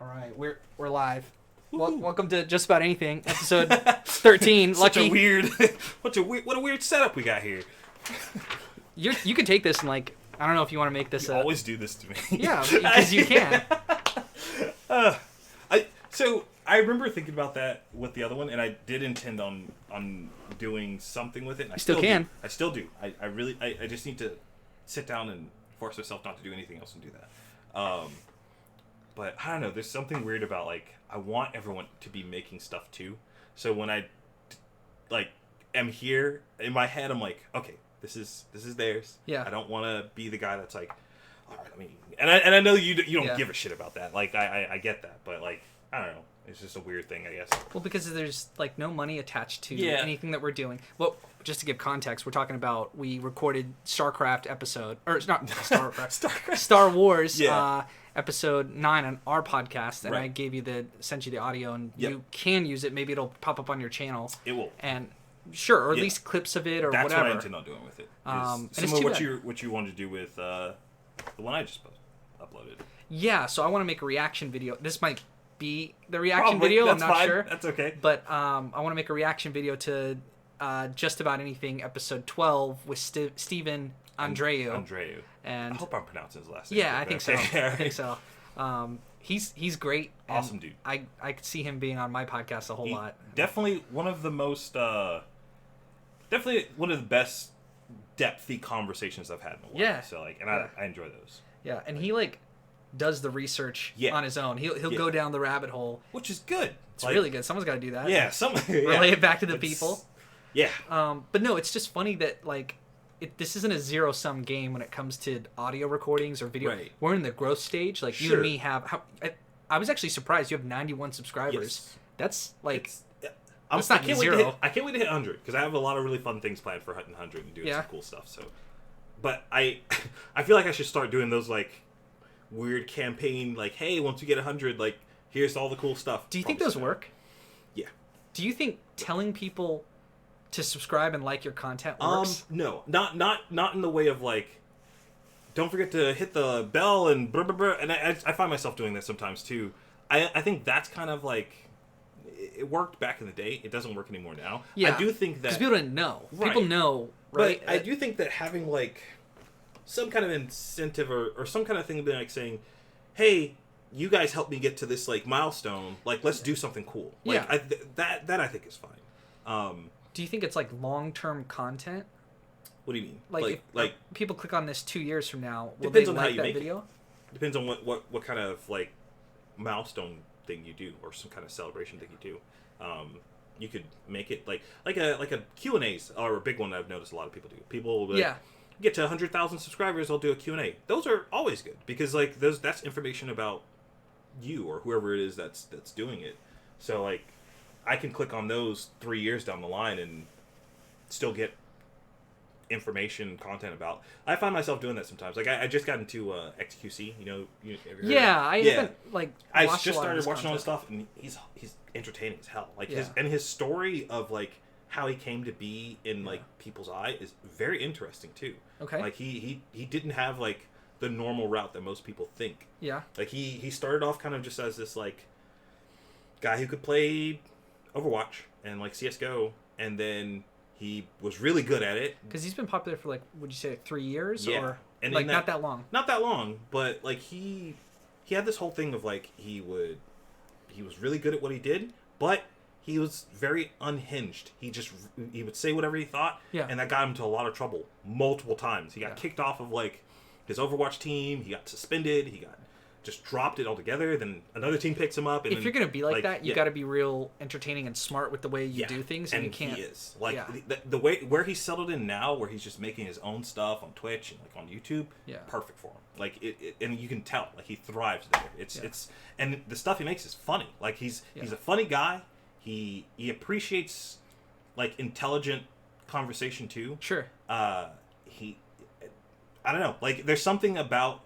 All right, we're live. Welcome to Just About Anything, episode 13. What a weird setup we got here. You can take this and I don't know if you want to make this. You always do this to me. Yeah, because you can. So I remember thinking about that with the other one, and I did intend on doing something with it. And I still can. I still do. I just need to sit down and force myself not to do anything else and do that. But I don't know. There's something weird about I want everyone to be making stuff too. So when I am here in my head, I'm like, okay, this is theirs. Yeah. I don't want to be the guy that's like, all right, and I know you don't give a shit about that. I get that, but I don't know. It's just a weird thing, I guess. Well, because there's no money attached to anything that we're doing. Well, just to give context, we're talking about we recorded StarCraft episode, or it's not StarCraft, Star Wars episode 9 on our podcast, and I sent you the audio, and you can use it. Maybe it'll pop up on your channel. It will. And sure, or at least clips of it, or that's whatever. That's what I intend on doing with it. Similar to what you wanted to do with the one I just uploaded. Yeah, so I want to make a reaction video. This might be the reaction video. I'm not sure. That's okay. But I want to make a reaction video to Just About Anything episode 12 with Stephen Andreu. And I hope I'm pronouncing his last name. Yeah, I think so. I think so. He's great. Awesome dude. I could see him being on my podcast a whole lot. Definitely one of the most definitely one of the best depthy conversations I've had in a while. Yeah. So I enjoy those. Yeah, and he does the research on his own. He'll go down the rabbit hole, which is good. It's really good. Someone's got to do that. Yeah, relay it back to the people. Yeah. But no, it's just funny that this isn't a zero-sum game when it comes to audio recordings or video. Right. We're in the growth stage. You and me have. I was actually surprised you have 91 subscribers. Yes. That's I can't wait to hit 100 because I have a lot of really fun things planned for hitting 100 and doing some cool stuff. So, but I feel like I should start doing those weird campaign hey, once you get 100 here's all the cool stuff. Do you think those work? Yeah. Do you think telling people to subscribe and like your content works? No, not in the way of don't forget to hit the bell and blah, blah, blah. And I find myself doing that sometimes too. I think that's kind of it worked back in the day. It doesn't work anymore now. Yeah, I do think that because people didn't know. Right. People know, right? But I do think that having some kind of incentive or some kind of thing saying, hey, you guys helped me get to this milestone. Let's do something cool. That I think is fine. Do you think it's long-term content? What do you mean? If people click on this 2 years from now, will depends they on like how you that make video? It. Depends on what kind of milestone thing you do or some kind of celebration thing you do. You could make it like a Q&As are a big one that I've noticed a lot of people do. People will get to 100,000 subscribers, I'll do a Q&A. Those are always good because that's information about you or whoever it is that's doing it. So I can click on those 3 years down the line and still get information, content about. I find myself doing that sometimes. I just got into XQC. I haven't I just started watching all this stuff, and he's entertaining as hell. His story of how he came to be in people's eye is very interesting too. Okay. He didn't have the normal route that most people think. Yeah. He started off kind of just as this guy who could play Overwatch and CS:GO, and then he was really good at it. Because he's been popular for would you say 3 years? Yeah. Or and not that long. Not that long, but he had this whole thing of he was really good at what he did, but he was very unhinged. He would say whatever he thought, and that got him into a lot of trouble multiple times. He got kicked off of his Overwatch team. He got suspended. He got just dropped it altogether. Then another team picks him up. And if you're gonna be that, you got to be real entertaining and smart with the way you do things, and you can't. He is the way where he's settled in now, where he's just making his own stuff on Twitch and on YouTube. Yeah, perfect for him. And you can tell he thrives there. It's and the stuff he makes is funny. He's a funny guy. He appreciates intelligent conversation too. Sure. I don't know. There's something about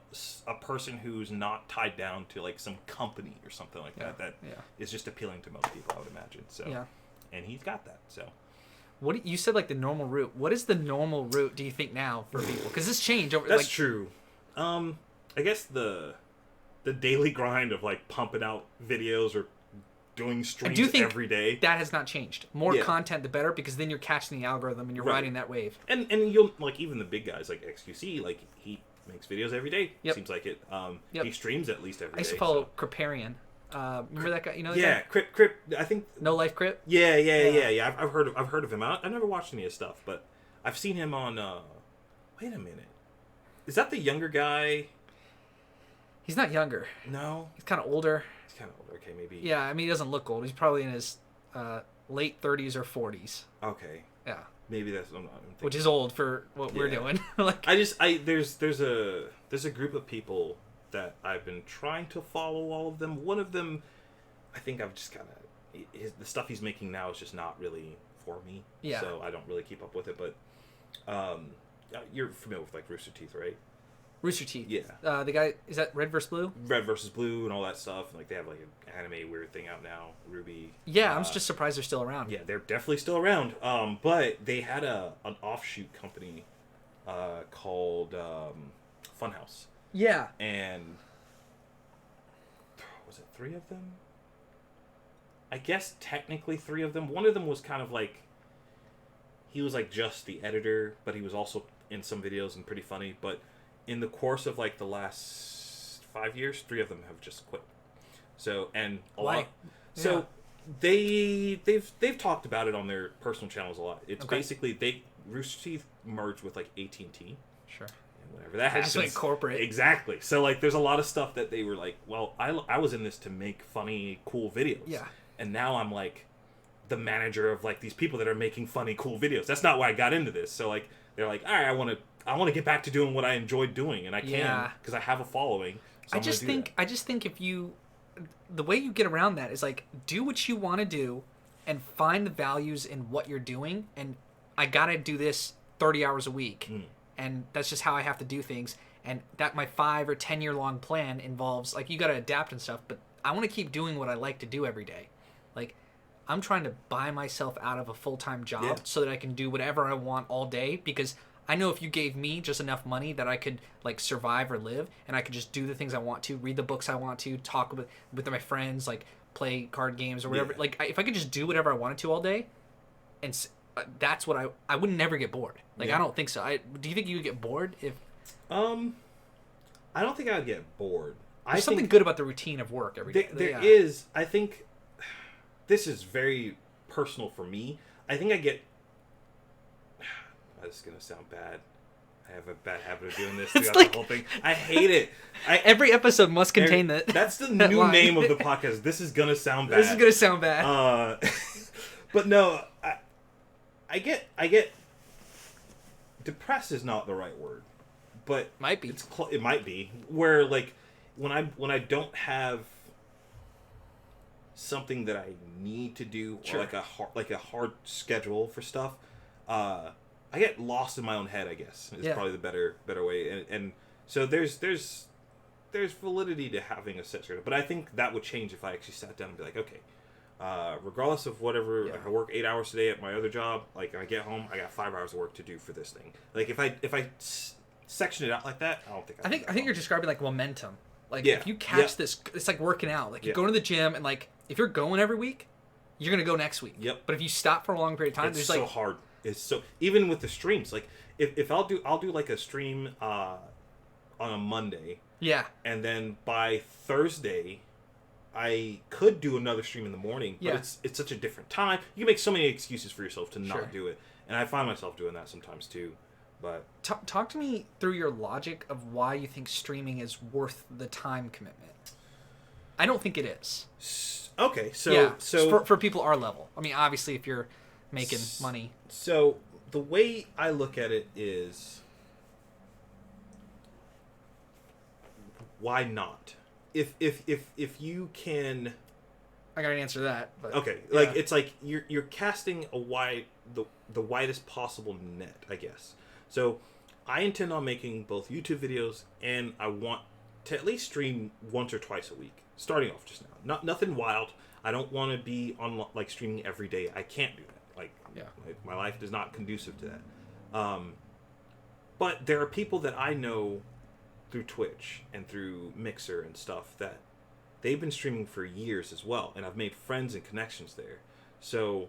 a person who's not tied down to some company or something that is just appealing to most people, I would imagine. So and he's got that. So what you said the normal route. What is the normal route? Do you think now for people? Because this changed over. That's true. I guess the the daily grind of like pumping out videos or doing streams every day. That has not changed. More content, the better, because then you're catching the algorithm and you're riding that wave. And you'll like even the big guys like XQC, like he makes videos every day. Yep. Seems like it. He streams at least every day. I used to follow Criparian. Remember that guy? You know that guy? Crip. I think No Life Crip. Yeah. I've heard of him. I've never watched any of his stuff, but I've seen him on. Wait a minute, is that the younger guy? He's not younger. No, he's kind of older. He's kind of older. Okay, maybe. Yeah, I mean he doesn't look old. He's probably in his late 30s or 40s. Okay. Yeah. Maybe that's which is old for what we're doing. Like there's a group of people that I've been trying to follow. All of them. One of them, I think I've just kind of the stuff he's making now is just not really for me. Yeah. So I don't really keep up with it. But you're familiar with like Rooster Teeth, right? Rooster Teeth. Yeah. The guy, is that Red vs. Blue? Red vs. Blue and all that stuff. And, like they have like an anime weird thing out now. Ruby. Yeah, I'm just surprised they're still around. Yeah, they're definitely still around. But they had an offshoot company called Funhouse. Yeah. And was it 3 of them? I guess technically 3 of them. One of them was kind of like he was like just the editor, but he was also in some videos and pretty funny. But in the course of like the last 5 years, 3 of them have just quit. So and a lot. So they've talked about it on their personal channels a lot. It's basically Rooster Teeth merged with like AT&T. Sure. And whenever that happens, just like corporate. Exactly. So like there's a lot of stuff that they were like, well, I was in this to make funny, cool videos. Yeah. And now I'm like the manager of like these people that are making funny, cool videos. That's not why I got into this. So like they're like, all right, I want to get back to doing what I enjoyed doing, and I can because I have a following. So I just think if you, the way you get around that is like do what you want to do, and find the values in what you're doing. And I gotta do this 30 hours a week, and that's just how I have to do things. And that my 5 or 10 year long plan involves like you gotta adapt and stuff. But I want to keep doing what I like to do every day. Like I'm trying to buy myself out of a full-time job so that I can do whatever I want all day, because I know if you gave me just enough money that I could like survive or live, and I could just do the things I want to, read the books I want to, talk with my friends, like play card games or whatever. Like if I could just do whatever I wanted to all day, and that's what I would never get bored. Like I don't think so. Do you think you would get bored if? I don't think I would get bored. There's something good about the routine of work every day. There is. I think this is very personal for me. I think I get. This is gonna sound bad. I have a bad habit of doing this throughout the whole thing. I hate it. Every episode must contain that. That's the new line. Name of the podcast. This is gonna sound bad. This is gonna sound bad. But no, I get. Depressed is not the right word, but might be. It might be where like when I don't have something that I need to do or like a hard schedule for stuff. I get lost in my own head, I guess, is probably the better way. And so there's validity to having a set schedule. But I think that would change if I actually sat down and be like, okay, regardless of whatever, I work 8 hours today at my other job, like when I get home, I got 5 hours of work to do for this thing. Like if I section it out like that, I don't think I think you're describing like momentum. Like if you catch this, it's like working out. Like you go to the gym and like if you're going every week, you're going to go next week. Yep. But if you stop for a long period of time, it's there's so like hard. It's so even with the streams, like if I'll do like a stream on a Monday. Yeah. And then by Thursday, I could do another stream in the morning, but it's such a different time. You can make so many excuses for yourself to not do it, and I find myself doing that sometimes too. But talk to me through your logic of why you think streaming is worth the time commitment. I don't think it is. Okay, so for people our level. I mean, obviously, if you're making money. So the way I look at it is, why not? If you can, I got an answer to that. But okay, like it's like you're casting the widest possible net, I guess. So I intend on making both YouTube videos, and I want to at least stream once or twice a week, starting off just now. Nothing wild. I don't want to be on like streaming every day. I can't do that. Like my life is not conducive to that. But there are people that I know through Twitch and through Mixer and stuff that they've been streaming for years as well, and I've made friends and connections there. So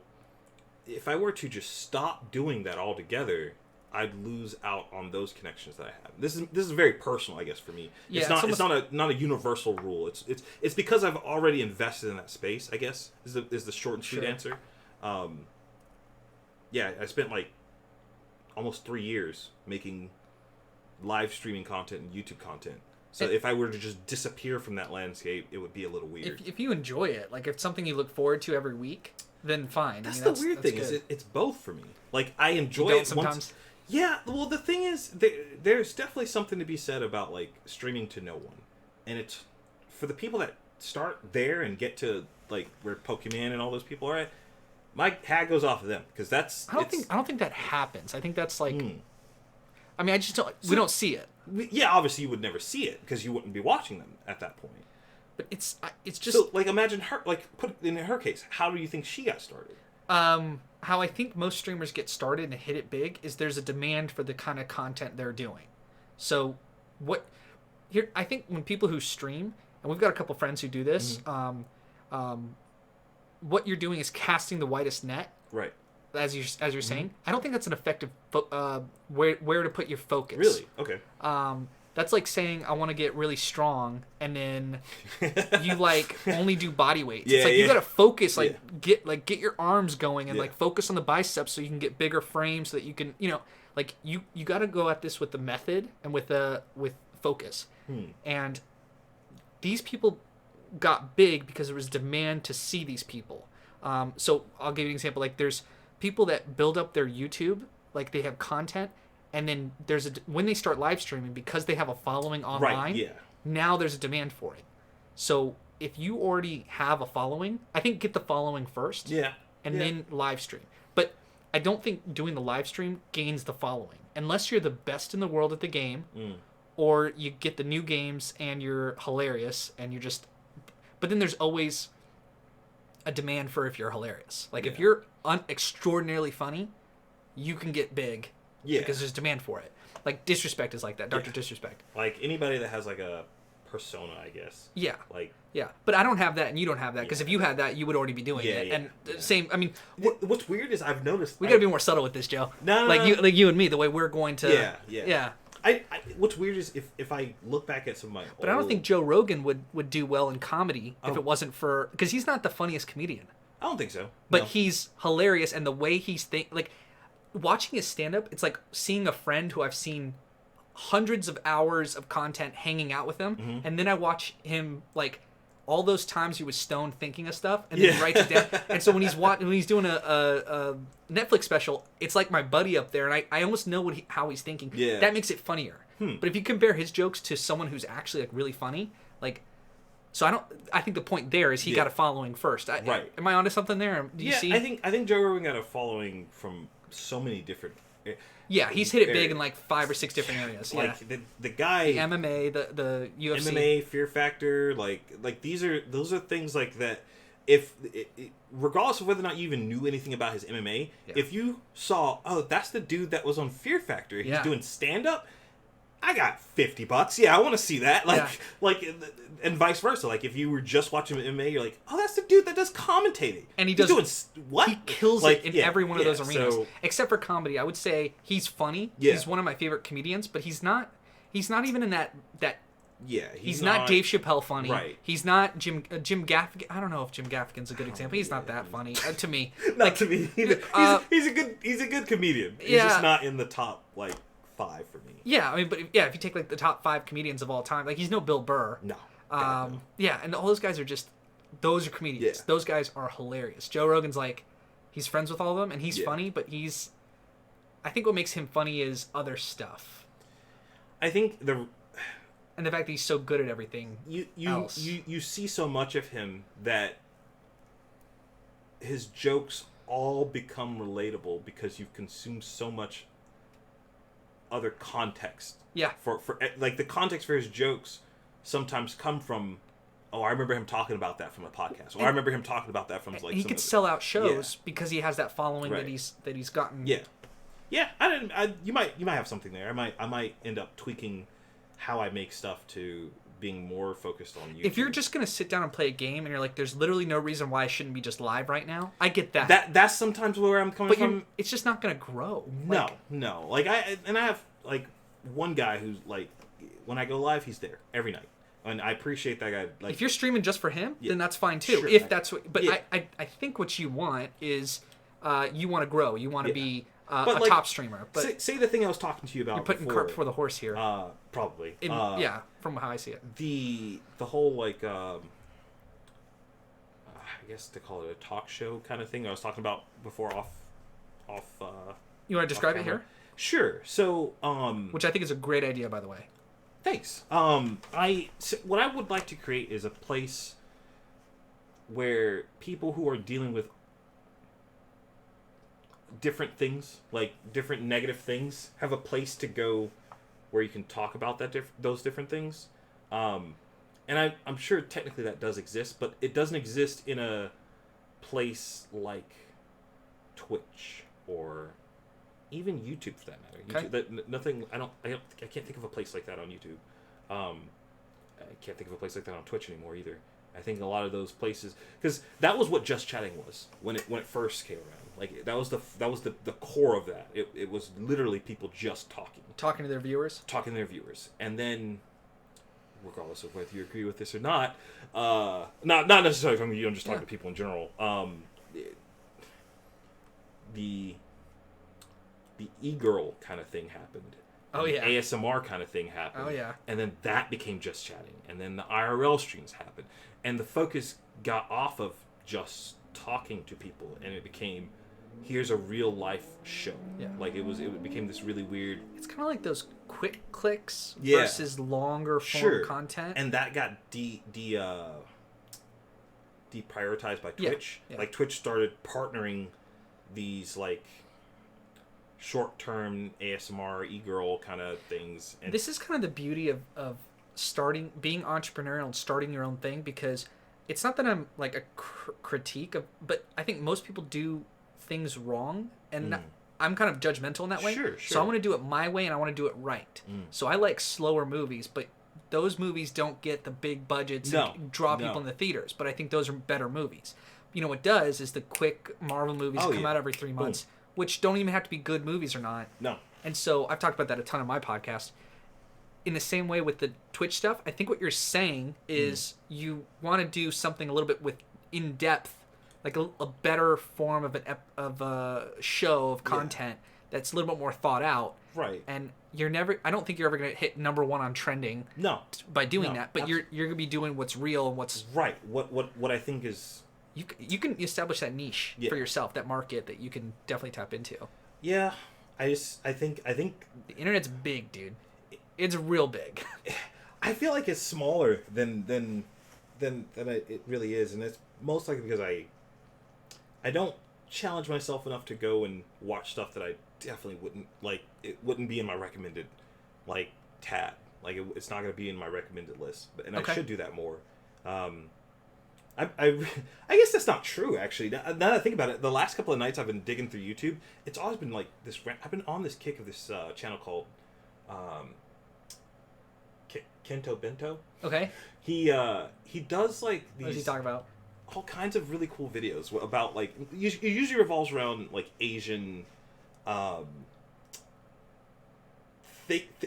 if I were to just stop doing that altogether, I'd lose out on those connections that I have. This is very personal, I guess, for me. Yeah, it's not a universal rule. It's because I've already invested in that space, I guess, is the short and sweet answer. Yeah, I spent like almost 3 years making live streaming content and YouTube content. So if I were to just disappear from that landscape, it would be a little weird. If you enjoy it, like if it's something you look forward to every week, then fine. That's the weird thing, is it's both for me. Like, I enjoy it sometimes. Yeah, well, the thing is, there's definitely something to be said about, like, streaming to no one. And it's, for the people that start there and get to, like, where Pokemon and all those people are at, my hat goes off of them, because that's... I don't think that happens. I think that's, like... I mean, we don't see it. Yeah, obviously you would never see it, because you wouldn't be watching them at that point. But it's just... So, like, imagine her, like, put it in her case, how do you think she got started? How I think most streamers get started and hit it big is there's a demand for the kind of content they're doing. So I think when people who stream, and we've got a couple friends who do this, what you're doing is casting the widest net. Right. As you're saying, I don't think that's an effective where to put your focus. Really? Okay. That's like saying I want to get really strong, and then you like only do body weights. It's like you gotta focus, like get your arms going and like focus on the biceps so you can get bigger frames so that you can, like you gotta go at this with the method and with focus. And these people got big because there was demand to see these people. So I'll give you an example. Like there's people that build up their YouTube, like they have content. And then when they start live streaming, because they have a following online, now there's a demand for it. So if you already have a following, I think get the following first, and then live stream. But I don't think doing the live stream gains the following unless you're the best in the world at the game, or you get the new games and you're hilarious and you're just. But then there's always a demand for if you're hilarious. Like if you're extraordinarily funny, you can get big. Yeah. Because there's demand for it. Like, Disrespect is like that. Dr. Disrespect. Like, anybody that has, like, a persona, I guess. Yeah. Like... Yeah. But I don't have that, and you don't have that. Because if you had that, you would already be doing it. And same... I mean... What's weird is I've noticed... We gotta be more subtle with this, Joe. No. Like you and me, the way we're going to... Yeah. What's weird is if I look back at some of my But I don't think Joe Rogan would do well in comedy if it wasn't for... Because he's not the funniest comedian. I don't think so. But he's hilarious, and the way he's like... Watching his stand-up, it's like seeing a friend who I've seen hundreds of hours of content hanging out with him, and then I watch him, like, all those times he was stoned thinking of stuff, and then he writes it down. And so when he's doing a Netflix special, it's like my buddy up there, and I almost know how he's thinking. Yeah. That makes it funnier. But if you compare his jokes to someone who's actually, like, really funny, like... So I think the point there is he got a following first. Right. Am I onto something there? Do you see? I think Joe Rogan got a following from so many different... Yeah, he's hit it big in like 5 or 6 different areas. Like the guy... The MMA, the UFC. MMA, Fear Factor, like those are things like that. Regardless of whether or not you even knew anything about his MMA, if you saw, that's the dude that was on Fear Factor, he's doing stand-up, I got $50. Yeah, I want to see that. And vice versa. Like, if you were just watching MMA, you're like, oh, that's the dude that does commentating. And he's doing what? He kills it in every one of those arenas. Except for comedy. I would say he's funny. Yeah. He's one of my favorite comedians, but he's not even in that yeah, he's not Dave Chappelle funny. Right. He's not Jim Gaffigan. I don't know if Jim Gaffigan's a good example. He's not that funny to me. Not to me. He's a good comedian. He's just not in the top 5 for me. Yeah, I mean, but if you take like the top 5 comedians of all time, like he's no Bill Burr. No. No. Yeah, and all those guys are those are comedians. Yeah. Those guys are hilarious. Joe Rogan's like, he's friends with all of them, and he's funny, but I think what makes him funny is other stuff. I think and the fact that he's so good at everything else. You see so much of him that his jokes all become relatable because you've consumed so much other context. Yeah. For like the context for his jokes sometimes come from, I remember him talking about that from a podcast. Or I remember him talking about that from he could sell out shows because he has that following that he's gotten. Yeah. Yeah, you might have something there. I might end up tweaking how I make stuff to being more focused on YouTube. If you're just gonna sit down and play a game and you're like, there's literally no reason why I shouldn't be just live right now, I get that. That's sometimes where I'm coming from. It's just not gonna grow. No. Like I have like one guy who's like, when I go live, he's there every night, and I appreciate that guy. Like, if you're streaming just for him, then that's fine too. Sure, if that's what, but yeah. I think what you want is, you want to grow. You want to be a like, top streamer. But say the thing I was talking to you about. You're putting cart before the horse here. Probably. Yeah, from how I see it. The whole like I guess to call it a talk show kind of thing I was talking about before off. You want to describe it here? Sure. So which I think is a great idea, by the way. Thanks. What I would like to create is a place where people who are dealing with different things, like different negative things, have a place to go where you can talk about those different things. And I'm sure technically that does exist, but it doesn't exist in a place like Twitch or even YouTube for that matter. Okay. YouTube, I can't think of a place like that on YouTube. I can't think of a place like that on Twitch anymore either. I think a lot of those places, because that was what Just Chatting was when it first came around. Like that was the core of that. It was literally people just talking to their viewers, and then, regardless of whether you agree with this or not necessarily from you, I'm just talking to people in general. The e-girl kind of thing happened. Oh yeah. ASMR kind of thing happened. Oh yeah. And then that became Just Chatting, and then the IRL streams happened, and the focus got off of just talking to people, and it became, here's a real life show. Yeah. Like it became this really weird. It's kind of like those quick clicks versus longer form content. And that got deprioritized by Twitch. Yeah. Like Twitch started partnering these like short-term ASMR e-girl kind of things. And this is kind of the beauty of being entrepreneurial and starting your own thing, because it's not that I'm like a critique of, but I think most people do things wrong, and I'm kind of judgmental in that way. Sure. So I want to do it my way, and I want to do it right. So I like slower movies, but those movies don't get the big budgets and draw people in the theaters. But I think those are better movies. You know what does is the quick Marvel movies that come out every 3 months, which don't even have to be good movies or not. No. And so I've talked about that a ton on my podcast. In the same way with the Twitch stuff, I think what you're saying is you want to do something a little bit with in-depth, like a better form of a show of content that's a little bit more thought out. Right. And I don't think you're ever going to hit number one on trending. No. By doing that, but you're going to be doing what's real and what's right. What I think is, you can establish that niche for yourself, that market that you can definitely tap into. Yeah. I think the internet's big, dude. It's real big. I feel like it's smaller than it really is, and it's most likely because I don't challenge myself enough to go and watch stuff that I definitely wouldn't like. It wouldn't be in my recommended like tab. Like it's not going to be in my recommended list, I should do that more. I guess that's not true, actually. Now that I think about it, the last couple of nights I've been digging through YouTube, it's always been like this. I've been on this kick of this channel called Kento Bento. Okay. He does like these. What does he talk about? All kinds of really cool videos about like it usually revolves around like Asian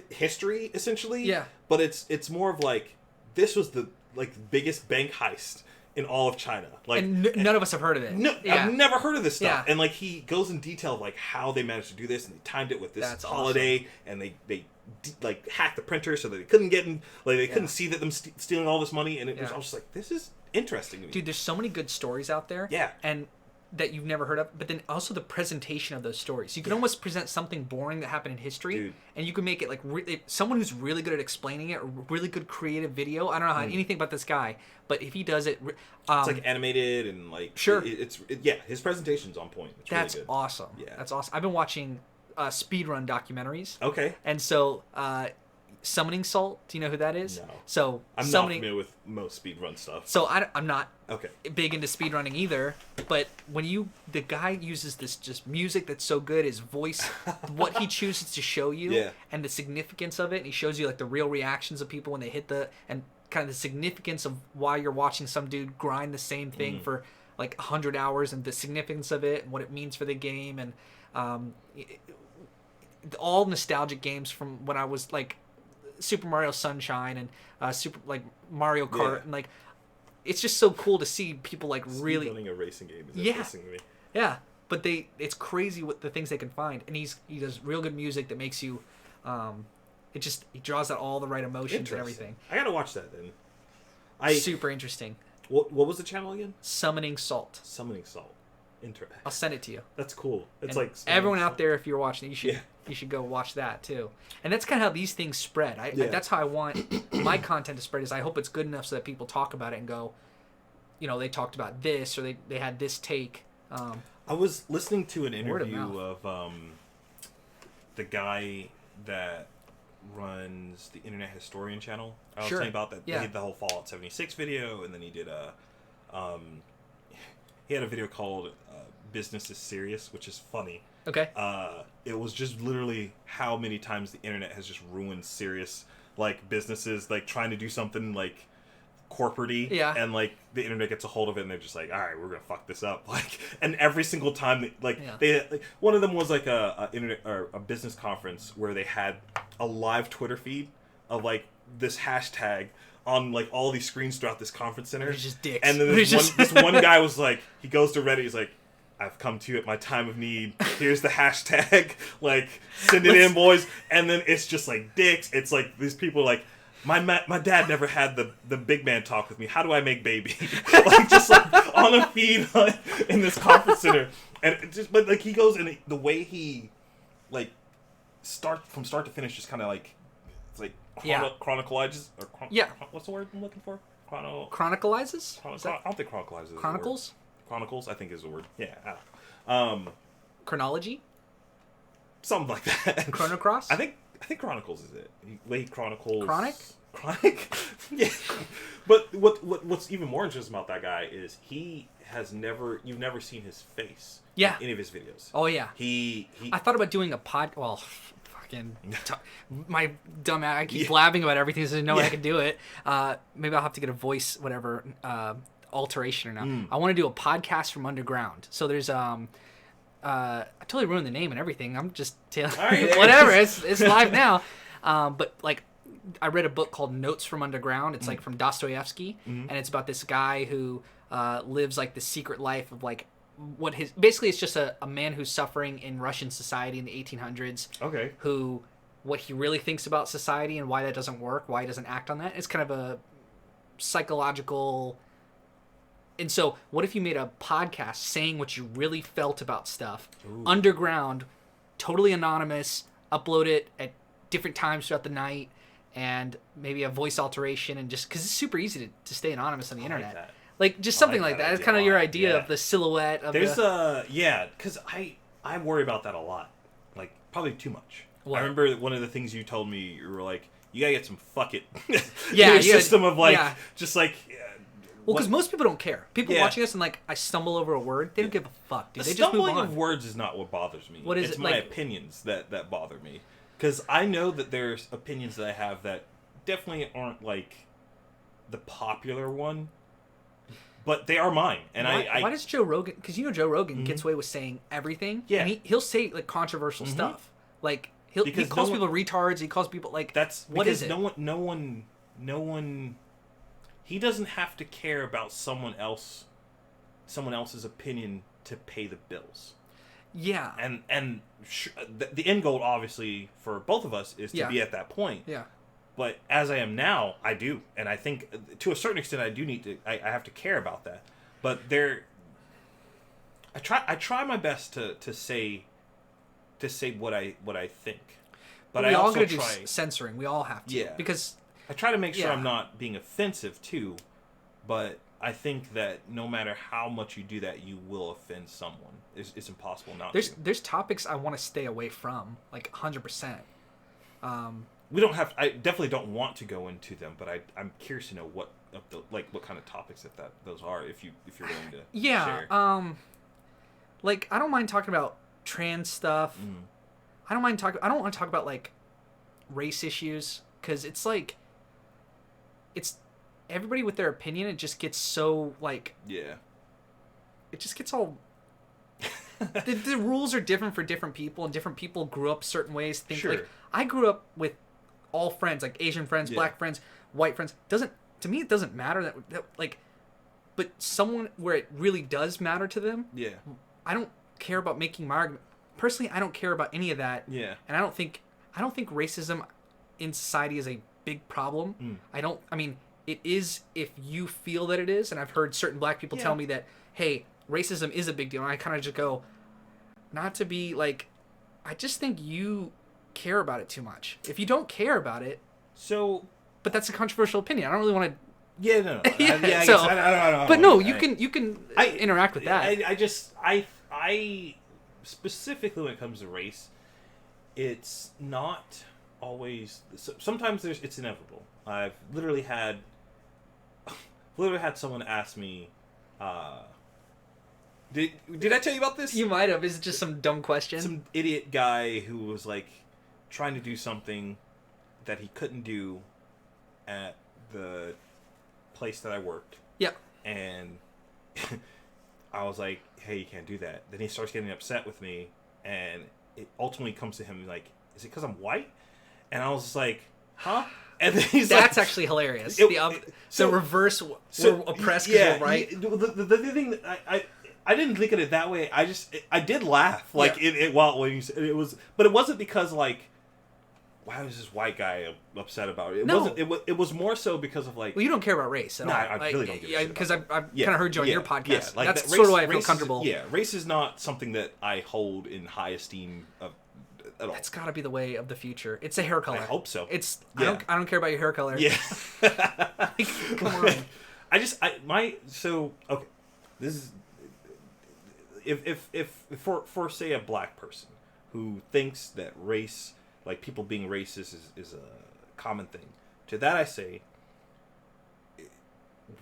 history essentially. Yeah. But it's more of like, this was the like biggest bank heist in all of China. Like, and none of us have heard of it. No, I've never heard of this stuff. Yeah. And like he goes in detail of like how they managed to do this, and they timed it with this That's holiday, awesome. and they like hacked the printer so that they couldn't get in, like they couldn't see that them stealing all this money, and it was, I was just like, this is interesting to me. Dude, there's so many good stories out there. Yeah. And that you've never heard of, but then also the presentation of those stories. You can almost present something boring that happened in history, Dude. and you can make it like someone who's really good at explaining it, or really good creative video. I don't know anything about this guy, but if he does it, it's like animated and like his presentation's on point. It's that's really good. Awesome. Yeah, that's awesome. I've been watching speedrun documentaries. Okay. And so Summoning Salt. Do you know who that is? No. So I'm not familiar with most speedrun stuff. So I'm not okay. big into speedrunning either. But when the guy uses this just music that's so good, his voice, what he chooses to show you, and the significance of it, and he shows you like the real reactions of people when they hit and kind of the significance of why you're watching some dude grind the same thing for like 100 hours, and the significance of it and what it means for the game, and all nostalgic games from when I was like Super Mario Sunshine and Super like Mario Kart, and like it's just so cool to see people like really running a racing game is interesting to me. Yeah, but it's crazy what the things they can find, and he does real good music that makes you he draws out all the right emotions and everything. I gotta watch that then. Super interesting. What was the channel again? Summoning Salt. Summoning Salt. I'll send it to you. That's cool. It's and like everyone out there, if you're watching it, you should go watch that too. And that's kind of how these things spread. That's how I want my content to spread. Is I hope it's good enough so that people talk about it and go, they talked about this, or they had this take. I was listening to an interview of the guy that runs the Internet Historian channel. I was saying about that. Yeah. He did the whole Fallout 76 video, and then he did he had a video called Business is Serious, which is funny. Okay. It was just literally how many times the internet has just ruined serious like businesses, like trying to do something like corporate-y, and like the internet gets a hold of it and they're just like, all right, we're gonna fuck this up, like, and every single time they one of them was like a internet or a business conference where they had a live Twitter feed of like this hashtag on like all these screens throughout this conference center. It's just dicks. And then this one guy was like, he goes to Reddit, he's like, I've come to you at my time of need. Here's the hashtag. Like, send it in, boys. And then it's just like dicks. It's like these people like, my dad never had the big man talk with me. How do I make baby? Like, just like on a feed in this conference center. And it just, but like he goes, and the way he like from start to finish, just kind of like, it's like chronicalizes. What's the word I'm looking for? Chronicalizes? I don't think chronicalizes. Chronicles? Chronicles, I think is the word. Yeah. Chronology? Something like that. Chronocross? I think Chronicles is it. He chronicles. Chronic? Yeah. But what's even more interesting about that guy is you've never seen his face. Yeah. In any of his videos. Oh yeah. I thought about doing my dumb ass, I keep blabbing about everything, so there's no way I can do it. Maybe I'll have to get a voice, whatever, alteration or not. I want to do a podcast from underground. So there's I totally ruined the name and everything. I'm just whatever. It's live now. But like I read a book called Notes from Underground. It's like from Dostoevsky, and it's about this guy who lives like the secret life of like basically it's just a man who's suffering in Russian society in the 1800s. Okay. What he really thinks about society and why that doesn't work, why he doesn't act on that. It's kind of a psychological. And so, what if you made a podcast saying what you really felt about stuff, underground, totally anonymous, upload it at different times throughout the night, and maybe a voice alteration, and just because it's super easy to stay anonymous on the internet. Like just something like that. It's kind of your idea of the silhouette of because I worry about that a lot. Like probably too much. What? I remember one of the things you told me, you were like, you gotta get some fuck it. System of like just like well, because most people don't care. People watching us and like I stumble over a word, they don't give a fuck, dude. They just move on. Stumbling of words is not what bothers me. What is it's my opinions that bother me. Because I know that there's opinions that I have that definitely aren't like the popular one. But they are mine, and why does Joe Rogan? Because Joe Rogan gets away with saying everything. Yeah, and he'll say like controversial stuff. Like he calls people retards. He calls people like what is it? No one. He doesn't have to care about someone else's opinion to pay the bills. Yeah, and the end goal obviously for both of us is to be at that point. Yeah. But as I am now, I do, and I think to a certain extent, I do need to. I have to care about that. But I try my best to say what I think. But we I all also gotta do censoring. We all have to. Yeah. Because I try to make sure I'm not being offensive too. But I think that no matter how much you do that, you will offend someone. It's impossible not to. There's topics I want to stay away from, like 100%. we don't have. I definitely don't want to go into them, but I'm curious to know what kind of topics that those are. If you're willing to share. Like I don't mind talking about trans stuff. I don't want to talk about like race issues because it's like it's everybody with their opinion. It just gets so like it just gets all. the rules are different for different people, and different people grew up certain ways. Like I grew up with all friends, like Asian friends, black friends, white friends. To me it doesn't matter that like, but someone where it really does matter to them. Yeah. I don't care about making my argument. Personally, I don't care about any of that. Yeah. And I don't think racism in society is a big problem. I mean, it is if you feel that it is, and I've heard certain black people tell me that, hey, racism is a big deal, and I kind of just go, not to be like, I just think you care about it too much. If you don't care about it, but that's a controversial opinion. I don't really want to. Yeah, no. I don't. But no, you can interact with that. I specifically when it comes to race, it's not always. Sometimes it's inevitable. I've literally had someone ask me. Did I tell you about this? You might have. Is it just some dumb question? Some idiot guy who was like trying to do something that he couldn't do at the place that I worked. Yeah. And I was like, hey, you can't do that. Then he starts getting upset with me, and it ultimately comes to him like, is it because I'm white? And I was just like, huh? And then he's that's actually hilarious. The reverse, we're oppressed because we're right. The thing that I didn't think of it that way. I did laugh when you said it was, but it wasn't because like, why was this white guy upset about it? It was more so because of like. Well, you don't care about race at all. I really don't give a shit because I've kind of heard you on your podcast. Yeah, like that's that sort of why I feel comfortable. Race is not something that I hold in high esteem of. At all. That's got to be the way of the future. It's a hair color. I hope so. I don't care about your hair color. Yeah. Come on. Okay. This is if for say a black person who thinks that race, like people being racist is a common thing. To that I say,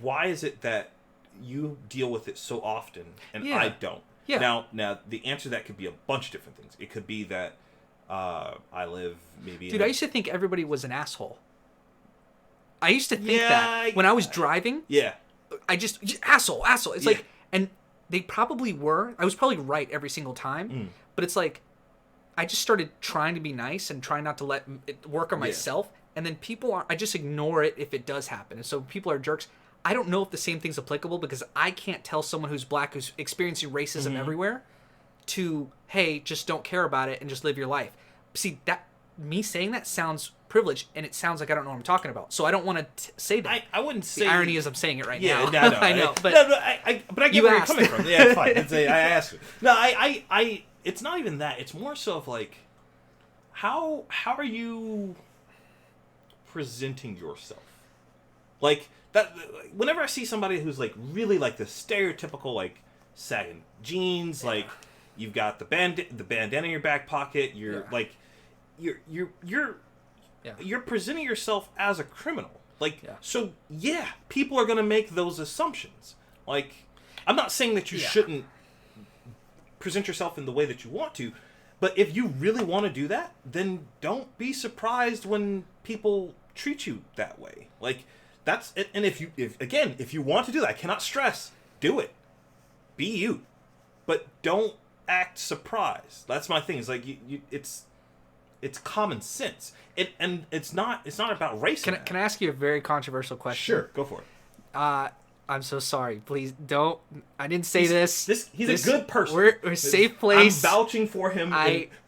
why is it that you deal with it so often and I don't? Yeah. Now the answer to that could be a bunch of different things. It could be that I live maybe. Dude, I used to think everybody was an asshole. I used to think that when I was driving. Yeah. I just asshole. It's like, and they probably were. I was probably right every single time, but it's like, I just started trying to be nice and trying not to let it work on myself. And then I just ignore it if it does happen. And so people are jerks. I don't know if the same thing's applicable because I can't tell someone who's black, who's experiencing racism everywhere, to, hey, just don't care about it and just live your life. See, me saying that sounds privileged, and it sounds like I don't know what I'm talking about. So I don't want to say that. I wouldn't say... The irony is I'm saying it right now. Yeah, no, I know. But I get where you're coming from. Yeah, it's fine. I asked you. No, I it's not even that. It's more so of like, how are you presenting yourself? Like, that. Whenever I see somebody who's like really like the stereotypical like sagging jeans, like you've got the bandana in your back pocket, you're you're presenting yourself as a criminal. Like, so people are gonna make those assumptions. Like, I'm not saying that you shouldn't present yourself in the way that you want to, but if you really want to do that, then don't be surprised when people treat you that way. Like, that's it. And if you want to do that, I cannot stress, do it. Be you, but don't act surprised. That's my thing. It's like it's common sense. And it's not about race. Can I ask you a very controversial question? Sure, go for it. I'm so sorry. Please don't. I didn't say this. He's a good person. We're a safe place. I'm vouching for him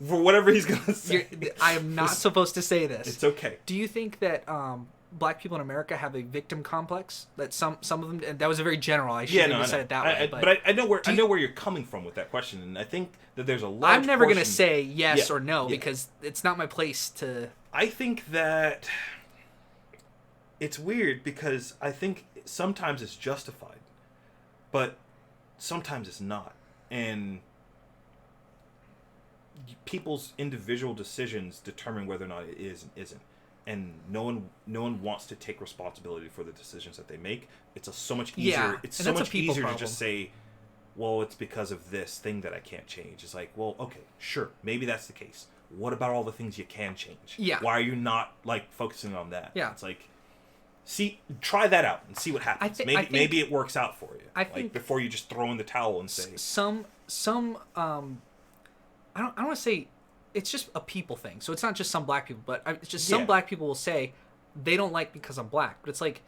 for whatever he's gonna say. I am not supposed to say this. It's okay. Do you think that black people in America have a victim complex? That some of them. And that was a very general. I shouldn't have said it that way. But I know where you're coming from with that question, and I think that there's a large. I'm never gonna say yes or no because it's not my place to. I think that it's weird because I think sometimes it's justified, but sometimes it's not. And people's individual decisions determine whether or not it is and isn't. and no one wants to take responsibility for the decisions that they make. It's so much easier. Yeah. It's so much easier to just say, well, it's because of this thing that I can't change. It's like, well, okay, sure, maybe that's the case. What about all the things you can change? Yeah. Why are you not like focusing on that? Yeah. It's like, try that out and see what happens. Maybe it works out for you. I think before you just throw in the towel and say I don't want to say it's just a people thing. So it's not just some black people, but it's just some black people will say they don't like because I'm black. But it's like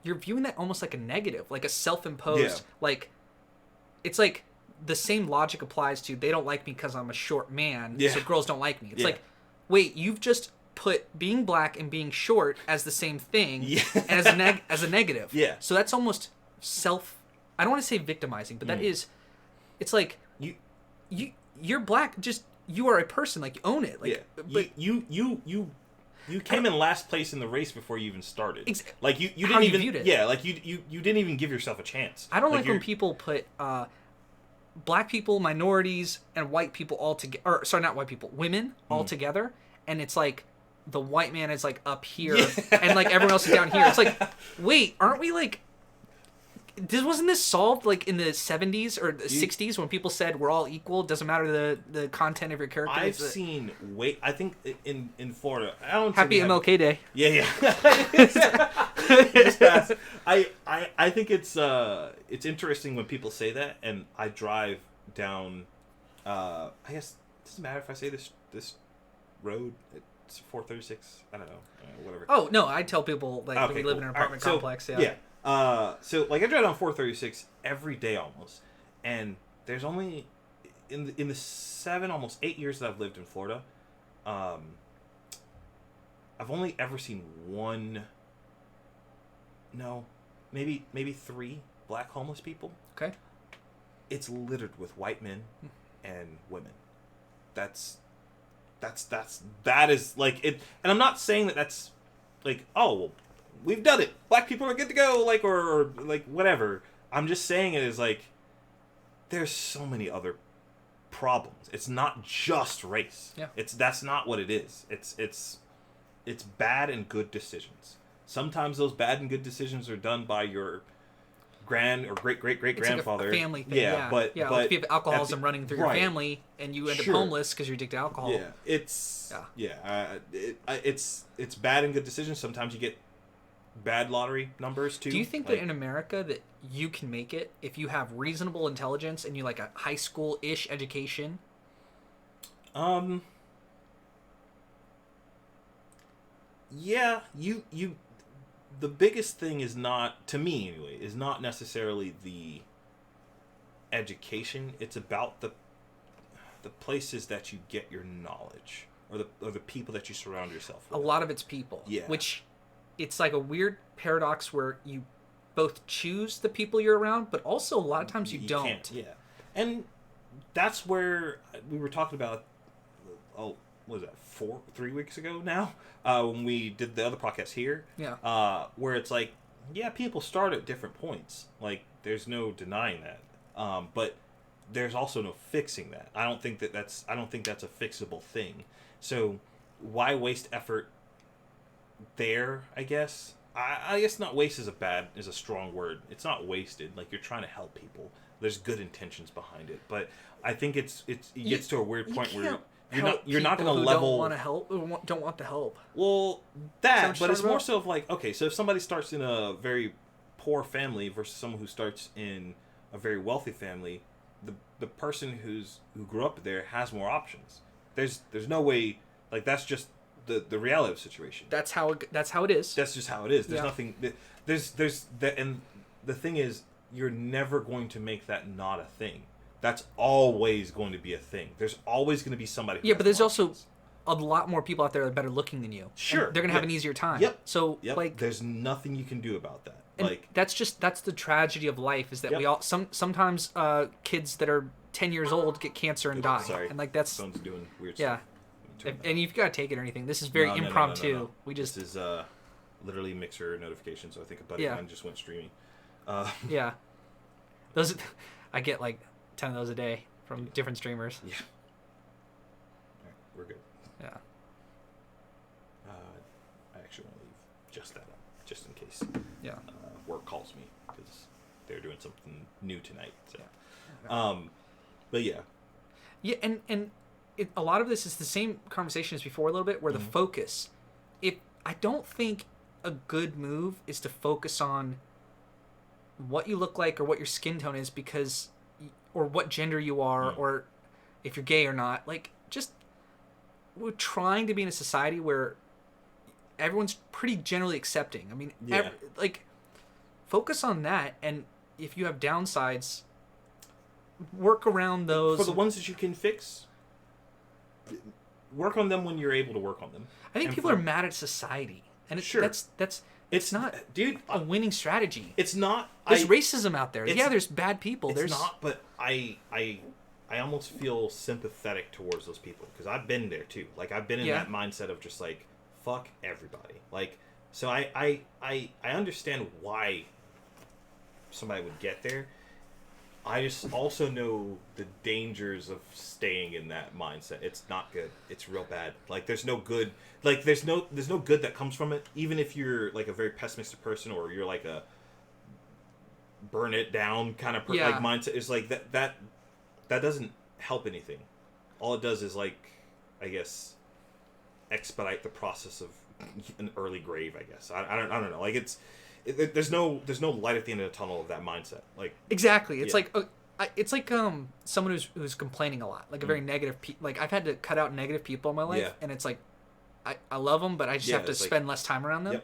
you're viewing that almost like a negative, like a self-imposed, like it's like the same logic applies to they don't like me because I'm a short man, so girls don't like me. It's like, wait, you've just put being black and being short as the same thing and as a negative. Yeah. So that's almost I don't want to say victimizing, but that is, it's like you're black, just you are a person, like you own it. Like but you came in last place in the race before you even started. Like you how didn't even viewed it. Yeah, like you didn't even give yourself a chance. I don't like when people put black people, minorities, and white people all together, or sorry, not white people, women all together, and it's like the white man is like up here and like everyone else is down here. It's like, wait, aren't we like wasn't this solved like in the 70s or the 60s when people said we're all equal, doesn't matter the content of your character? I think in Florida, I don't Happy MLK Day. Yeah. I think it's interesting when people say that, and I drive down I guess it doesn't matter if I say this road. It's 436. I don't know. Whatever. Oh no, I tell people like when we live in an apartment complex. Yeah. So like I drive down 436 every day almost, and there's only in the 7, almost 8 years that I've lived in Florida, I've only ever seen maybe 3 black homeless people. Okay. It's littered with white men and women. That is like it, and I'm not saying that that's like, oh well, we've done it, black people are good to go, like or like whatever. I'm just saying it is like there's so many other problems. It's not just race. Yeah. That's not what it is. It's bad and good decisions. Sometimes those bad and good decisions are done by your grand or great grandfather. Like a family thing. But if you have alcoholism running through your family and you end up homeless because you're addicted to alcohol. Yeah, it's bad and good decisions. Sometimes you get bad lottery numbers too. Do you think that in America that you can make it if you have reasonable intelligence and you like a high school-ish education? Yeah, you the biggest thing is not, to me anyway, is not necessarily the education. It's about the places that you get your knowledge, or the people that you surround yourself with. A lot of it's people. Yeah. Which it's like a weird paradox where you both choose the people you're around, but also a lot of times you don't. Can't, yeah. And that's where we were talking about, what was that, 3 weeks ago now? When we did the other podcast here. Yeah. Where it's like, yeah, people start at different points. Like, there's no denying that. But there's also no fixing that. I don't think that's a fixable thing. So why waste effort there, I guess? I guess not waste is a strong word. It's not wasted. Like, you're trying to help people. There's good intentions behind it. But I think it gets to a weird point where you're not going to level. Don't want to help. Don't want the help. Well, but it's more so of like, okay, so if somebody starts in a very poor family versus someone who starts in a very wealthy family, the person who grew up there has more options. There's no way, like, that's just the reality of the situation. That's how it is. That's just how it is. There's nothing. There's that, and the thing is, you're never going to make that not a thing. That's always going to be a thing. There's always going to be somebody. Yeah, but there's also a lot more people out there that are better looking than you. Sure, they're going to have an easier time. Yep. So like, there's nothing you can do about that. Like, that's the tragedy of life, is that we all sometimes kids that are 10 years old get cancer and die. Sorry. And like that's someone's doing weird stuff. And you've got to take it or anything. This is very impromptu. No. This is literally mixer notification. So I think a buddy of mine just went streaming. Yeah, those I get like 10 of those a day from different streamers. Yeah. All right, we're good. Yeah. I just that up, just in case. Yeah. Work calls me because they're doing something new tonight. So, but yeah. Yeah, and a lot of this is the same conversation as before a little bit, where the focus. I don't think a good move is to focus on what you look like or what your skin tone is, because, or what gender you are, or if you're gay or not. Like, just, we're trying to be in a society where everyone's pretty generally accepting. I mean, focus on that, and if you have downsides, work around those. For the ones that you can fix, work on them when you're able to work on them. I think people are mad at society, and it's not, dude, a winning strategy. It's not. There's racism out there. Yeah, there's bad people. It's not, but I almost feel sympathetic towards those people, because I've been there too. Like, I've been in that mindset of just like, fuck everybody. Like, so I understand why somebody would get there. I just also know the dangers of staying in that mindset. It's not good. It's real bad. Like, there's no good. Like, there's no good that comes from it. Even if you're like a very pessimistic person, or you're like a burn it down kind of like mindset. It's like that doesn't help anything. All it does is, like, I guess, expedite the process of an early grave. I guess I don't know. Like, there's no light at the end of the tunnel of that mindset. Like, exactly. It's like someone who's complaining a lot, like a very negative. Like, I've had to cut out negative people in my life, and it's like I love them, but I just have to spend less time around them.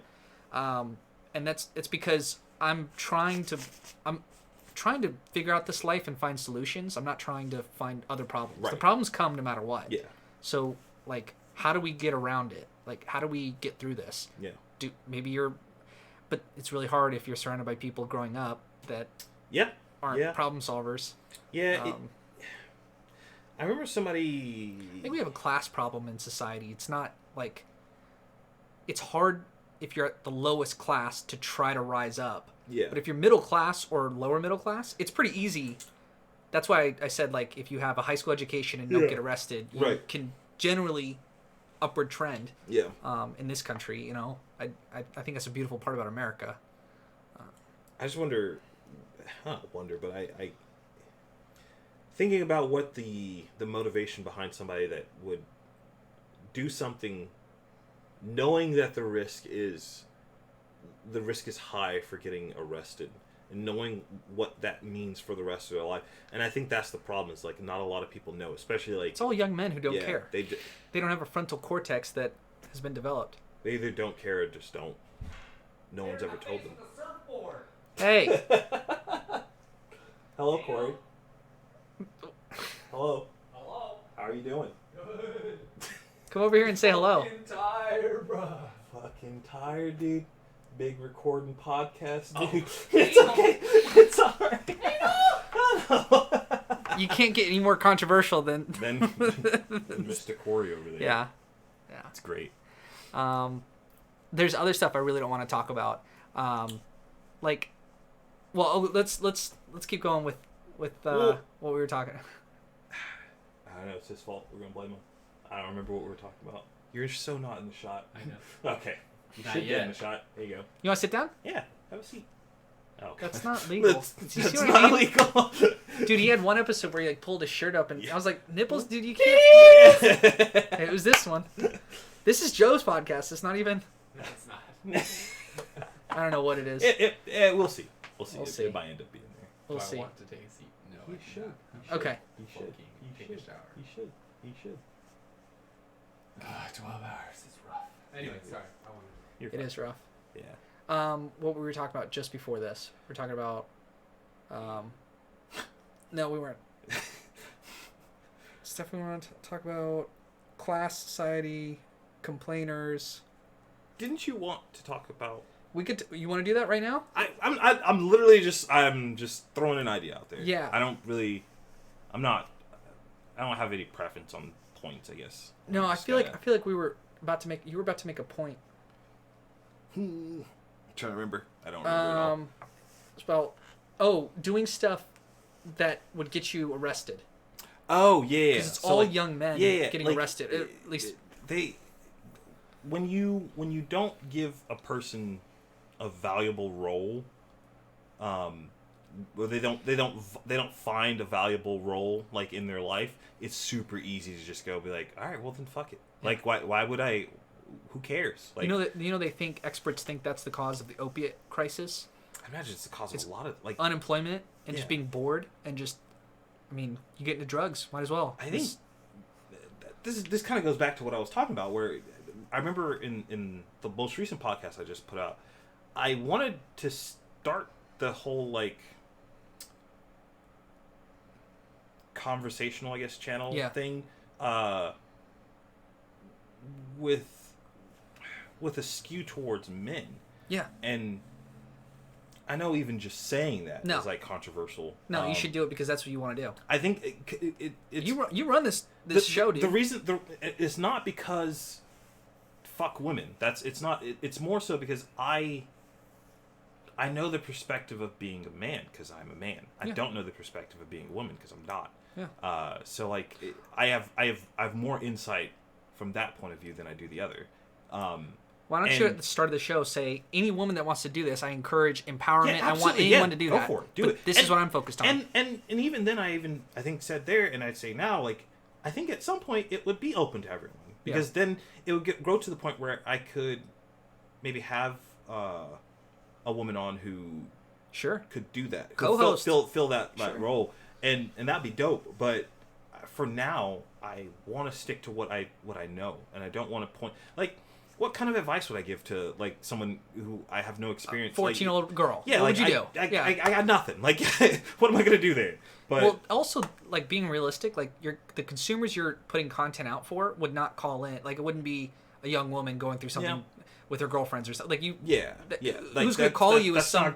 Yep. And it's because I'm trying to figure out this life and find solutions. I'm not trying to find other problems. Right. The problems come no matter what. Yeah. So, like, how do we get around it? Like, how do we get through this? Yeah. But it's really hard if you're surrounded by people growing up that aren't problem solvers. Yeah. I remember somebody... I think we have a class problem in society. It's not like... It's hard if you're at the lowest class to try to rise up. Yeah. But if you're middle class or lower middle class, it's pretty easy. That's why I said, like, if you have a high school education and don't get arrested, you can generally upward trend. Yeah. In this country, you know, I think that's a beautiful part about America. I just wonder, but I thinking about what the motivation behind somebody that would do something, knowing that the risk is high for getting arrested, and knowing what that means for the rest of their life. And I think that's the problem. Is, like, not a lot of people know, especially, like, it's all young men who don't care. They don't have a frontal cortex that has been developed. They either don't care or just don't. No one's ever told them. Hey. Hello, Corey. Hello. How are you doing? Good. Come over here and say hello. Fucking tired, bro. Fucking tired, dude. Big recording podcast, dude. It's okay. It's alright. You can't get any more controversial than Mr. Corey over there. Yeah. It's great. There's other stuff I really don't want to talk about. Let's keep going with what we were talking. I don't know. It's his fault. We're gonna blame him. I don't remember what we were talking about. You're so not in the shot. I know. Okay. You should get in the shot. There you go. You want to sit down? Yeah. Have a seat. Oh, okay. That's not legal. That's not legal. Dude, he had one episode where he, like, pulled his shirt up, and I was like, nipples? Dude, you can't. It was this one. This is Joe's podcast. It's not even... No, it's not. I don't know what it is. We'll see. We'll see. It might end up being there. We'll see. I want to take a seat? No, you should. Okay. You should. Take a shower. You should. 12 hours is rough. Anyway, sorry. It is rough. Yeah. What we were talking about just before this. We're talking about... No, we weren't. Stuff we want to talk about. Class, society, complainers. Didn't you want to talk about... You want to do that right now? I'm literally just throwing an idea out there. Yeah. I don't have any preference on points, I guess. No, I feel like you were about to make a point. I'm trying to remember. I don't remember It's about doing stuff that would get you arrested. Oh, yeah. Because it's all young men getting arrested. At least when you don't give a person a valuable role, or they don't find a valuable role like in their life, it's super easy to just go be like, all right, well then fuck it. Yeah. Like why would I? Who cares? Like, they think experts think that's the cause of the opiate crisis. I imagine it's the cause of a lot of like unemployment and just being bored and just, I mean, you get into drugs, might as well. I think this kind of goes back to what I was talking about, where I remember in the most recent podcast I just put out, I wanted to start the whole like conversational, I guess, channel thing with a skew towards men. Yeah. And I know even just saying that is like controversial. No, you should do it because that's what you want to do. I think it's you run this show, dude. The reason it's not because fuck women. It's more so because I know the perspective of being a man because I'm a man. I don't know the perspective of being a woman because I'm not. Yeah. So like I have more insight from that point of view than I do the other. Why don't you at the start of the show say, any woman that wants to do this, I encourage empowerment. I want anyone to do that. Go for it. Do it. This is what I'm focused on. And even then, I think said there, and I'd say now, like, I think at some point it would be open to everyone. Because then it would grow to the point where I could maybe have a woman on who could do that. Co-host. Fill that role. And that'd be dope. But for now, I want to stick to what I know. And I don't want to point... Like... What kind of advice would I give to like someone who I have no experience? 14-year-old girl. Yeah, what would you do? I got nothing. Like, what am I gonna do there? But well, also like being realistic, like the consumers you're putting content out for would not call in. Like, it wouldn't be a young woman going through something with her girlfriends or something. Like you. Yeah. Like, who's gonna call you as some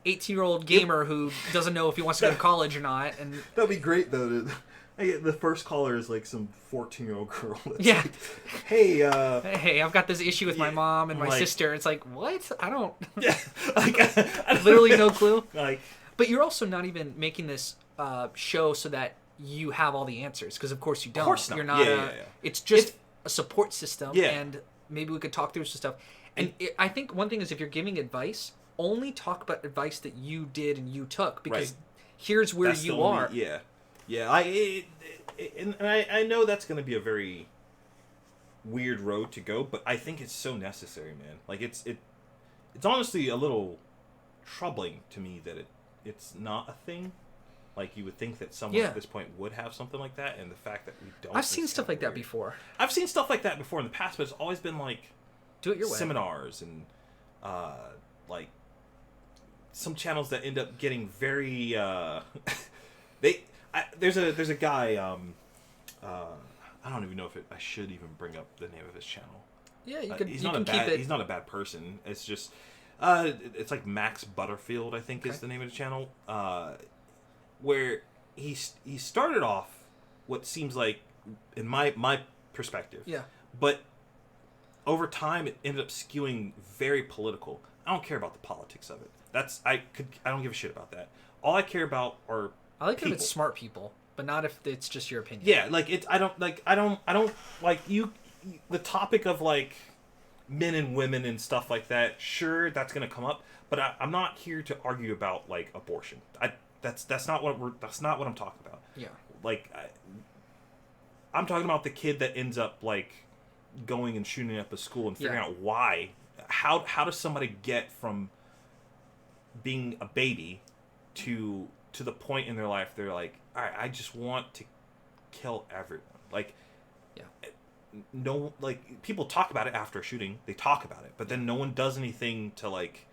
18-year-old gamer who doesn't know if he wants to go to college or not? And that'd be great though. The first caller is like some 14-year-old girl. That's like, hey, I've got this issue with my mom and my sister. It's like, what? I don't. I literally no clue. Like, but you're also not even making this show so that you have all the answers, because of course you don't. Of course not. You're not. It's just a support system, and maybe we could talk through some stuff. And I think one thing is, if you're giving advice, only talk about advice that you did and you took, because here's where you are. Yeah, I know that's going to be a very weird road to go, but I think it's so necessary, man. Like, it's honestly a little troubling to me that it's not a thing. Like, you would think that someone at this point would have something like that, and the fact that we don't. I've seen stuff like that before. I've seen stuff like that before in the past, but it's always been like do it your way. Seminars and like some channels that end up getting very there's a guy, I don't even know if I should even bring up the name of his channel. Yeah, he's not a bad person. It's just, it's like Max Butterfield, I think is the name of the channel, where he started off what seems like, in my perspective. Yeah. But over time, it ended up skewing very political. I don't care about the politics of it. I don't give a shit about that. All I care about are I like it if it's smart people, but not if it's just your opinion. Yeah, like I don't like you. The topic of like men and women and stuff like that. Sure, that's gonna come up, but I'm not here to argue about like abortion. That's not what I'm talking about. Yeah. Like I'm talking about the kid that ends up like going and shooting up a school and figuring out why. How does somebody get from being a baby to the point in their life they're like, all right, I just want to kill everyone. Like, no, like, people talk about it after a shooting. They talk about it, but then no one does anything to, like,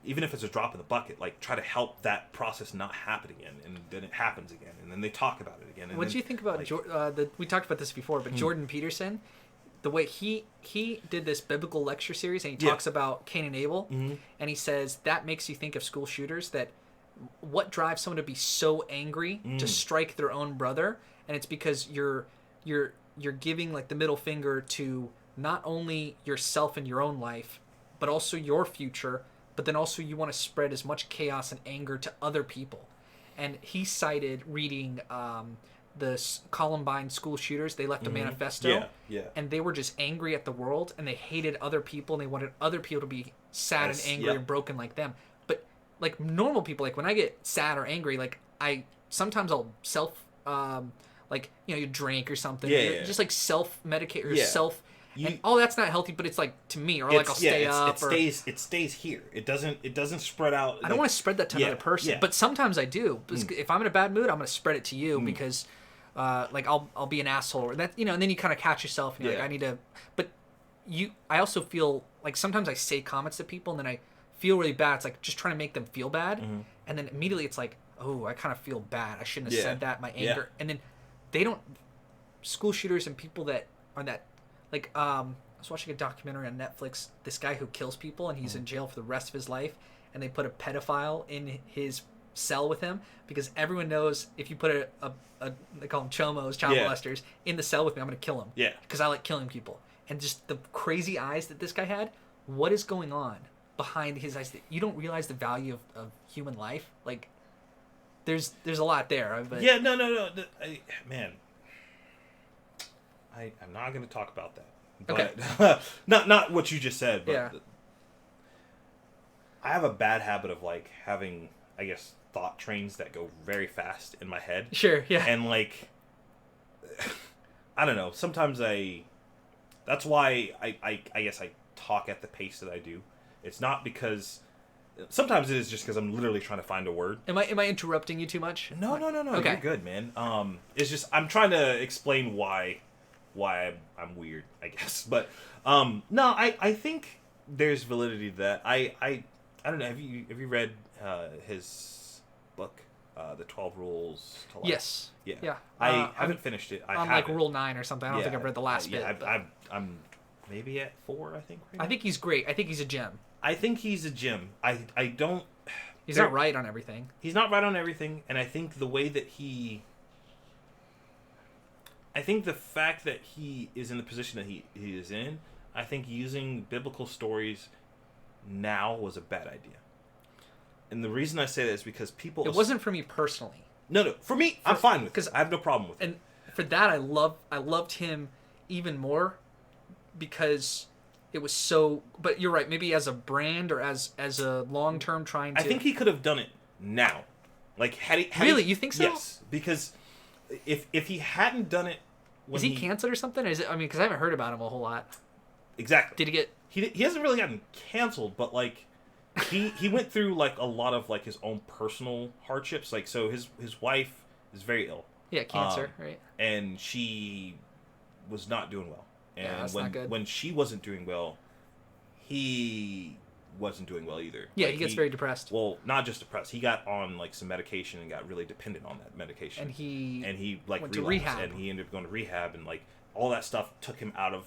even if it's a drop in the bucket, like, try to help that process not happen again, and then it happens again, and then they talk about it again. What do you think about, like, we talked about this before, but Jordan Peterson, the way he did this biblical lecture series, and he talks about Cain and Abel, and he says that makes you think of school shooters, that what drives someone to be so angry to strike their own brother, and it's because you're giving like the middle finger to not only yourself and your own life, but also your future, but then also you want to spread as much chaos and anger to other people. And he cited reading Columbine school shooters. They left a manifesto. Yeah. And they were just angry at the world, and they hated other people, and they wanted other people to be sad and angry and broken like them. But like normal people, like when I get sad or angry, like sometimes I'll like, you know, you drink or something. Yeah. Just like self-medicate or self. And that's not healthy, but it's like to me, or like I'll stay up. It stays here. It doesn't spread out. I don't want to spread that to another person, but sometimes I do. If I'm in a bad mood, I'm going to spread it to you because, like I'll be an asshole, or that, you know. And then you kind of catch yourself, and you're like, I need to. But I also feel like sometimes I say comments to people, and then I feel really bad. It's like just trying to make them feel bad, and then immediately it's like, oh, I kind of feel bad. I shouldn't have said that. My anger, and then they don't. School shooters and people that are that. Like, I was watching a documentary on Netflix, this guy who kills people, and he's in jail for the rest of his life, and they put a pedophile in his cell with him, because everyone knows if you put a they call them chomos, child molesters, in the cell with me, I'm going to kill him. Yeah. Because I like killing people. And just the crazy eyes that this guy had, what is going on behind his eyes? You don't realize the value of human life? Like, there's a lot there. But... Yeah, no. Man. I'm not going to talk about that. But, okay. not what you just said, but yeah. I have a bad habit of like having, I guess, thought trains that go very fast in my head. Sure, yeah. And like, I don't know. Sometimes that's why I guess I talk at the pace that I do. It's not because. Sometimes it is just because I'm literally trying to find a word. Am I interrupting you too much? No. Okay. You're good, man. It's just I'm trying to explain why I'm weird, I guess. But no, I think there's validity to that. I don't know. Have you read his book, The 12 Rules to Life? Yes. Yeah. I haven't finished it. I'm like Rule 9 or something. I don't think I've read the last bit. I'm maybe at 4, I think. Right now. I think he's great. I think he's a gem. I think he's a gem. I don't... He's not right on everything. He's not right on everything, and I think the way that I think the fact that he is in the position that he is in, I think using biblical stories now was a bad idea. And the reason I say that is because people... It wasn't for me personally. No. For me, I'm fine with it. I have no problem with it. And for that, I loved him even more because it was so... But you're right. Maybe as a brand or as a long-term trying to... I think he could have done it now. Like, had he... Really? You think so? Yes. Because if he hadn't done it... Is he canceled or something? Or is it? I mean, because I haven't heard about him a whole lot. Exactly. Did he get... He hasn't really gotten canceled, but, like... He went through like a lot of like his own personal hardships. Like, so his wife is very ill. Yeah, cancer, right? And she was not doing well. And yeah, that's not good. When she wasn't doing well, he wasn't doing well either. Yeah, like, he gets very depressed. Well, not just depressed. He got on like some medication and got really dependent on that medication. And he like went relapsed, to rehab. and he ended up going to rehab, and like all that stuff took him out of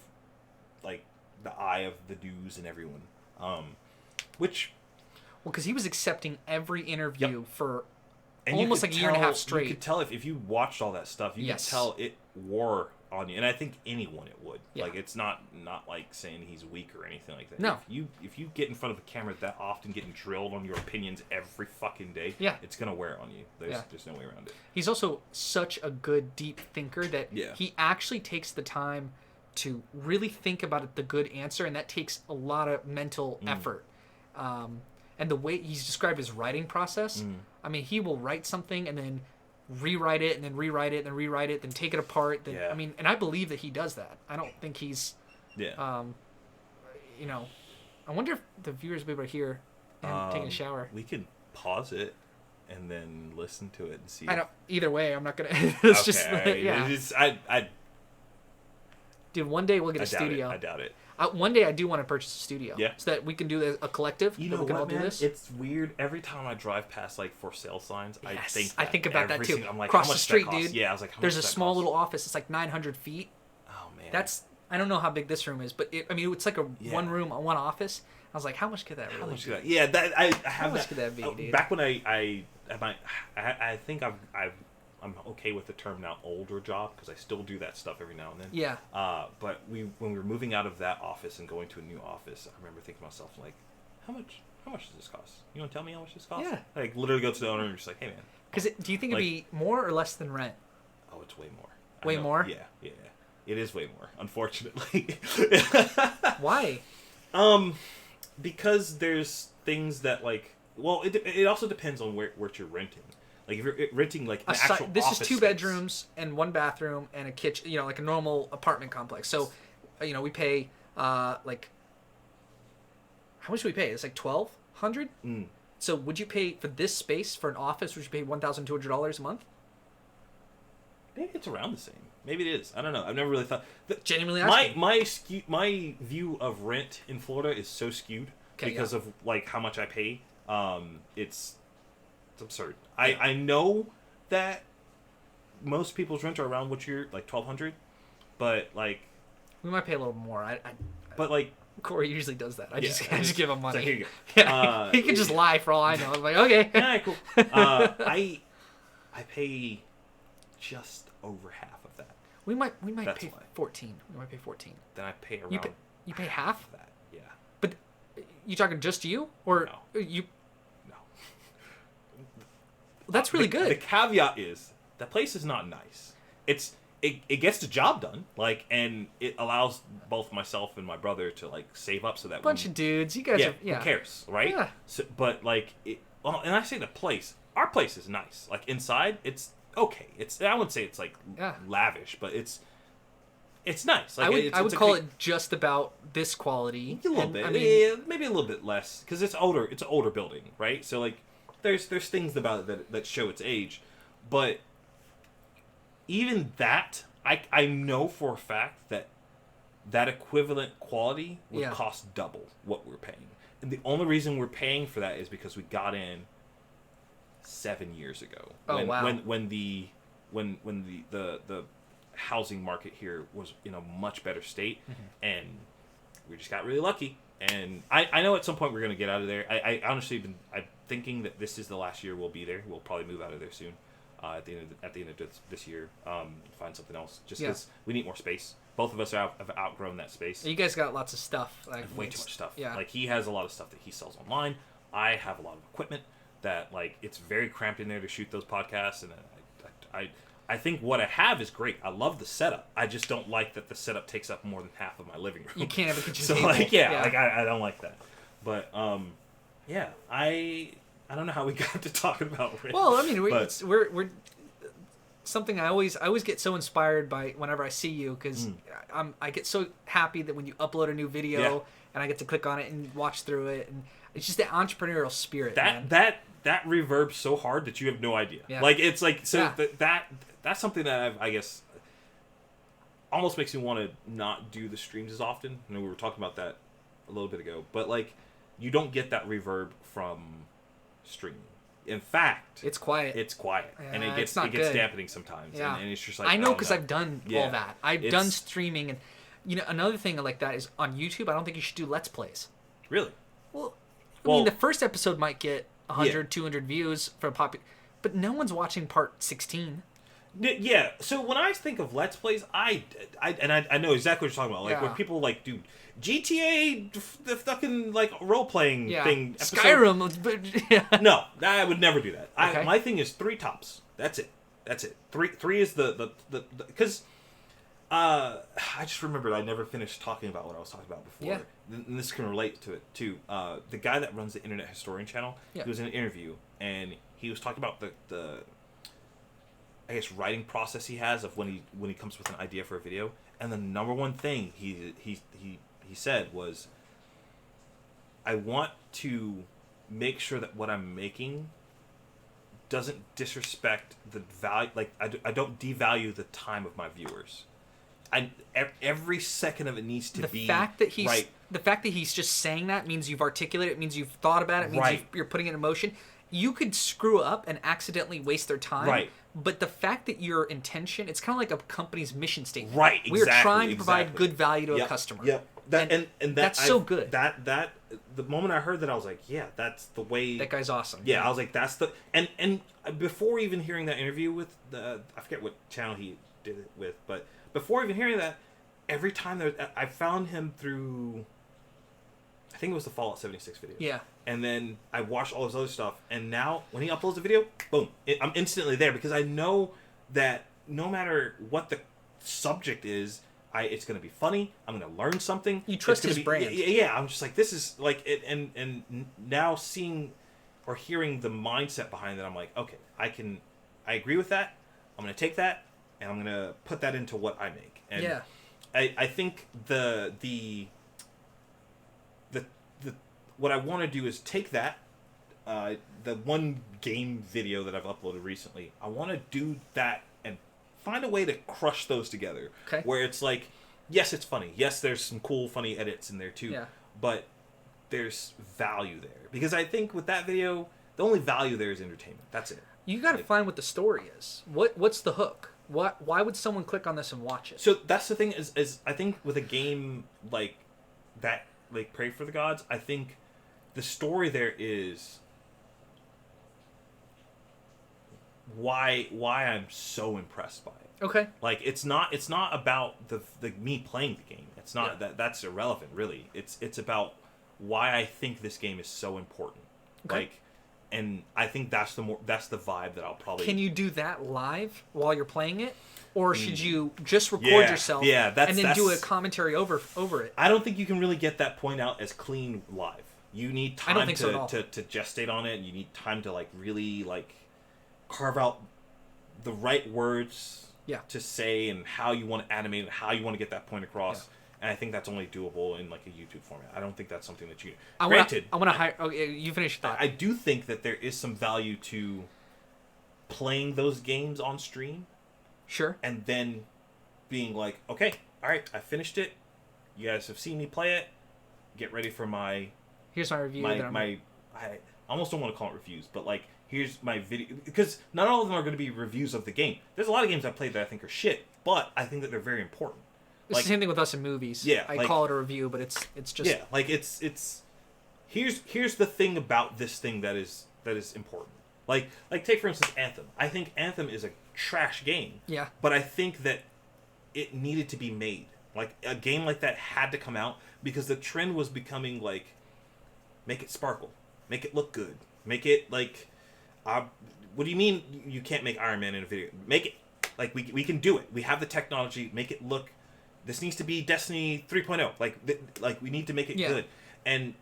like the eye of the news and everyone. Which... Well, because he was accepting every interview for and almost like a year and a half straight. You could tell if you watched all that stuff, you could tell it wore on you. And I think anyone it would. Yeah. Like, it's not like saying he's weak or anything like that. No. If you get in front of a camera that often, getting drilled on your opinions every fucking day, it's going to wear on you. There's no way around it. He's also such a good, deep thinker that he actually takes the time to really think about the good answer, and that takes a lot of mental effort. And the way he's described his writing process, I mean, he will write something and then rewrite it and then rewrite it and then rewrite it, then take it apart. Then, I mean, and I believe that he does that. I don't think he's, you know, I wonder if the viewers will be able to hear him taking a shower. We could pause it and then listen to it and see. I don't. Either way, I'm not gonna. It's just I Dude, one day we'll get a studio. I doubt it. One day I do want to purchase a studio. Yeah. So that we can do a collective. You know we can what, all do man? this. It's weird. Every time I drive past like for sale signs, yes. I think about that too. I'm like, across how much the street, that cost? dude. Yeah, I was like, how there's much a that small cost? little office. It's like 900 feet. Oh man. I don't know how big this room is, but it's like a one room, one office. I was like, how much could that really? How much could that? Yeah, that I have. How much could that be, dude? Back when I think I'm okay with the term now, older job, because I still do that stuff every now and then. Yeah. But when we were moving out of that office and going to a new office, I remember thinking to myself, like, how much does this cost? You want to tell me how much this costs? Yeah. Like, literally go to the owner and just like, hey, man. Because do you think it'd be more or less than rent? Oh, it's way more. Way more? Yeah. It is way more, unfortunately. Why? Because there's things that like. Well, it also depends on where you're renting. Like if you're renting like an actual this office is 2 space. bedrooms and 1 bathroom and a kitchen. You know, like a normal apartment complex. So, you know, we pay like. How much do we pay? It's like $1,200. So would you pay for this space for an office? Would you pay $1,200 a month? Maybe it's around the same. Maybe it is. I don't know. I've never really thought. Genuinely asking. My view of rent in Florida is so skewed because of like how much I pay. It's absurd. I know that most people's rent are around what you're like $1,200, but like we might pay a little more. But like. Corey usually does that. I just give him money. So here you go. Yeah, he can just lie for all I know. I'm like, okay. Yeah, cool. I pay just over half of that. We might That's pay why. 14. We might pay 14. Then I pay around. You pay half? That. Yeah. But you talking just you or No. you? No. Well, that's really good. The caveat is that place is not nice. It gets the job done, like, and it allows both myself and my brother to like save up so that bunch of dudes. You guys are who cares, right? Yeah. So, but like, and I say the place. Our place is nice. Like inside, it's okay. I wouldn't say it's like lavish, but it's nice. Like, I would call it just about this quality. A little bit. I mean, maybe a little bit less because it's older. It's an older building, right? So like, there's things about it that show its age, but. Even that, I know for a fact that equivalent quality would cost double what we're paying. And the only reason we're paying for that is because we got in 7 years ago. When the housing market here was in a much better state, and we just got really lucky. And I know at some point we're going to get out of there. I honestly I'm thinking that this is the last year we'll be there. We'll probably move out of there soon. At the end of this year, find something else. Just because we need more space. Both of us have outgrown that space. You guys got lots of stuff. Like way too much stuff. Yeah. Like he has a lot of stuff that he sells online. I have a lot of equipment that like it's very cramped in there to shoot those podcasts. And I think what I have is great. I love the setup. I just don't like that the setup takes up more than half of my living room. You can't have a kitchen so table. like I don't like that. But I don't know how we got to talking about rent. Well, I mean, we're something I always get so inspired by whenever I see you because I get so happy that when you upload a new video and I get to click on it and watch through it, and it's just the entrepreneurial spirit. That reverbs so hard that you have no idea. Yeah. Like it's like so that's something that I guess almost makes me want to not do the streams as often. I know we were talking about that a little bit ago, but like you don't get that reverb from streaming. In fact, it's quiet. And it gets dampening sometimes. Yeah. And it's just like I know because I've done all that. I've done streaming, and another thing like that is on YouTube. I don't think you should do Let's Plays. Really? Well, I mean, the first episode might get 100, 200 views for a but no one's watching part 16. Yeah. So when I think of Let's Plays, I know exactly what you're talking about. Like when people like do GTA, the fucking like role playing thing. Skyrim. No, I would never do that. Okay. My thing is 3 tops. That's it. Three is the because I just remembered I never finished talking about what I was talking about before. Yeah. And this can relate to it too. The guy that runs the Internet Historian channel, he was in an interview and he was talking about the I guess writing process he has of when he comes with an idea for a video, and the number one thing he said was, I want to make sure that what I'm making doesn't disrespect the value. Like I don't devalue the time of my viewers. Every second of it needs to be right. The fact that he's just saying that means you've articulated it, means you've thought about it, means you're putting it in motion. You could screw up and accidentally waste their time. Right. But the fact that your intention, it's kind of like a company's mission statement. Right, exactly. We're trying to provide good value to a customer. Yep. That's so good. That the moment I heard that, I was like, yeah, that's the way. That guy's awesome. Yeah, I was like, that's the and before even hearing that interview with I forget what channel he did it with, but before even hearing that, every time I found him through, I think it was the Fallout 76 video. Yeah. And then I watched all his other stuff, and now when he uploads a video, boom, I'm instantly there because I know that no matter what the subject is, it's going to be funny. I'm going to learn something. You trust his brand. Yeah, I'm just like, this is like it, and now seeing or hearing the mindset behind it, I'm like, okay, I agree with that. I'm going to take that and I'm going to put that into what I make. And yeah. I think the what I want to do is take that, the one game video that I've uploaded recently, I want to do that and find a way to crush those together. Okay. Where it's like, yes, it's funny. Yes, there's some cool, funny edits in there too. Yeah. But there's value there. Because I think with that video, the only value there is entertainment. That's it. You got to find what the story is. What's the hook? Why would someone click on this and watch it? So that's the thing is I think with a game like that, like Pray for the Gods, I think the story there is why I'm so impressed by it. Okay. Like it's not about the me playing the game. It's not that's irrelevant really. It's about why I think this game is so important. Okay. Like, and I think that's the vibe that I'll probably. Can you do that live while you're playing it, or should you just record yourself? Yeah, and then do a commentary over it. I don't think you can really get that point out as clean live. You need time to gestate on it. You need time to like really like carve out the right words to say and how you want to animate and how you want to get that point across. Yeah. And I think that's only doable in like a YouTube format. I don't think that's something that you. I want to hire. Okay, you finish that. I do think that there is some value to playing those games on stream. Sure. And then being like, okay, all right, I finished it. You guys have seen me play it. Get ready for my. Here's my review. I almost don't want to call it reviews, but like here's my video, because not all of them are going to be reviews of the game. There's a lot of games I played that I think are shit, but I think that they're very important. It's the same thing with us in movies. Yeah, I call it a review, but it's just like it's here's the thing about this thing that is important. Like take for instance Anthem. I think Anthem is a trash game. Yeah. But I think that it needed to be made. Like a game like that had to come out because the trend was becoming like, make it sparkle, make it look good, make it like, what do you mean you can't make Iron Man in a video? Make it like we can do it. We have the technology. Make it look. This needs to be Destiny 3.0. Like we need to make it good. And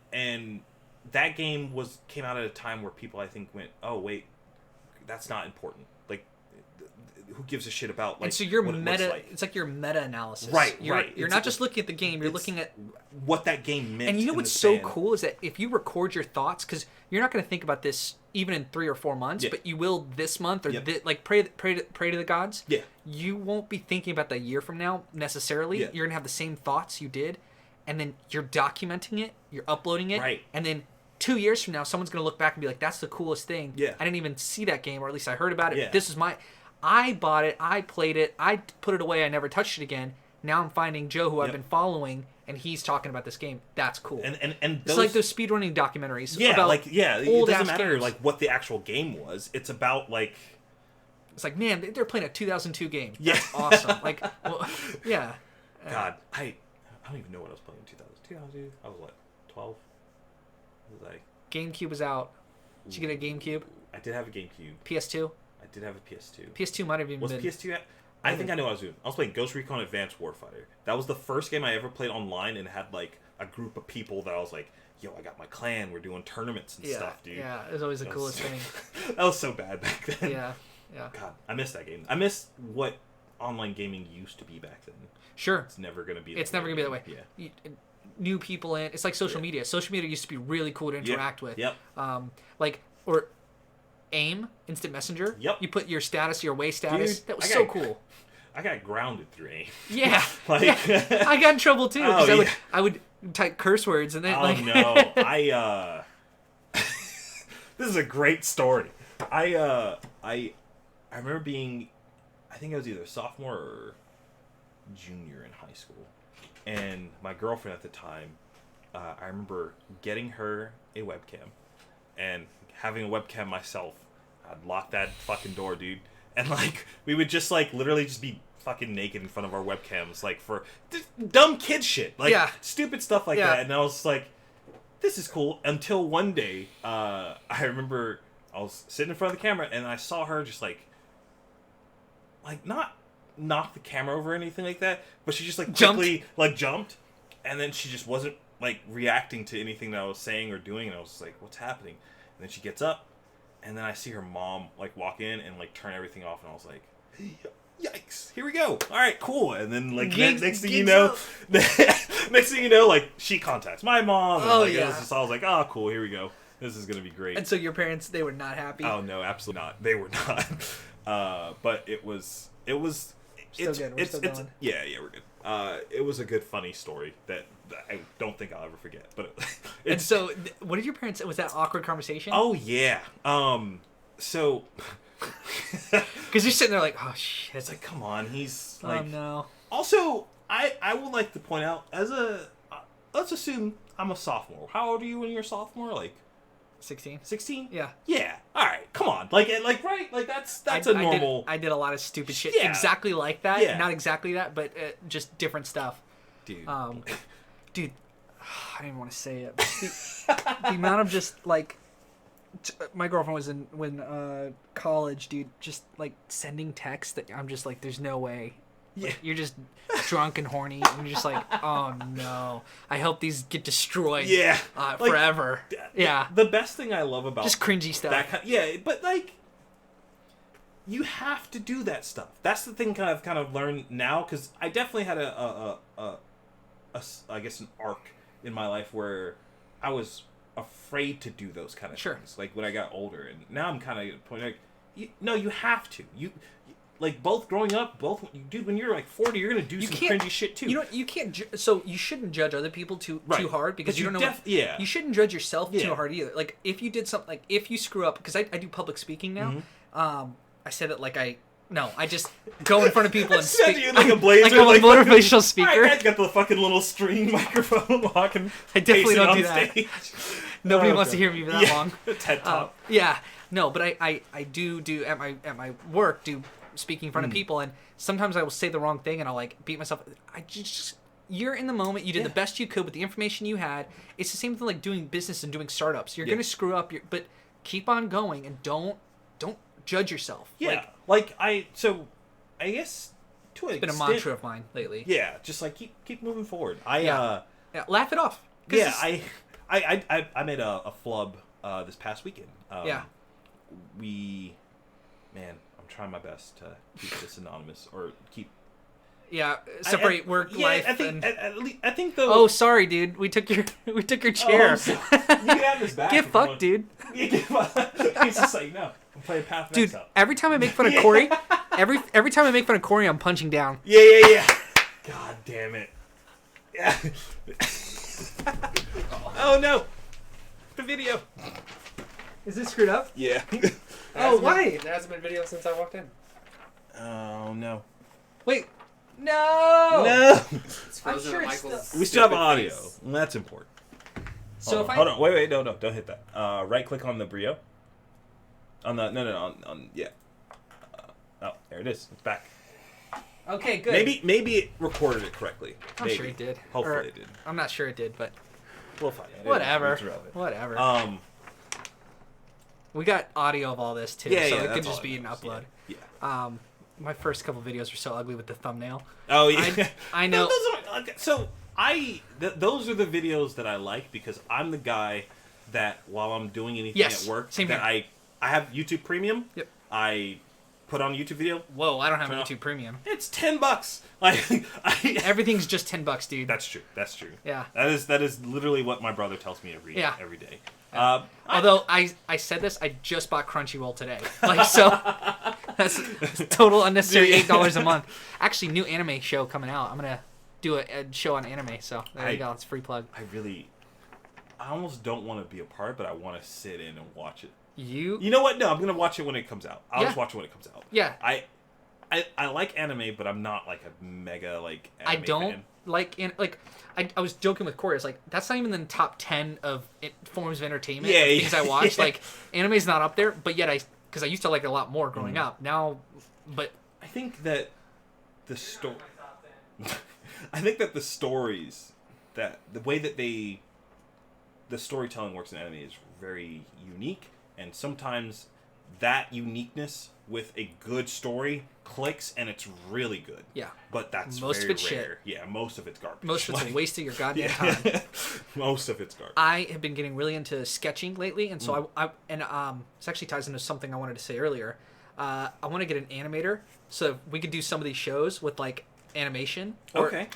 that game came out at a time where people I think went, oh wait, that's not important. Like, who gives a shit about like? And so your what meta, it looks like. it's like your meta analysis. Right. You're not just looking at the game. You're looking at what that game meant. And you know what's so cool is that if you record your thoughts, because you're not going to think about this even in 3 or 4 months, but you will this month or like pray to the gods. Yeah. You won't be thinking about that a year from now necessarily. Yeah. You're gonna have the same thoughts you did, and then you're documenting it. You're uploading it. Right. And then 2 years from now, someone's gonna look back and be like, "That's the coolest thing." Yeah. I didn't even see that game, or at least I heard about it. Yeah. This is I bought it. I played it. I put it away. I never touched it again. Now I'm finding Joe, who I've been following, and he's talking about this game. That's cool. And it's like those speedrunning documentaries. Yeah, about it doesn't matter games. like what the actual game was. It's about like. It's like, man, they're playing a 2002 game. Yeah. That's awesome. Like, well, yeah. God, I don't even know what I was playing in 2002. I was what, 12? I was like. GameCube was out. Did you get a GameCube? I did have a GameCube. PS2? I did have a PS2. PS2 might have even been. Was PS2 I think I know what I was doing. I was playing Ghost Recon Advanced Warfighter. That was the first game I ever played online and had like a group of people that I was like, yo, I got my clan. We're doing tournaments and stuff, dude. Yeah, it was always the coolest thing. That was so bad back then. Yeah. God, I miss that game. I miss what online gaming used to be back then. Sure. It's never going to be It's never going to be that way. Yeah. New people in. It's like social media. Social media used to be really cool to interact with. Yep. Or AIM, Instant Messenger. Yep. You put your status, your way status. Dude, that was so cool. I got grounded through AIM. Yeah. I got in trouble too because I would type curse words and then no. This is a great story. I remember being, I think I was either sophomore or junior in high school, and my girlfriend at the time, I remember getting her a webcam and having a webcam myself. I'd lock that fucking door, dude. And, like, we would just, like, literally just be fucking naked in front of our webcams, like, for dumb kid shit. Like, stupid stuff like that. And I was like, this is cool. Until one day, I remember I was sitting in front of the camera, and I saw her just, like, not knock the camera over or anything like that, but she just like Jumped. quickly like jumped, and then she just wasn't like reacting to anything that I was saying or doing, and I was just like, what's happening? And then she gets up, and then I see her mom like walk in and like turn everything off, and I was like, yikes, here we go. All right, cool. And then like next thing you know, like she contacts my mom, and like it was just, I was like, oh cool, here we go. This is gonna be great. And so your parents, they were not happy? Oh no, absolutely not. They were not. But it was Still good. We're still going. Yeah, we're good. It was a good, funny story that I don't think I'll ever forget. But and so, what did your parents? Was that awkward conversation? Oh yeah. So because you're sitting there like, oh shit. It's like, come on, he's like. Oh no. Also, I would like to point out let's assume I'm a sophomore. How old are you when you're a sophomore? Like 16. 16? Yeah. Yeah. All right. Come on. Like right. Like that's a normal. I did a lot of stupid shit. Yeah. Exactly like that. Yeah. Not exactly that, but just different stuff. Dude. Dude, I didn't even want to say it. But the amount of just like, my girlfriend was in college, dude. Just like sending texts that I'm just like, there's no way. Yeah. Like, you're just drunk and horny, and you're just like, oh no. I hope these get destroyed. Yeah. Forever. Yeah. The best thing I love about Just cringy stuff. But like, you have to do that stuff. That's the thing I've kind of learned now, because I definitely had I guess an arc in my life where I was afraid to do those kind of things. Like when I got older, and now I'm kind of at a point like, you have to. Like, both growing up, dude, when you're like 40, you're gonna do some cringy shit too. You can't. So you shouldn't judge other people too hard, because you don't know. You shouldn't judge yourself too hard either. Like if you did something, like if you screw up, because I do public speaking now. Mm-hmm. I said it like I just go in front of people and speak like a blazer, like I'm a motivational speaker. I got the fucking little string microphone walking. I definitely don't do that. Stage. Nobody wants to hear me for that long. TED Talk. No, but I do at my work do speaking in front of people, and sometimes I will say the wrong thing and I'll like beat myself. I just you're in the moment. You did the best you could with the information you had. It's the same thing like doing business and doing startups. You're gonna screw up, but keep on going and don't judge yourself. Yeah, I guess to an extent, it's been a mantra of mine lately. Yeah, just like keep moving forward. Laugh it off. Yeah, I made a flub this past weekend. I'm trying my best to keep this anonymous or keep. Yeah, separate work life. I think and... I think though. Oh, sorry, dude. We took your chair. You can have this back. Get fucked, dude. He's just like, no. I'm playing Path Dude, Next every time I make fun of Corey, every time I make fun of Corey, I'm punching down. Yeah. God damn it. Yeah. Oh no. The video. Is this screwed up? Yeah. Why? There hasn't been video since I walked in. Oh no. Wait. No. It's frozen sure at it's Michael's We still have stupid audio. face. And that's important. So Hold on. Wait. No. Don't hit that. Right click on the Brio. On the yeah. Oh, there it is. It's back. Okay, good. Maybe it recorded it correctly. I'm sure it did. Hopefully it did. I'm not sure it did, but We'll find out. whatever. It's relevant. Whatever. We got audio of all this too, so it could just be an upload. Yeah. My first couple videos were so ugly with the thumbnail. Oh yeah. I know. Those are the videos that I like, because I'm the guy that while I'm doing anything at work, I have YouTube Premium. Yep. I put on a YouTube video. Whoa, I don't have YouTube Premium. It's $10. Like everything's just $10, dude. That's true. Yeah. That is literally what my brother tells me every day. Although I said this, I just bought Crunchyroll today. Like, so that's total unnecessary $8 a month. Actually, new anime show coming out. I'm gonna do a show on anime. So there you go. It's a free plug. I almost don't want to be a part, but I want to sit in and watch it. You know what? No, I'm gonna watch it when it comes out. I'll just watch it when it comes out. Yeah. I like anime, but I'm not like a mega like anime I don't fan. like I was joking with Corey. It's like that's not even in the top 10 of forms of entertainment. Yeah, things I watch. Like anime's not up there, but yet because I used to like it a lot more growing up. Now, but I think that the I think that the stories that the way that the storytelling works in anime is very unique, and sometimes that uniqueness with a good story clicks, and it's really good. Yeah. But that's most very of it's rare. shit. Yeah, most of it's garbage. Most of it's a waste of your goddamn yeah. time. Most of it's garbage. I have been getting really into sketching lately, and so this actually ties into something I wanted to say earlier. I want to get an animator so we could do some of these shows with like animation. Okay.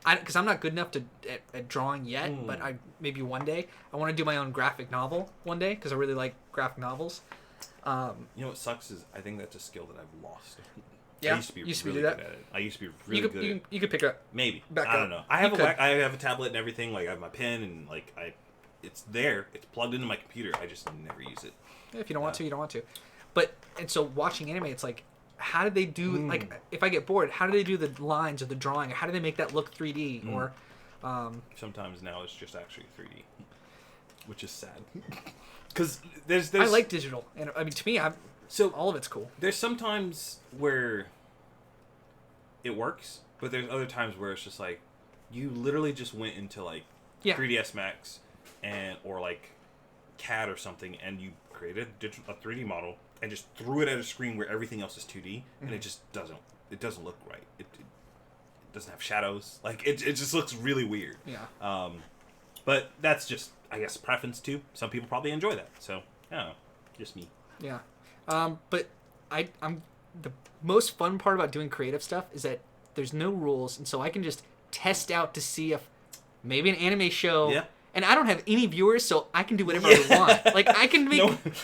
Because I'm not good enough at drawing yet, but maybe one day I want to do my own graphic novel one day because I really like graphic novels. You know what sucks is I think that's a skill that I've lost. Yeah, I used to be really good at it. I used to be really good at it. You could pick it up. Maybe. Back I don't up. know. I have a tablet and everything. Like I have my pen and like it's there. It's plugged into my computer. I just never use it. Yeah, if you don't want to, you don't want to. But and so watching anime, it's like, how did they do like if I get bored, how do they do the lines or the drawing? Or how do they make that look 3D or? Sometimes now it's just actually 3D, which is sad. Because there's I like digital, and I mean to me, all of it's cool. There's sometimes where it works, but there's other times where it's just like you literally just went into like 3ds Max or like CAD or something, and you created a 3D model and just threw it at a screen where everything else is 2D, and it just doesn't look right. It doesn't have shadows. Like it just looks really weird. Yeah. But that's just, I guess, preference too. Some people probably enjoy that. So, I don't know. Just me. Yeah. But I'm the most fun part about doing creative stuff is that there's no rules, and so I can just test out to see if maybe an anime show. Yeah. And I don't have any viewers, so I can do whatever I want. Like I can make.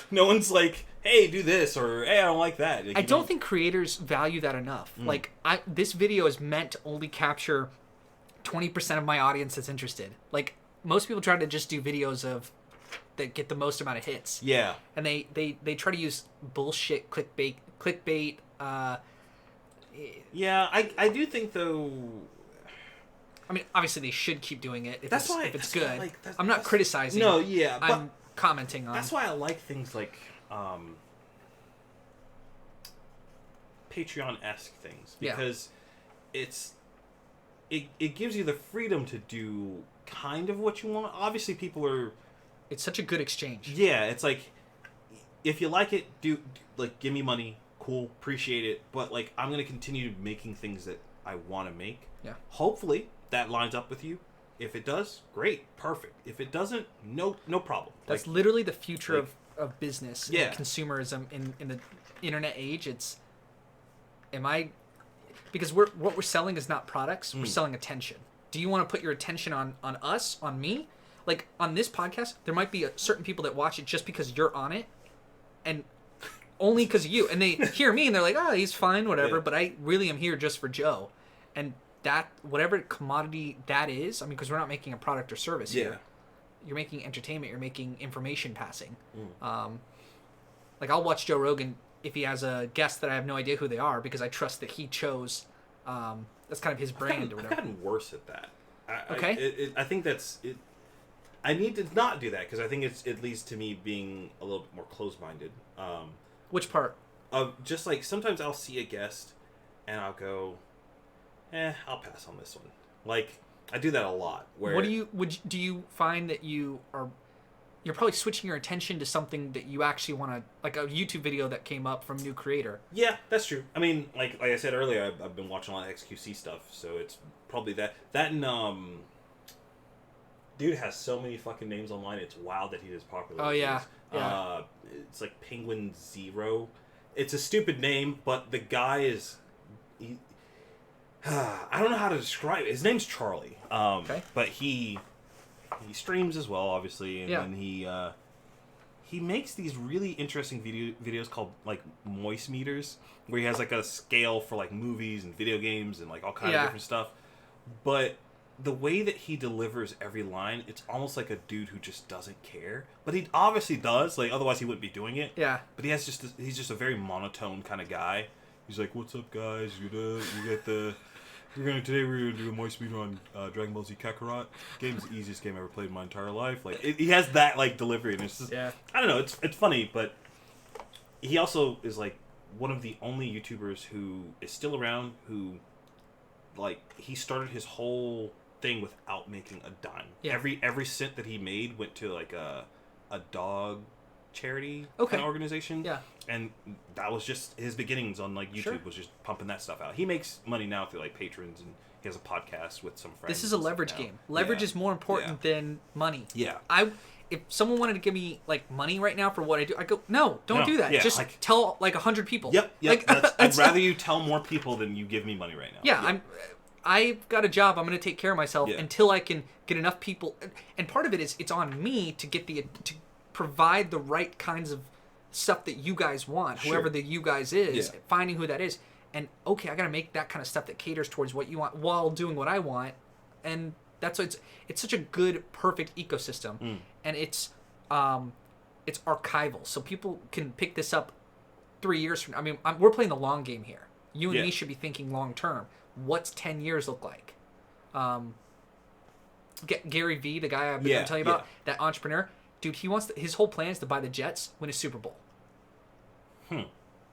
No one's like, hey, do this, or hey, I don't like that. Like, I don't think creators value that enough. Like this video is meant to only capture 20% of my audience that's interested. Like most people try to just do videos that get the most amount of hits. Yeah. And they try to use bullshit clickbait. Yeah, I do think though. I mean, obviously they should keep doing it if it's good. That's I'm not criticizing. No, yeah, but I'm commenting on. That's why I like things like Patreon-esque things, because it gives you the freedom to do kind of what you want. Obviously, people are. It's such a good exchange. Yeah, it's like if you like it, like give me money, cool, appreciate it. But like I'm gonna continue making things that I want to make. Yeah. Hopefully that lines up with you. If it does, great, perfect. If it doesn't, no problem. That's like, literally the future like, of business yeah. and consumerism in the internet age. Because what we're selling is not products, we're selling attention. Do you want to put your attention on us, on me? Like on this podcast, there might be certain people that watch it just because you're on it, and only because of you. And they hear me and they're like, "Oh, he's fine, whatever." Yeah. But I really am here just for Joe, and that whatever commodity that is. I mean, because we're not making a product or service here. You're making entertainment. You're making information passing. Like I'll watch Joe Rogan if he has a guest that I have no idea who they are because I trust that he chose. That's kind of his brand or whatever. I've gotten worse at that. Okay. I think that's it. I need to not do that because I think it leads to me being a little bit more closed-minded. Which part? Just like sometimes I'll see a guest and I'll go, I'll pass on this one. Like I do that a lot. Where do you find that you're probably switching your attention to something that you actually want to, like a YouTube video that came up from new creator? Yeah, that's true. I mean, like I said earlier, I've been watching a lot of XQC stuff, so it's probably that and dude has so many fucking names online. It's wild that he is popular. Oh yeah. Yeah. It's like Penguin Zero. It's a stupid name, but the guy is. I don't know how to describe it. His name's Charlie. Okay. But he streams as well, obviously, and then he makes these really interesting videos called like moist meters, where he has like a scale for like movies and video games and like all kind of different stuff. But the way that he delivers every line, it's almost like a dude who just doesn't care. But he obviously does, like otherwise he wouldn't be doing it. Yeah. But he's just a very monotone kind of guy. He's like, "What's up, guys? Today we're gonna do a moist meter on Dragon Ball Z Kakarot. Game's the easiest game I ever played in my entire life." Like he has that like delivery, and it's just I don't know. It's funny, but he also is like one of the only YouTubers who is still around who like he started his whole thing without making a dime. Yeah. Every cent that he made went to like a dog charity Okay. kind of organization. Yeah. And that was just his beginnings on like YouTube. Sure. Was just pumping that stuff out. He makes money now through like patrons, and he has a podcast with some friends. This is a leverage game. Leverage is more important than money. Yeah. If someone wanted to give me like money right now for what I do, I go, no, don't do that. Yeah, just tell like 100 people. Yep. Like, I'd rather you tell more people than you give me money right now. Yeah, I've got a job. I'm going to take care of myself until I can get enough people. And part of it is it's on me to get to provide the right kinds of stuff that you guys want, whoever the you guys is, finding who that is. And okay, I got to make that kind of stuff that caters towards what you want while doing what I want. And that's why it's such a good, perfect ecosystem. And it's archival. So people can pick this up 3 years from now. I mean, we're playing the long game here. You and me should be thinking long term. What's 10 years look like? Gary Vee, the guy I've been telling you about, that entrepreneur, dude, his whole plan is to buy the Jets, win a Super Bowl.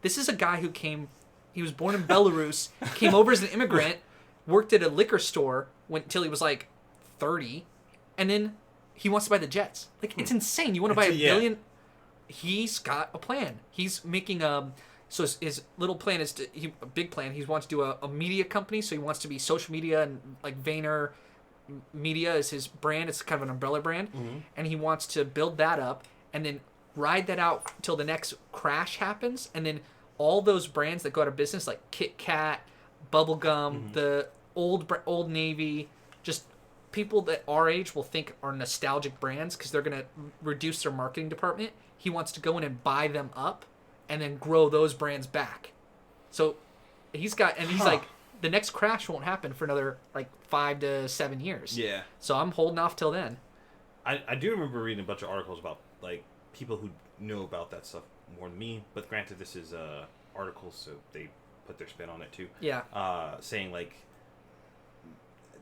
This is a guy he was born in Belarus, came over as an immigrant, worked at a liquor store until he was like 30, and then he wants to buy the Jets. Like, it's insane. You want to buy $1 billion? He's got a plan. He's making so his little plan is a big plan. He wants to do a media company, so he wants to be social media, and like Vayner Media is his brand. It's kind of an umbrella brand, and he wants to build that up and then ride that out till the next crash happens, and then all those brands that go out of business, like Kit Kat, Bubblegum, the Old Navy, just people that our age will think are nostalgic brands because they're going to reduce their marketing department. He wants to go in and buy them up and then grow those brands back. So he's like, the next crash won't happen for another like 5 to 7 years. Yeah. So I'm holding off till then. I do remember reading a bunch of articles about like people who know about that stuff more than me, but granted this is articles, so they put their spin on it too. Yeah. Saying like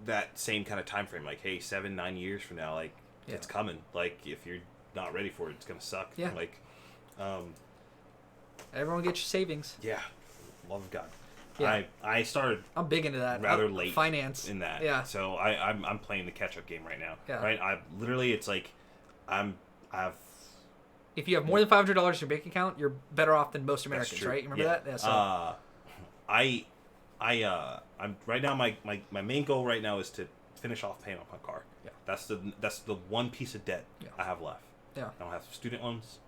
that same kind of time frame, like, hey, 7-9 years from now, like it's coming. Like if you're not ready for it, it's gonna suck. Yeah. Like everyone get your savings. Yeah. Love of God. Yeah. I started I'm big into that. rather late finance in that. Yeah. So I'm playing the catch up game right now. Yeah. Right? I literally it's like I've if you have more than $500 in your bank account, you're better off than most Americans, right? You remember that? Yeah. So. I'm right now. My main goal right now is to finish off paying off my car. Yeah. That's the one piece of debt I have left. Yeah. I don't have student loans.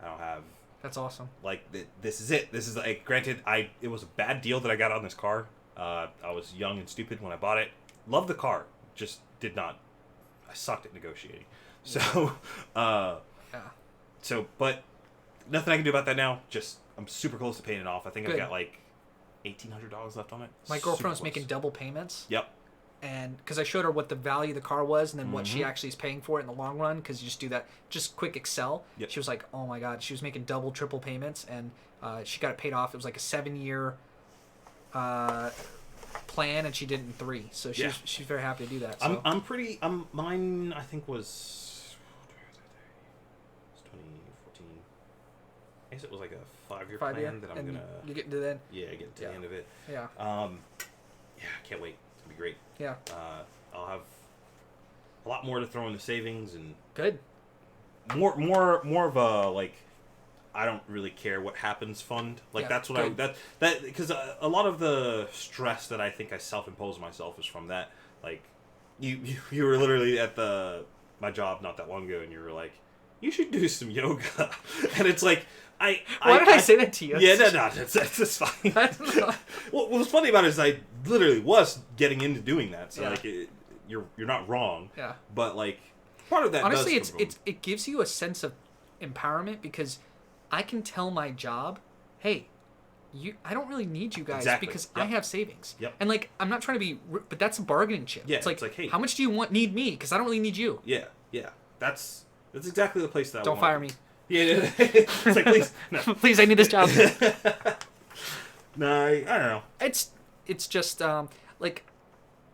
I don't have. That's awesome. Like this is it. This is like granted. It was a bad deal that I got on this car. I was young and stupid when I bought it. Loved the car. Just did not. I sucked at negotiating. So. Yeah. So, but nothing I can do about that now. Just I'm super close to paying it off. I think I've got like $1,800 left on it. My girlfriend was making double payments. Yep. And because I showed her what the value of the car was and then what she actually is paying for it in the long run, because you just do that, just quick Excel. Yep. She was like, oh my God. She was making double, triple payments, and she got it paid off. It was like a 7-year plan, and she did it in 3. So she's very happy to do that. So. Mine I think was 2014. I guess it was like a 5-year plan that I'm gonna. You get to the end. Yeah, get to the end of it. Yeah. Yeah, I can't wait. It's gonna be great. Yeah. I'll have a lot more to throw in the savings and good. More of a like. I don't really care what happens fund. Like that's what that because a lot of the stress that I think I self-impose myself is from that. Like you were literally at my job not that long ago, and you were like, you should do some yoga, and it's like why did I say that to you? Yeah, no, that's fine. What was funny about it is I literally was getting into doing that, so like you're not wrong. Yeah. But like part of that honestly, it gives you a sense of empowerment because I can tell my job, hey, I don't really need you guys because I have savings. Yep. And like I'm not trying to be, but that's a bargaining chip. Yeah. It's like hey, how much do you need me? Because I don't really need you. Yeah. Yeah. That's exactly the place that I want. Don't fire me. Yeah. It's like please, no. Please, I need this job. No, I don't know. It's just like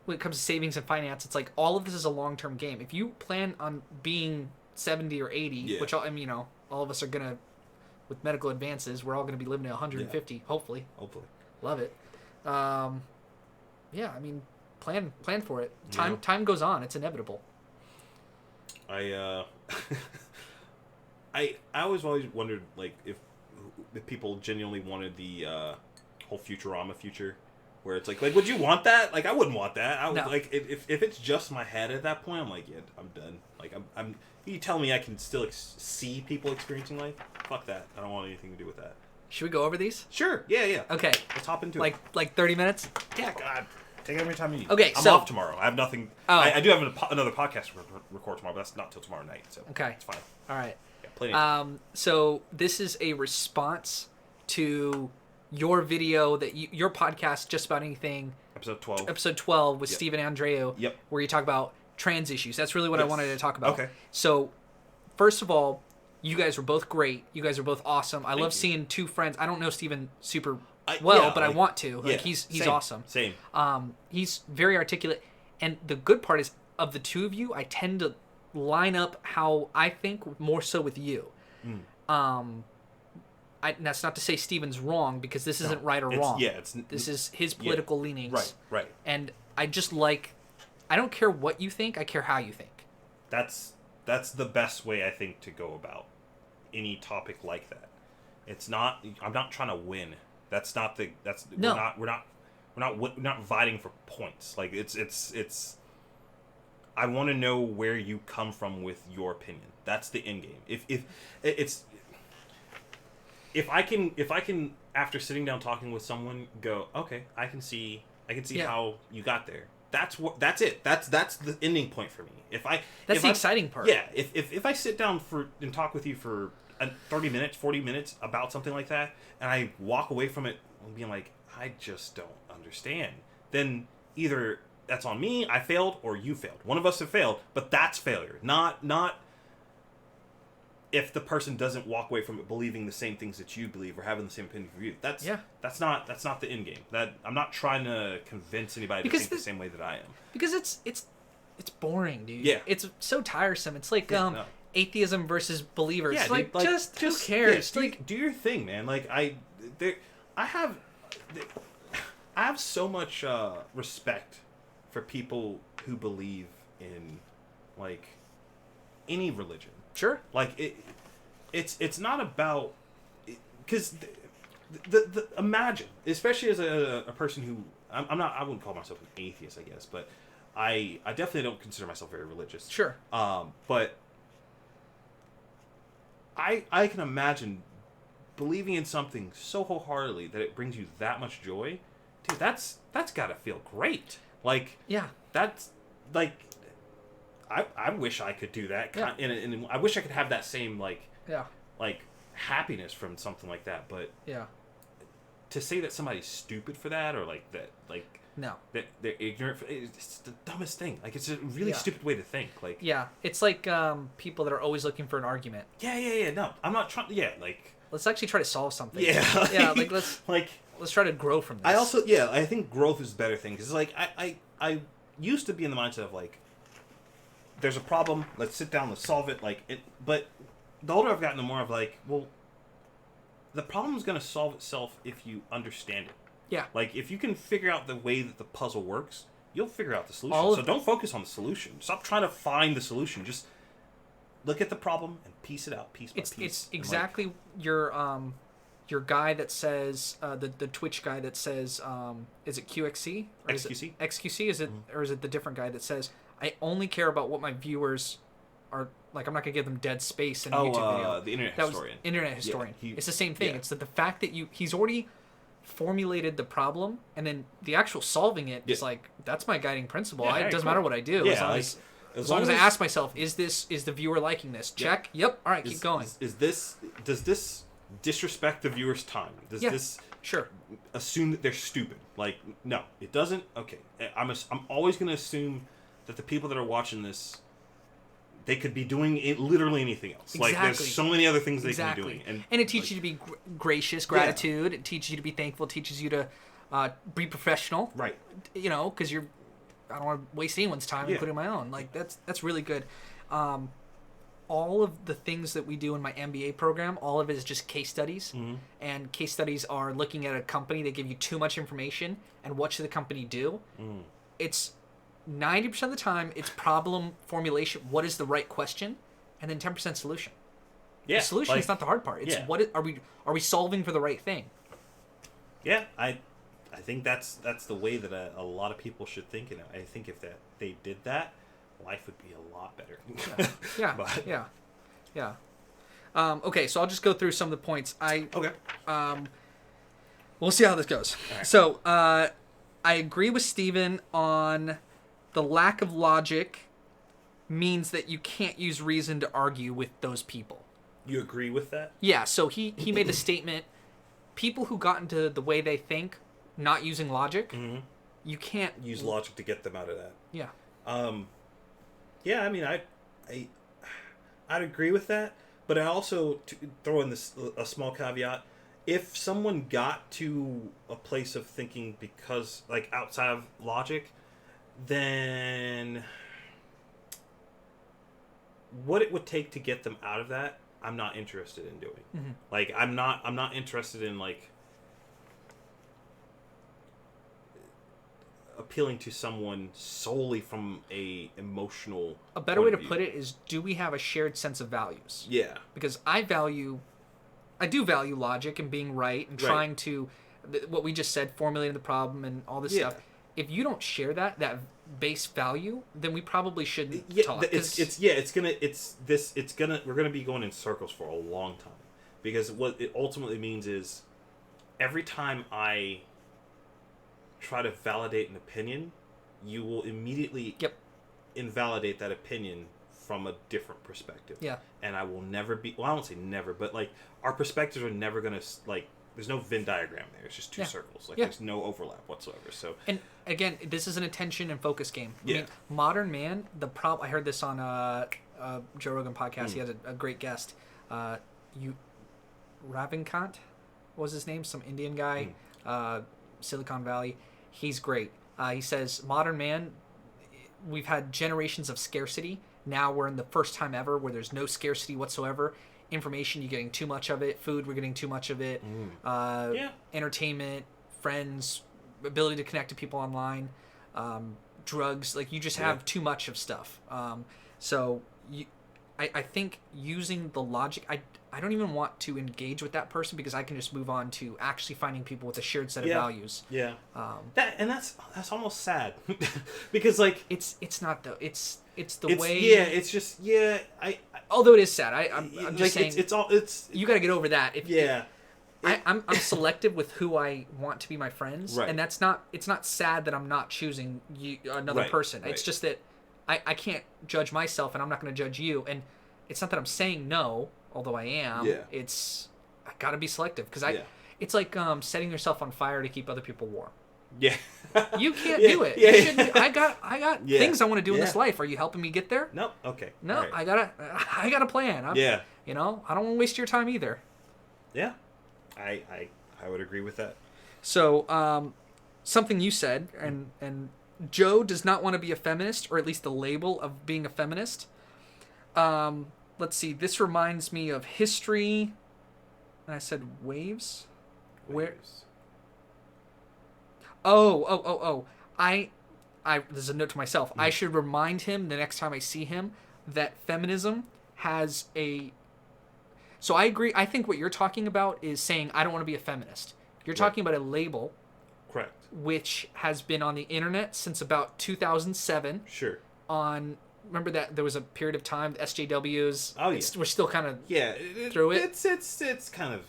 when it comes to savings and finance, it's like all of this is a long-term game. If you plan on being 70 or 80, which I mean, all of us are gonna. With medical advances, we're all going to be living at 150, hopefully. Love it. Yeah, I mean, plan for it. Time goes on. It's inevitable. I I always wondered like if people genuinely wanted the whole Futurama future, where it's like would you want that? Like I wouldn't want that. I would like if it's just my head at that point, I'm like yeah, I'm done. Like I'm you tell me I can still see people experiencing life? Fuck that. I don't want anything to do with that. Should we go over these? Sure. Yeah. Okay. Let's hop into it. Like 30 minutes? Yeah, God. Take every time you need. Okay, I'm so... off tomorrow. I have nothing... Oh. I do have another podcast to record tomorrow, but that's not till tomorrow night, so... Okay. It's fine. All right. Yeah, plenty so this is a response to your video that your podcast, Just About Anything... Episode 12. Episode 12 with Stephen Andreu. Yep. Where you talk about trans issues. That's really what I wanted to talk about. Okay. So, first of all, you guys were both great. You guys are both awesome. I love you. seeing two friends. I don't know Stephen super well, but I want to. Like he's same, awesome. Same. He's very articulate, and the good part is of the two of you, I tend to line up how I think more so with you. That's not to say Stephen's wrong because this isn't right or wrong. Yeah, this is his political leanings. Right. And I just like, I don't care what you think. I care how you think. That's the best way I think to go about any topic like that. It's not. I'm not trying to win. That's not the. That's no. We're not vying for points. Like it's. I want to know where you come from with your opinion. That's the end game. If I can after sitting down talking with someone go, okay, I can see how you got there. That's it. That's the ending point for me. That's the exciting part. Yeah. If I sit down and talk with you for 30 minutes, 40 minutes about something like that, and I walk away from it being like, I just don't understand, then either that's on me, I failed, or you failed. One of us have failed, but that's failure. Not if the person doesn't walk away from it believing the same things that you believe or having the same opinion for you. That's not the end game. That I'm not trying to convince anybody to think the same way that I am. Because it's boring, dude. Yeah. It's so tiresome. It's like atheism versus believers. Yeah, like, dude, just who cares? Yeah, do your thing, man. Like I have so much respect for people who believe in like any religion. Sure. Like it's not about because the imagine, especially as a person who I wouldn't call myself an atheist, I guess, but I definitely don't consider myself very religious. Sure. But I can imagine believing in something so wholeheartedly that it brings you that much joy. Dude, that's gotta feel great. Like that's like. I wish I could do that, and I wish I could have that same like happiness from something like that. But to say that somebody's stupid for that, or like that, like that they're ignorant, it's the dumbest thing. Like it's a really stupid way to think. Like it's like people that are always looking for an argument. Yeah. No, I'm not trying. Yeah, like let's actually try to solve something. Yeah, like let's try to grow from this. I also I think growth is a better thing because like I used to be in the mindset of like. There's a problem. Let's sit down. Let's solve it. But the older I've gotten, the more of like, well, the problem is going to solve itself if you understand it. Yeah. Like if you can figure out the way that the puzzle works, you'll figure out the solution. So don't focus on the solution. Stop trying to find the solution. Just look at the problem and piece it out piece by piece. It's exactly your guy that says the Twitch guy that says is it QXC? Or XQC. XQC is it or is it the different guy that says I only care about what my viewers are like. I'm not gonna give them dead space in a YouTube video. The internet historian. Internet historian. Yeah, it's the same thing. It's that the fact that he's already formulated the problem, and then the actual solving it is like that's my guiding principle. It doesn't matter what I do. Yeah, as long as I ask myself, is the viewer liking this? Check. Yep. All right, keep going. Does this disrespect the viewer's time? Does this assume that they're stupid? Like no, it doesn't. Okay, I'm always gonna assume that the people that are watching this, they could be doing literally anything else. Exactly. Like, there's so many other things they can be doing. And it teaches you to be gracious, gratitude. It teaches you to be thankful. It teaches you to be professional. Right. You know, because I don't want to waste anyone's time, including my own. Like, that's really good. All of the things that we do in my MBA program, all of it is just case studies. Mm-hmm. And case studies are looking at a company. They give you too much information. And what should the company do? Mm. It's 90% of the time, it's problem formulation. What is the right question? And then 10% solution. Yeah, the solution is not the hard part. It's are we solving for the right thing? Yeah, I think that's the way that a lot of people should think. And I think if they did that, life would be a lot better. Yeah. Okay, so I'll just go through some of the points. We'll see how this goes. Right. So, I agree with Stephen on the lack of logic means that you can't use reason to argue with those people. You agree with that? Yeah, so he made the statement, people who got into the way they think, not using logic, you can't... Use logic to get them out of that. Yeah. Yeah, I mean, I'd agree with that, but I also throw in a small caveat. If someone got to a place of thinking because, like, outside of logic, then what it would take to get them out of that, I'm not interested in doing. Mm-hmm. Like, I'm not interested in, like, appealing to someone solely from a emotional. A better way to put it is, do we have a shared sense of values? Yeah. Because I do value logic and being right and trying to, what we just said, formulating the problem and all this stuff. If you don't share that base value, then we probably shouldn't talk. We're gonna be going in circles for a long time, because what it ultimately means is every time I try to validate an opinion, you will immediately invalidate that opinion from a different perspective. Yeah. And I will never be, well, I won't say never, but, like, our perspectives are never going to, like, there's no Venn diagram there. It's just two circles. Like, there's no overlap whatsoever. So. And, again, this is an attention and focus game. Yeah. I mean, modern man, I heard this on Joe Rogan podcast. He had a great guest. Ravikant was his name, some Indian guy, Silicon Valley. He's great. He says, modern man, we've had generations of scarcity. Now we're in the first time ever where there's no scarcity whatsoever. Information, you're getting too much of it. Food, we're getting too much of it. Entertainment, friends, ability to connect to people online, drugs. Like, you just have too much of stuff. I think using the logic, I don't even want to engage with that person, because I can just move on to actually finding people with a shared set of values. Yeah. That's almost sad, because, like, it's not though. It's way. Yeah. It's just although it is sad. I'm just saying. It's you got to get over that. I'm selective with who I want to be my friends, and it's not sad that I'm not choosing another person. It's just that I can't judge myself, and I'm not going to judge you. And it's not that I'm saying no, although I am. Yeah. I got to be selective, because it's like setting yourself on fire to keep other people warm. Yeah. You can't do it. You shouldn't. I got things I want to do in this life. Are you helping me get there? No. Okay. No, right. I got a plan. I don't want to waste your time either. Yeah. I would agree with that. So, something you said, and Joe does not want to be a feminist, or at least the label of being a feminist. Let's see. This reminds me of history. And I said waves. Where? Oh. There's a note to myself. I should remind him the next time I see him that feminism has a... So I agree. I think what you're talking about is saying, I don't want to be a feminist. You're talking about a label. Correct. Which has been on the internet since about 2007. Sure. Remember that there was a period of time, the SJWs. Oh, yeah. We're still kind of through it. It's kind of...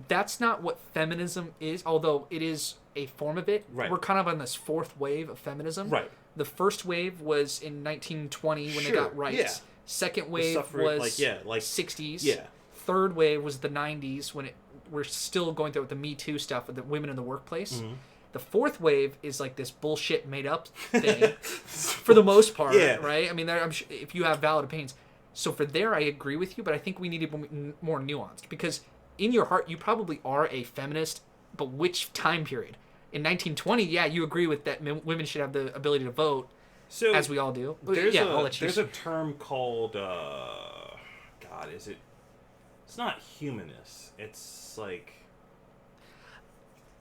That's not what feminism is, although it is a form of it. Right. We're kind of on this fourth wave of feminism. Right. The first wave was in 1920 when they got rights. Yeah. Second wave was 60s. Yeah. Third wave was the 90s when we're still going through with the Me Too stuff with the women in the workplace. Mm-hmm. The fourth wave is like this bullshit made up thing for the most part, right? I mean, I'm sure if you have valid opinions. So for there, I agree with you, but I think we need to be more nuanced, because in your heart, you probably are a feminist, but which time period? In 1920, you agree with that women should have the ability to vote, as we all do. There's a term called, it's not humanist. It's like...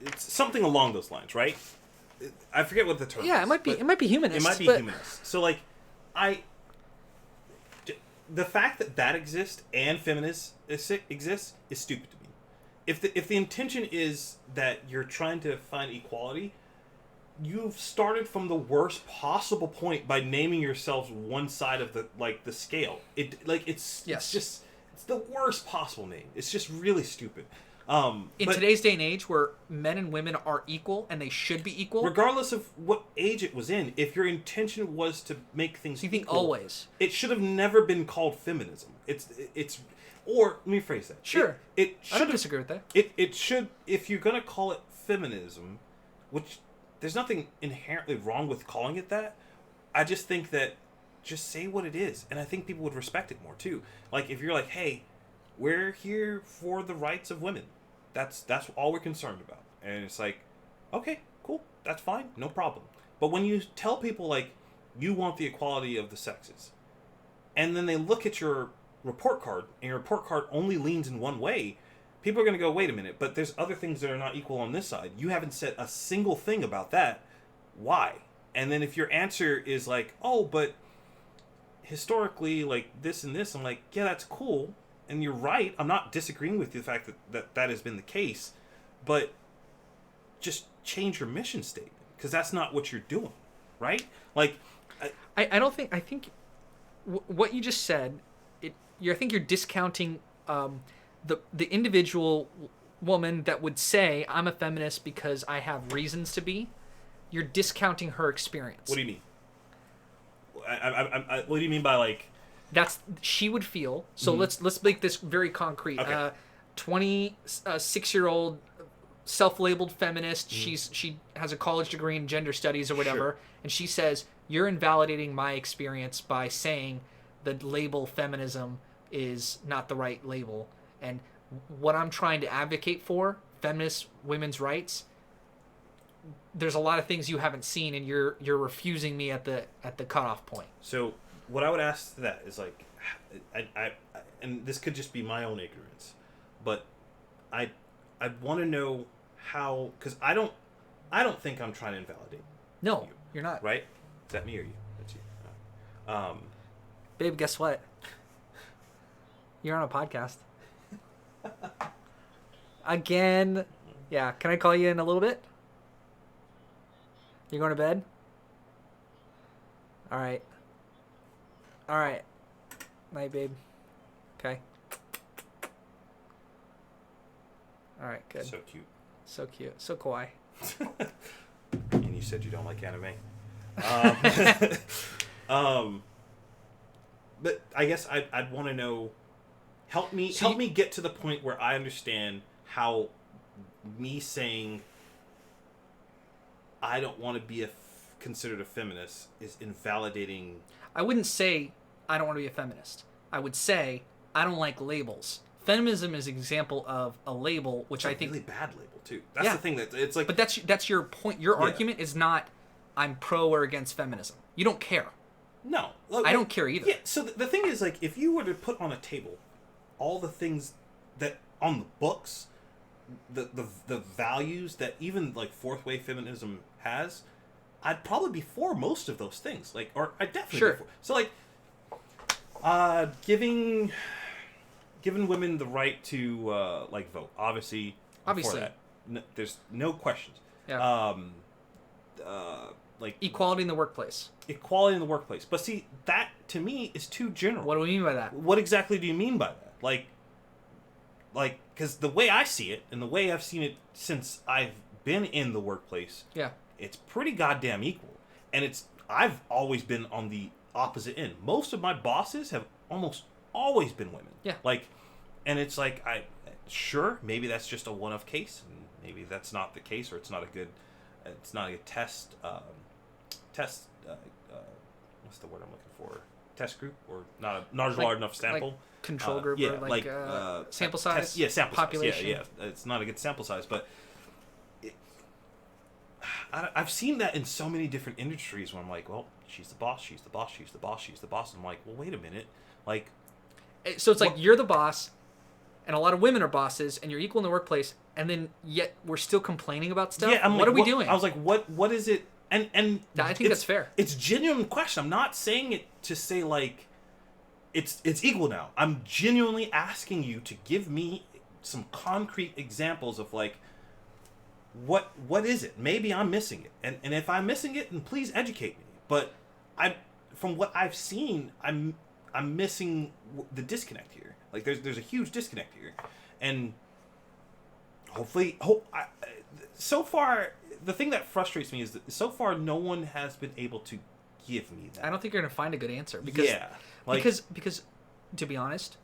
It's something along those lines, right? I forget what the term is. Yeah, it might be humanist. It might be humanist. So, like, the fact that exists and feminism exists is stupid to me. If the intention is that you're trying to find equality, you've started from the worst possible point by naming yourselves one side of the scale. It's the worst possible name. It's just really stupid. In today's day and age, where men and women are equal and they should be equal, regardless of what age it was in, if your intention was to make things equal, always, it should have never been called feminism. Or let me phrase that. Sure, I don't disagree with that. It should, if you're gonna call it feminism, which there's nothing inherently wrong with calling it that. I just think that just say what it is, and I think people would respect it more too. Like if you're like, hey, we're here for the rights of women. That's all we're concerned about. And it's like, okay, cool, that's fine, no problem. But when you tell people like you want the equality of the sexes, and then they look at your report card, and your report card only leans in one way, people are going to go, wait a minute, but there's other things that are not equal on this side. You haven't said a single thing about that. Why? And then if your answer is like, oh, but historically, like this and this, I'm like, yeah, that's cool. And you're right. I'm not disagreeing with the fact that has been the case. But just change your mission statement. Because that's not what you're doing. Right? Like, I don't think... I think what you just said, I think you're discounting... the individual woman that would say, I'm a feminist because I have reasons to be, you're discounting her experience. What do you mean? What do you mean by, like... She would feel... So let's make this very concrete. Okay. 26-year-old self-labeled feminist. She has a college degree in gender studies or whatever. Sure. And she says, you're invalidating my experience by saying the label feminism is not the right label. And what I'm trying to advocate for, feminist women's rights, there's a lot of things you haven't seen, and you're refusing me at the cutoff point. So what I would ask to that is like, I and this could just be my own ignorance, but I want to know how, because I don't think I'm trying to invalidate. No, you're not. Right? Is that me or you? That's you. Babe, guess what? You're on a podcast. Again. Yeah, can I call you in a little bit? You going to bed? All right. Night, babe. Okay. All right, good. So cute. So cute. So kawaii. And you said you don't like anime. But I guess I'd want to know. Help me get to the point where I understand how me saying I don't want to be considered a feminist is invalidating. I wouldn't say I don't want to be a feminist. I would say I don't like labels. Feminism is an example of a label, which I think really bad label too. That's the thing that it's like. But that's your point. Your argument is not I'm pro or against feminism. You don't care. No, I don't care either. Yeah. So the thing is, like, if you were to put on a table all the things that on the books, the values that even like fourth wave feminism has, I'd probably be for most of those things. Like, or I'd definitely be for. So like, giving women the right to like vote. Obviously, that. There's no questions. Yeah. Like equality in the workplace. Equality in the workplace. But see, that to me is too general. What do we mean by that? What exactly do you mean by that? Like, because the way I see it, and the way I've seen it since I've been in the workplace, it's pretty goddamn equal. And I've always been on the opposite end. Most of my bosses have almost always been women. Yeah. Like, and it's like, sure, maybe that's just a one-off case, and maybe that's not the case, or it's not a good test, what's the word I'm looking for? Test group, or not a large enough sample. Like control group, or sample size? Sample population. size. Yeah. It's not a good sample size, but I've seen that in so many different industries where I'm like, well, she's the boss, she's the boss, she's the boss, she's the boss. And I'm like, well, wait a minute. Like, so it's like you're the boss, and a lot of women are bosses, and you're equal in the workplace, and then yet we're still complaining about stuff? Yeah, what are we doing? I was like, what is it? And I think that's fair. It's a genuine question. I'm not saying it to say like, it's equal now. I'm genuinely asking you to give me some concrete examples of like what is it? Maybe I'm missing it, and if I'm missing it, then please educate me. But from what I've seen, I'm missing the disconnect here. Like there's a huge disconnect here, and hopefully, so far the thing that frustrates me is that so far no one has been able to give me that. I don't think you're gonna find a good answer because because to be honest,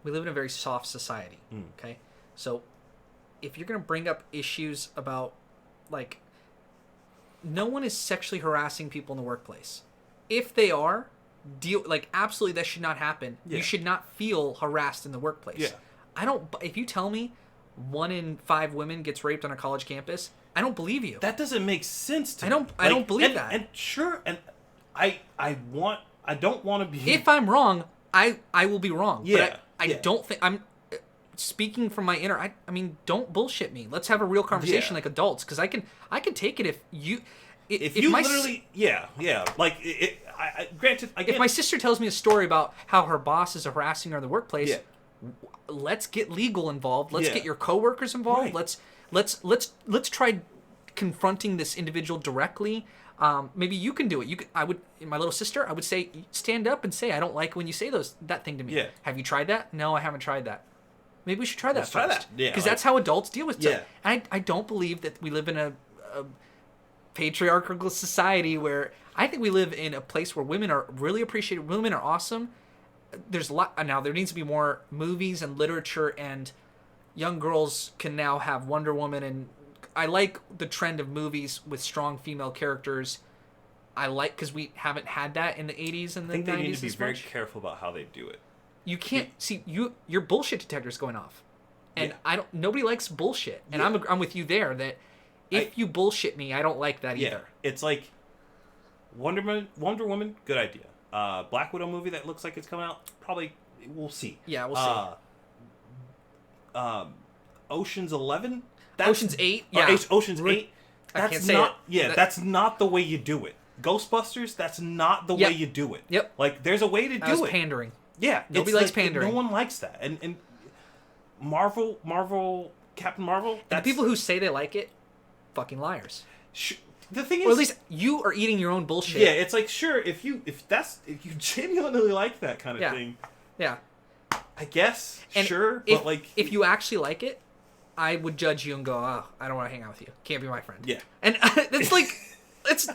we live in a very soft society. Okay, so if you're gonna bring up issues about like no one is sexually harassing people in the workplace. If they are, absolutely that should not happen. Yeah. You should not feel harassed in the workplace. Yeah. If you tell me 1 in 5 women gets raped on a college campus, I don't believe you. That doesn't make sense to me. I don't believe that. And sure, and I don't want to be. If I'm wrong, I will be wrong. Yeah. But I don't think I'm speaking from my inner. I mean, don't bullshit me. Let's have a real conversation like adults, because I can take it if you. If you literally, like granted, if my sister tells me a story about how her boss is harassing her in the workplace, let's get legal involved. Let's get your coworkers involved. Right. Let's try confronting this individual directly. Maybe you can do it. My little sister, I would say, stand up and say, I don't like when you say that thing to me. Yeah. Have you tried that? No, I haven't tried that. Maybe we should try that first. Try that. Yeah. Because that's how adults deal with stuff. Yeah. And I don't believe that we live in a patriarchal society where I think we live in a place where women are really appreciated. Women are awesome. There's a lot now. There needs to be more movies and literature, and young girls can now have Wonder Woman. And I like the trend of movies with strong female characters. I like because we haven't had that in the 80s and the 90s. I think they need to be very much. careful about how they do it. You can't see your bullshit detector's going off, and nobody likes bullshit. And I'm with you there that. If you bullshit me, I don't like that either. It's like Wonder Woman, good idea. Black Widow movie that looks like it's coming out, probably we'll see. Yeah, we'll see. Ocean's 11? Ocean's 8? Yeah. Ocean's 8? I can't say it. Yeah, that's not the way you do it. Ghostbusters, that's not the way you do it. Yep. Like, there's a way to do it. Pandering. Yeah. Nobody likes pandering. No one likes that. And Marvel, Captain Marvel, and the people who say they like it, fucking liars. The thing is, or at least you are eating your own bullshit. Yeah, it's like sure if you genuinely like that kind of thing. Yeah. I guess and sure, but like if you actually like it, I would judge you and go, "Oh, I don't want to hang out with you. Can't be my friend." Yeah. And it's like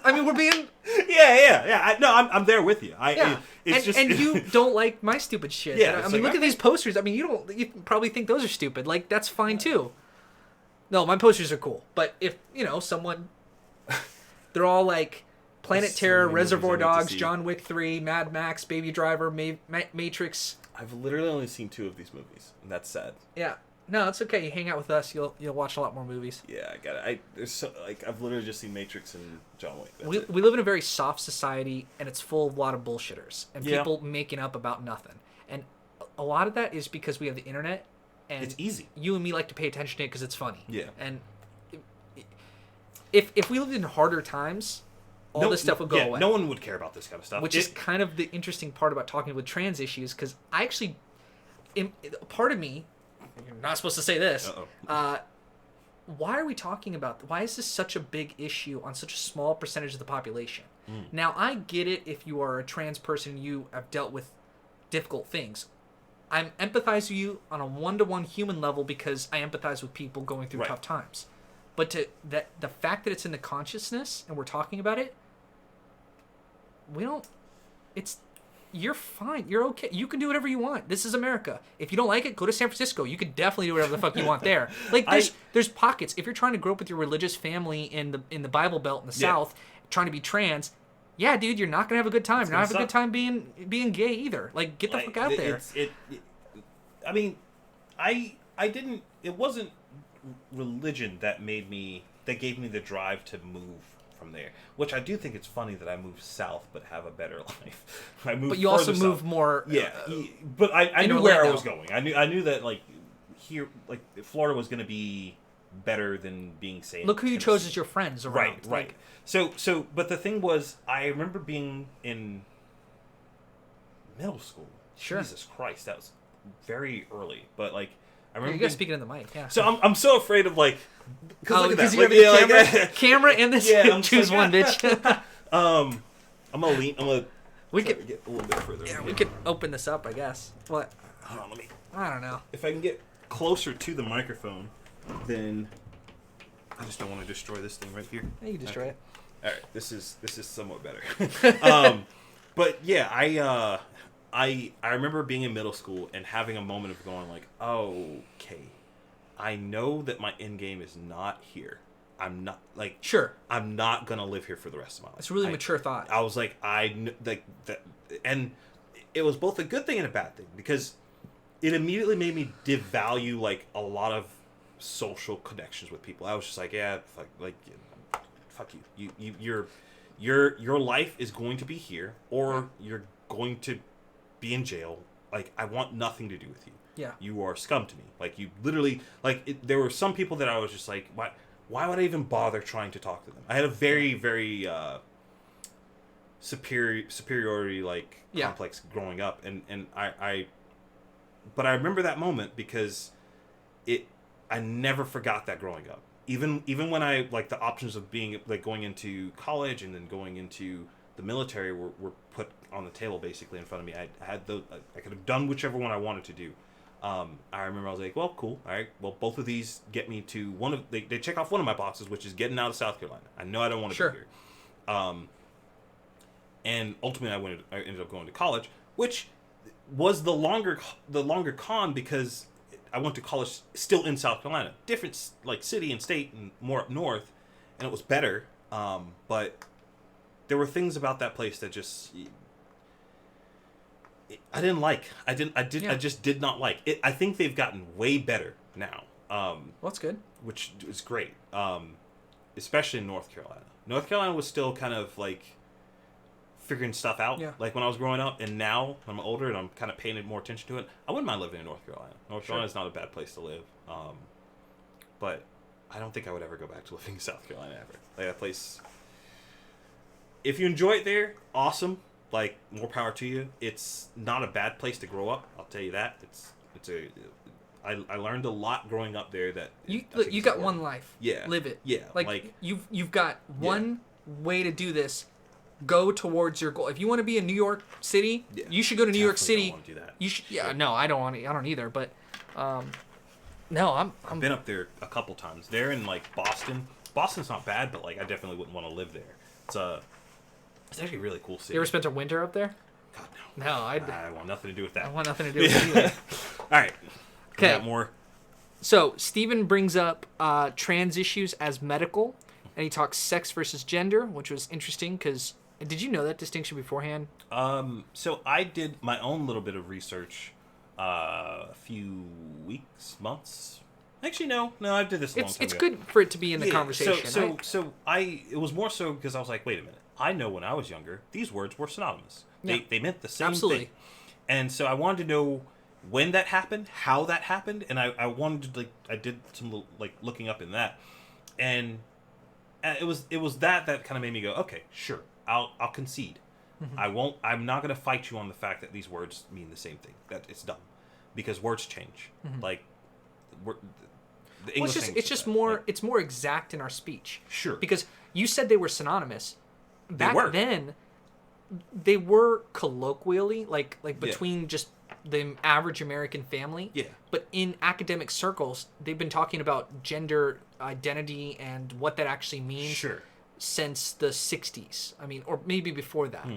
I mean, we're being I'm there with you. And you don't like my stupid shit. Yeah. I mean, look at these posters. I mean, you probably think those are stupid. Like that's fine too. No, my posters are cool. But if, someone... They're all like Planet Terror, Reservoir Dogs, John Wick 3, Mad Max, Baby Driver, Matrix. I've literally only seen 2 of these movies, and that's sad. Yeah. No, it's okay. You hang out with us, you'll watch a lot more movies. Yeah, I got it. I've literally just seen Matrix and John Wick. We live in a very soft society, and it's full of a lot of bullshitters. And people making up about nothing. And a lot of that is because we have the internet. And it's easy. You and me like to pay attention to it because it's funny. Yeah. And if we lived in harder times, all this stuff would go away. No one would care about this kind of stuff. Which is kind of the interesting part about talking with trans issues, because I actually, part of me, you're not supposed to say this. Why are we talking about? Why is this such a big issue on such a small percentage of the population? Now I get it if you are a trans person and you have dealt with difficult things. I'm empathize with you on a 1-to-1 human level because I empathize with people going through tough times. But the fact that it's in the consciousness and we're talking about it, you're fine. You're okay. You can do whatever you want. This is America. If you don't like it, go to San Francisco. You can definitely do whatever the fuck you want there. Like there's pockets. If you're trying to grow up with your religious family in the Bible Belt in the South, trying to be trans, yeah, dude, you're not gonna have a good time. You're not have a good time being gay either. Like, get the fuck out there. I mean, it wasn't religion that gave me the drive to move from there. Which I do think it's funny that I moved south but have a better life. But you also moved more. Yeah, but I knew where I was going. I knew that like here, like Florida was gonna be better than being sane. Look who you chose as your friends around. Right. So, but the thing was, I remember being in middle school, Sure. Jesus Christ, that was very early. But like, I remember. You gotta speak it in the mic. Yeah. So I'm so afraid of like. Because you have the camera and this. Yeah, choose one, bitch. I'm gonna lean. We could get a little bit further. Yeah, we could open this up, I guess. What? Hold on, let me. I don't know. If I can get closer to the microphone, then I just don't want to destroy this thing right here. Yeah, you destroy it. All right, this is somewhat better. But yeah, I remember being in middle school and having a moment of going like, okay, I know that my end game is not here. I'm not like sure. I'm not gonna live here for the rest of my life. It's a really mature thought. I was like, that, and it was both a good thing and a bad thing because it immediately made me devalue like a lot of social connections with people. I was just like, yeah, fuck you. Your life is going to be here, or you're going to be in jail. Like, I want nothing to do with you. Yeah. You are scum to me. Like, you literally, like, there were some people that I was just like, why would I even bother trying to talk to them? I had a very, very superiority complex growing up, and but I remember that moment because I never forgot that growing up. Even when I like the options of being like going into college and then going into the military were put on the table basically in front of me. I had I could have done whichever one I wanted to do. I remember I was like, well, cool. All right. Well, both of these get me to they check off one of my boxes, which is getting out of South Carolina. I know I don't want to be here. And ultimately I ended up going to college, which was the longer con because I went to college still in South Carolina, different like city and state and more up north, and it was better. But there were things about that place that just I didn't like. I just did not like it. I think they've gotten way better now. Well, that's good. Which is great. Especially in North Carolina. North Carolina was still kind of like figuring stuff out. Yeah. Like when I was growing up, and now when I'm older and I'm kind of paying more attention to it, I wouldn't mind living in North Carolina. North Carolina is not a bad place to live. But I don't think I would ever go back to living in South Carolina ever. Like that place. If you enjoy it there, awesome. Like, more power to you. It's not a bad place to grow up. I'll tell you that. I learned a lot growing up there that you got one life. Yeah. Live it. Yeah. Like you've got one way to do this. Go towards your goal. If you want to be in New York City, you should go to New York City. Don't want to do that. You should. Yeah. No, I don't want to. I don't either. But, no, I've been up there a couple times. There in like Boston. Boston's not bad, but like I definitely wouldn't want to live there. It's actually a really cool city. You ever spent a winter up there? God, no. No, I want nothing to do with that. I want nothing to do with it either. All right. Okay. Got more? So, Stephen brings up trans issues as medical, and he talks sex versus gender, which was interesting because... Did you know that distinction beforehand? So, I did my own little bit of research a few weeks, months... Actually, no, I did this a long time It's ago. good for it to be in the conversation. So it was more so because I was like, wait a minute. I know when I was younger, these words were synonymous. Yeah. They meant the same thing. And so I wanted to know when that happened, how that happened, and I wanted to I did some looking up in that, and it was that kind of made me go, okay, sure, I'll concede. Mm-hmm. I'm not going to fight you on the fact that these words mean the same thing. That it's dumb because words change. Mm-hmm. The English it's just more it's more exact in our speech. Sure. Because you said they were synonymous. Back then, they were colloquially like between just the average American family. Yeah. But in academic circles, they've been talking about gender identity and what that actually means. Sure. Since the 60s. I mean, or maybe before that.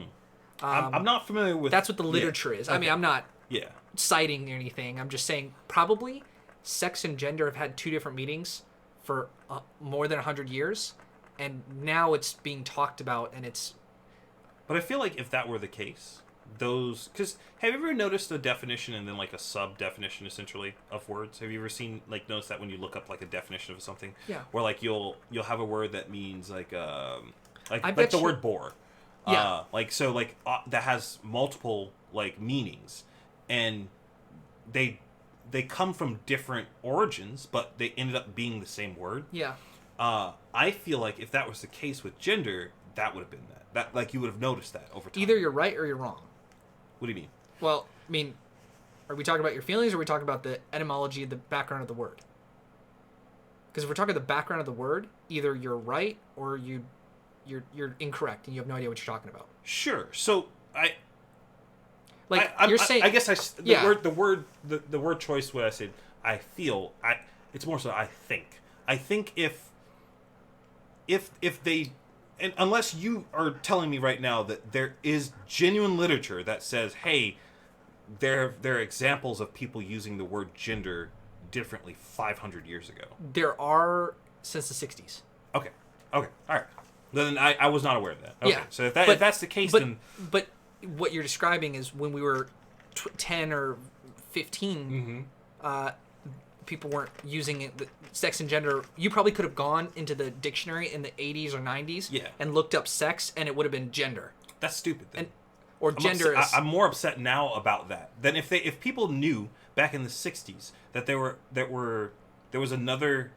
I'm not familiar with... That's what the literature is. Okay. I mean, I'm not citing anything. I'm just saying probably sex and gender have had two different meanings for more than 100 years. And now it's being talked about, and it's... But I feel like if that were the case, those... Because have you ever noticed a definition and then like a sub-definition, essentially, of words? Have you ever seen, notice that when you look up, a definition of something? Yeah. Where, you'll have a word that means, like the word bore. Yeah. That has multiple, meanings. And they come from different origins, but they ended up being the same word. Yeah. I feel like if that was the case with gender, that would have been that. You would have noticed that over time. Either you're right or you're wrong. What do you mean? Well, I mean, are we talking about your feelings, or are we talking about the etymology, the background of the word? Because if we're talking the background of the word, either you're right or you're incorrect, and you have no idea what you're talking about. Sure. So you're saying. I guess the word choice. What I said, I feel. It's more so I think. I think if they, and unless you are telling me right now that there is genuine literature that says, hey, there are examples of people using the word gender differently 500 years ago. There are since the 60s. Okay. All right. Then I was not aware of that. Okay. Yeah. So if that's the case, then... But what you're describing is when we were 10 or 15, people weren't using it. Sex and gender... You probably could have gone into the dictionary in the 80s or 90s and looked up sex, and it would have been gender. That's stupid, then. I'm more upset now about that than if people knew back in the 60s that there was another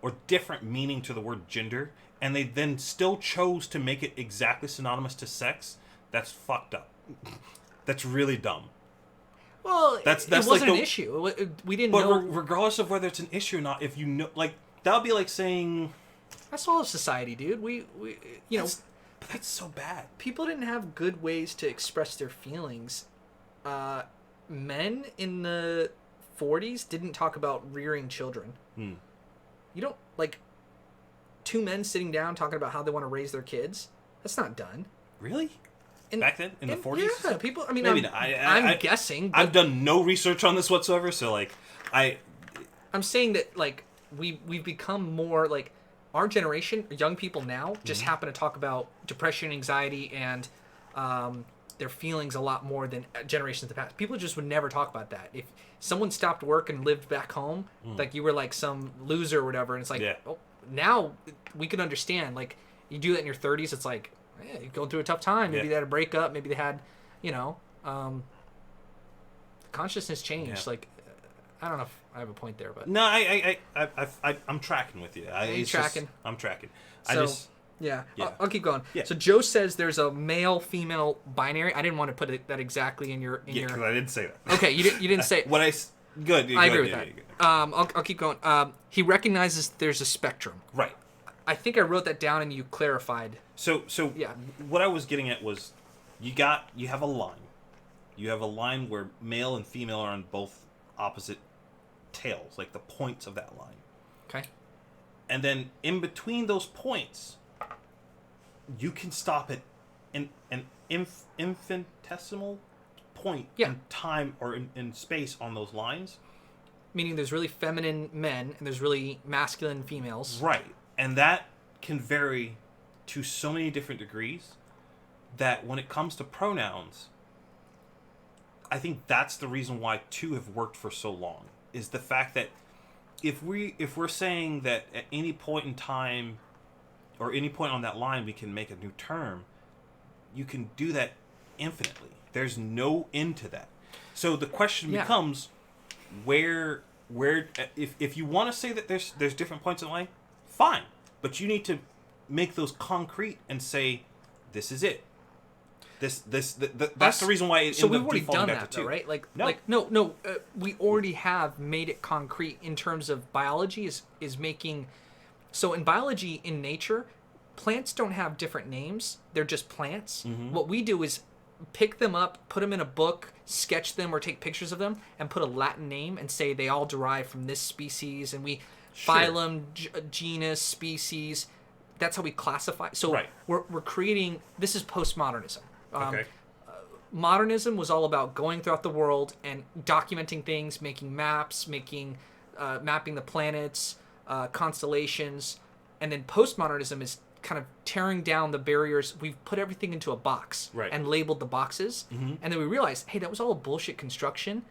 or different meaning to the word gender, and they then still chose to make it exactly synonymous to sex. That's fucked up. That's really dumb. Well, it wasn't an issue. We didn't know. But regardless of whether it's an issue or not, if you know, like, that would be like saying... That's all of society, dude. But that's so bad. People didn't have good ways to express their feelings. Men in the 40s didn't talk about rearing children. You don't, like, two men sitting down talking about how they want to raise their kids. That's not done. Really? Back then? In the 40s? Yeah, people, I mean, maybe I'm guessing. I've done no research on this whatsoever, so, like, I'm saying that, like, we've become more, like, our generation, young people now, just happen to talk about depression, anxiety, and their feelings a lot more than generations in the past. People just would never talk about that. If someone stopped work and lived back home, like you were like some loser or whatever, and it's like, oh, now we can understand. Like, you do that in your 30s, it's like, you're going through a tough time. Maybe they had a breakup. Maybe they had, consciousness changed. Yeah. Like, I don't know if I have a point there, but no, I'm tracking with you. I'm tracking. Yeah. I'll keep going. Yeah. So Joe says there's a male-female binary. I didn't want to put that exactly in your. Because I didn't say that. Okay, you didn't say it. Good. I agree with that. I'll keep going. He recognizes there's a spectrum. Right. I think I wrote that down and you clarified. So yeah. What I was getting at was, you have a line. You have a line where male and female are on both opposite tails, like the points of that line. Okay. And then in between those points, you can stop at an infinitesimal point in time or in space on those lines. Meaning there's really feminine men and there's really masculine females. Right. And that can vary to so many different degrees that when it comes to pronouns, I think that's the reason why two have worked for so long, is the fact that if we're saying that at any point in time or any point on that line we can make a new term, you can do that infinitely. There's no end to that. So the question becomes, where if you want to say that there's different points in the line, fine, but you need to make those concrete and say, this is it. That's the reason why it so ended we've up already defaulting done back that, to two. though, right? No. We already have made it concrete in terms of biology is making. So in biology, in nature, plants don't have different names. They're just plants. Mm-hmm. What we do is pick them up, put them in a book, sketch them or take pictures of them, and put a Latin name and say they all derive from this species, and we phylum, genus, species. That's how we classify. So we're creating. This is postmodernism. Modernism was all about going throughout the world and documenting things, making maps, mapping the planets, constellations, and then postmodernism is kind of tearing down the barriers. We've put everything into a box and labeled the boxes, and then we realized, hey, that was all a bullshit construction.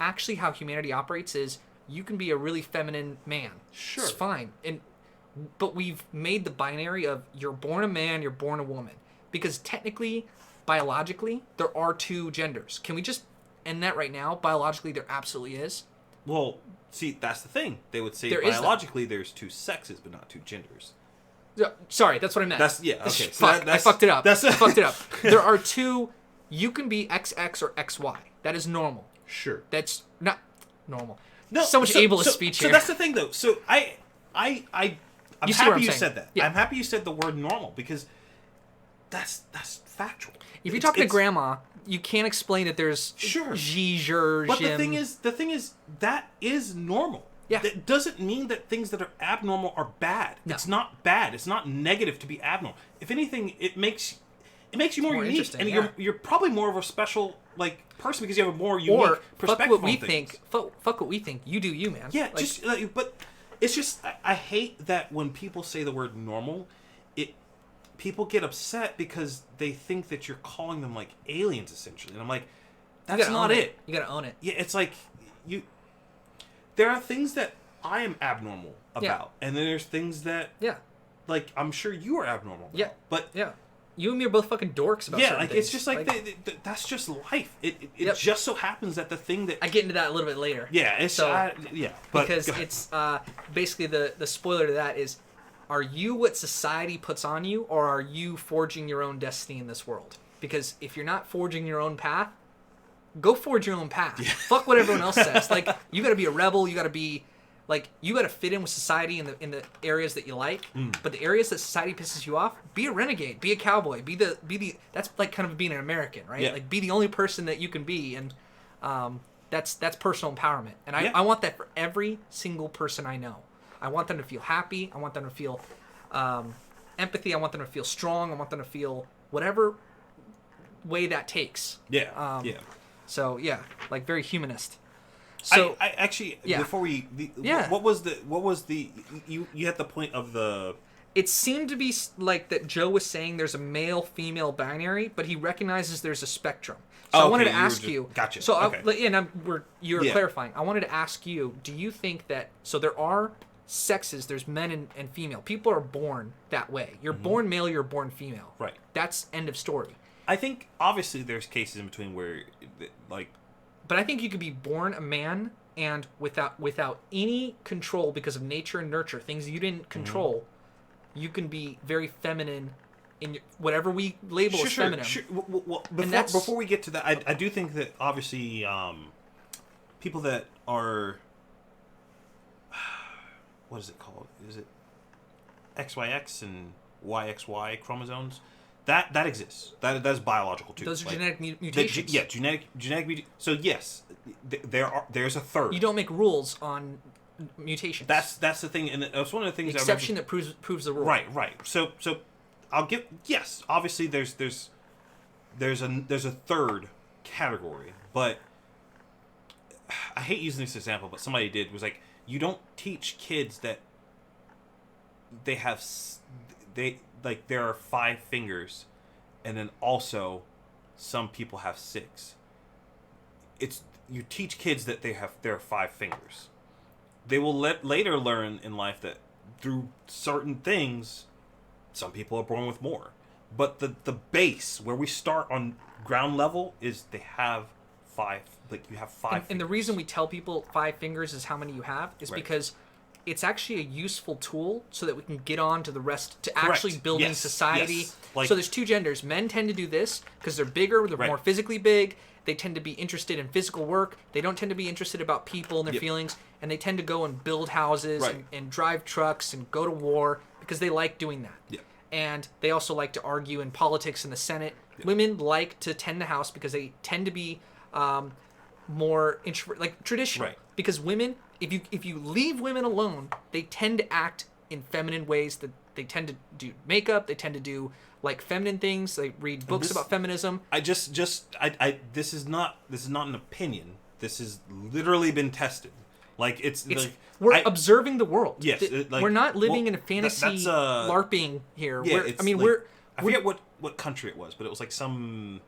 Actually, how humanity operates is you can be a really feminine man. Sure, it's fine, but we've made the binary of you're born a man, you're born a woman, because technically, biologically, there are two genders. Can we just end that right now? Biologically, there absolutely is. Well, see, that's the thing. They would say biologically there's two sexes, but not two genders. Sorry, that's what I meant. Okay. So I fucked it up. I fucked it up. There are two You can be XX or XY. That is normal. Sure. That's not normal. No, so much ableist speech here. So that's the thing, though. So I'm happy you said that. Yeah. I'm happy you said the word normal because that's factual. If you're talking to grandma, you can't explain that there's But the thing is, that is normal. Yeah. That doesn't mean that things that are abnormal are bad. No. It's not bad. It's not negative to be abnormal. If anything, it makes you more unique, and you're probably more of a special person because you have a more unique perspective on things. Fuck what we think. You do you, man. Yeah, but it's just I hate that when people say the word normal, people get upset because they think that you're calling them like aliens essentially, and I'm like, that's not it. You gotta own it. Yeah, it's like there are things that I am abnormal about, and then there's things that like I'm sure you are abnormal about. Yeah, but you and me are both fucking dorks about certain things. It's just that's just life. It just so happens that the thing that I get into that a little bit later. Yeah, it's because it's basically the spoiler to that is, are you what society puts on you, or are you forging your own destiny in this world? Because if you're not forging your own path, go forge your own path. Yeah. Fuck what everyone else says. Like, you got to be a rebel. You got to be you got to fit in with society in the areas that you like. But the areas that society pisses you off, be a renegade, be a cowboy, be the. That's like kind of being an American, right? Yeah. Like, be the only person that you can be, and that's personal empowerment. And I want that for every single person I know. I want them to feel happy. I want them to feel empathy. I want them to feel strong. I want them to feel whatever way that takes. Yeah. So like very humanist. So I actually before we what was the you had the point of the. It seemed to be like that Joe was saying there's a male-female binary, but he recognizes there's a spectrum. So I wanted to ask you. Gotcha. So okay. you're clarifying. I wanted to ask you, do you think that there are sexes, there's men and female. People are born that way. You're born male, you're born female. Right. That's end of story. I think obviously there's cases in between where but I think you could be born a man and without any control because of nature and nurture, things you didn't control, you can be very feminine in whatever we label as feminine. Sure. Well, before we get to that, I do think that obviously people that are what is it called? Is it XYX and YXY chromosomes? That exists. That's biological too. Those are genetic mutations. Genetic. So yes, there's a third. You don't make rules on mutations. That's the thing, and that's one of the things. The exception that proves the rule. Right. So I'll give obviously there's a third category, but I hate using this example, but somebody did was like, you don't teach kids that there are 5 fingers, and then also some people have 6. You teach kids that there are 5 fingers. They will later learn in life that through certain things, some people are born with more. But the base where we start on ground level is they have 5. Like, you have 5. And the reason we tell people 5 fingers is how many you have is because it's actually a useful tool so that we can get on to the rest, to actually building society. Yes. So there's 2 genders. Men tend to do this because they're bigger, they're more physically big. They tend to be interested in physical work. They don't tend to be interested about people and their feelings. And they tend to go and build houses and drive trucks and go to war because they like doing that. Yeah. And they also like to argue in politics in the Senate. Yeah. Women like to tend the house because they tend to be more traditional. Right. Because women, if you leave women alone, they tend to act in feminine ways. That they tend to do makeup. They tend to do feminine things. They read books about feminism. This is not an opinion. This has literally been tested. We're observing the world. Yes, we're not living in a fantasy LARPing here. Yeah, I forget what country it was, but it was some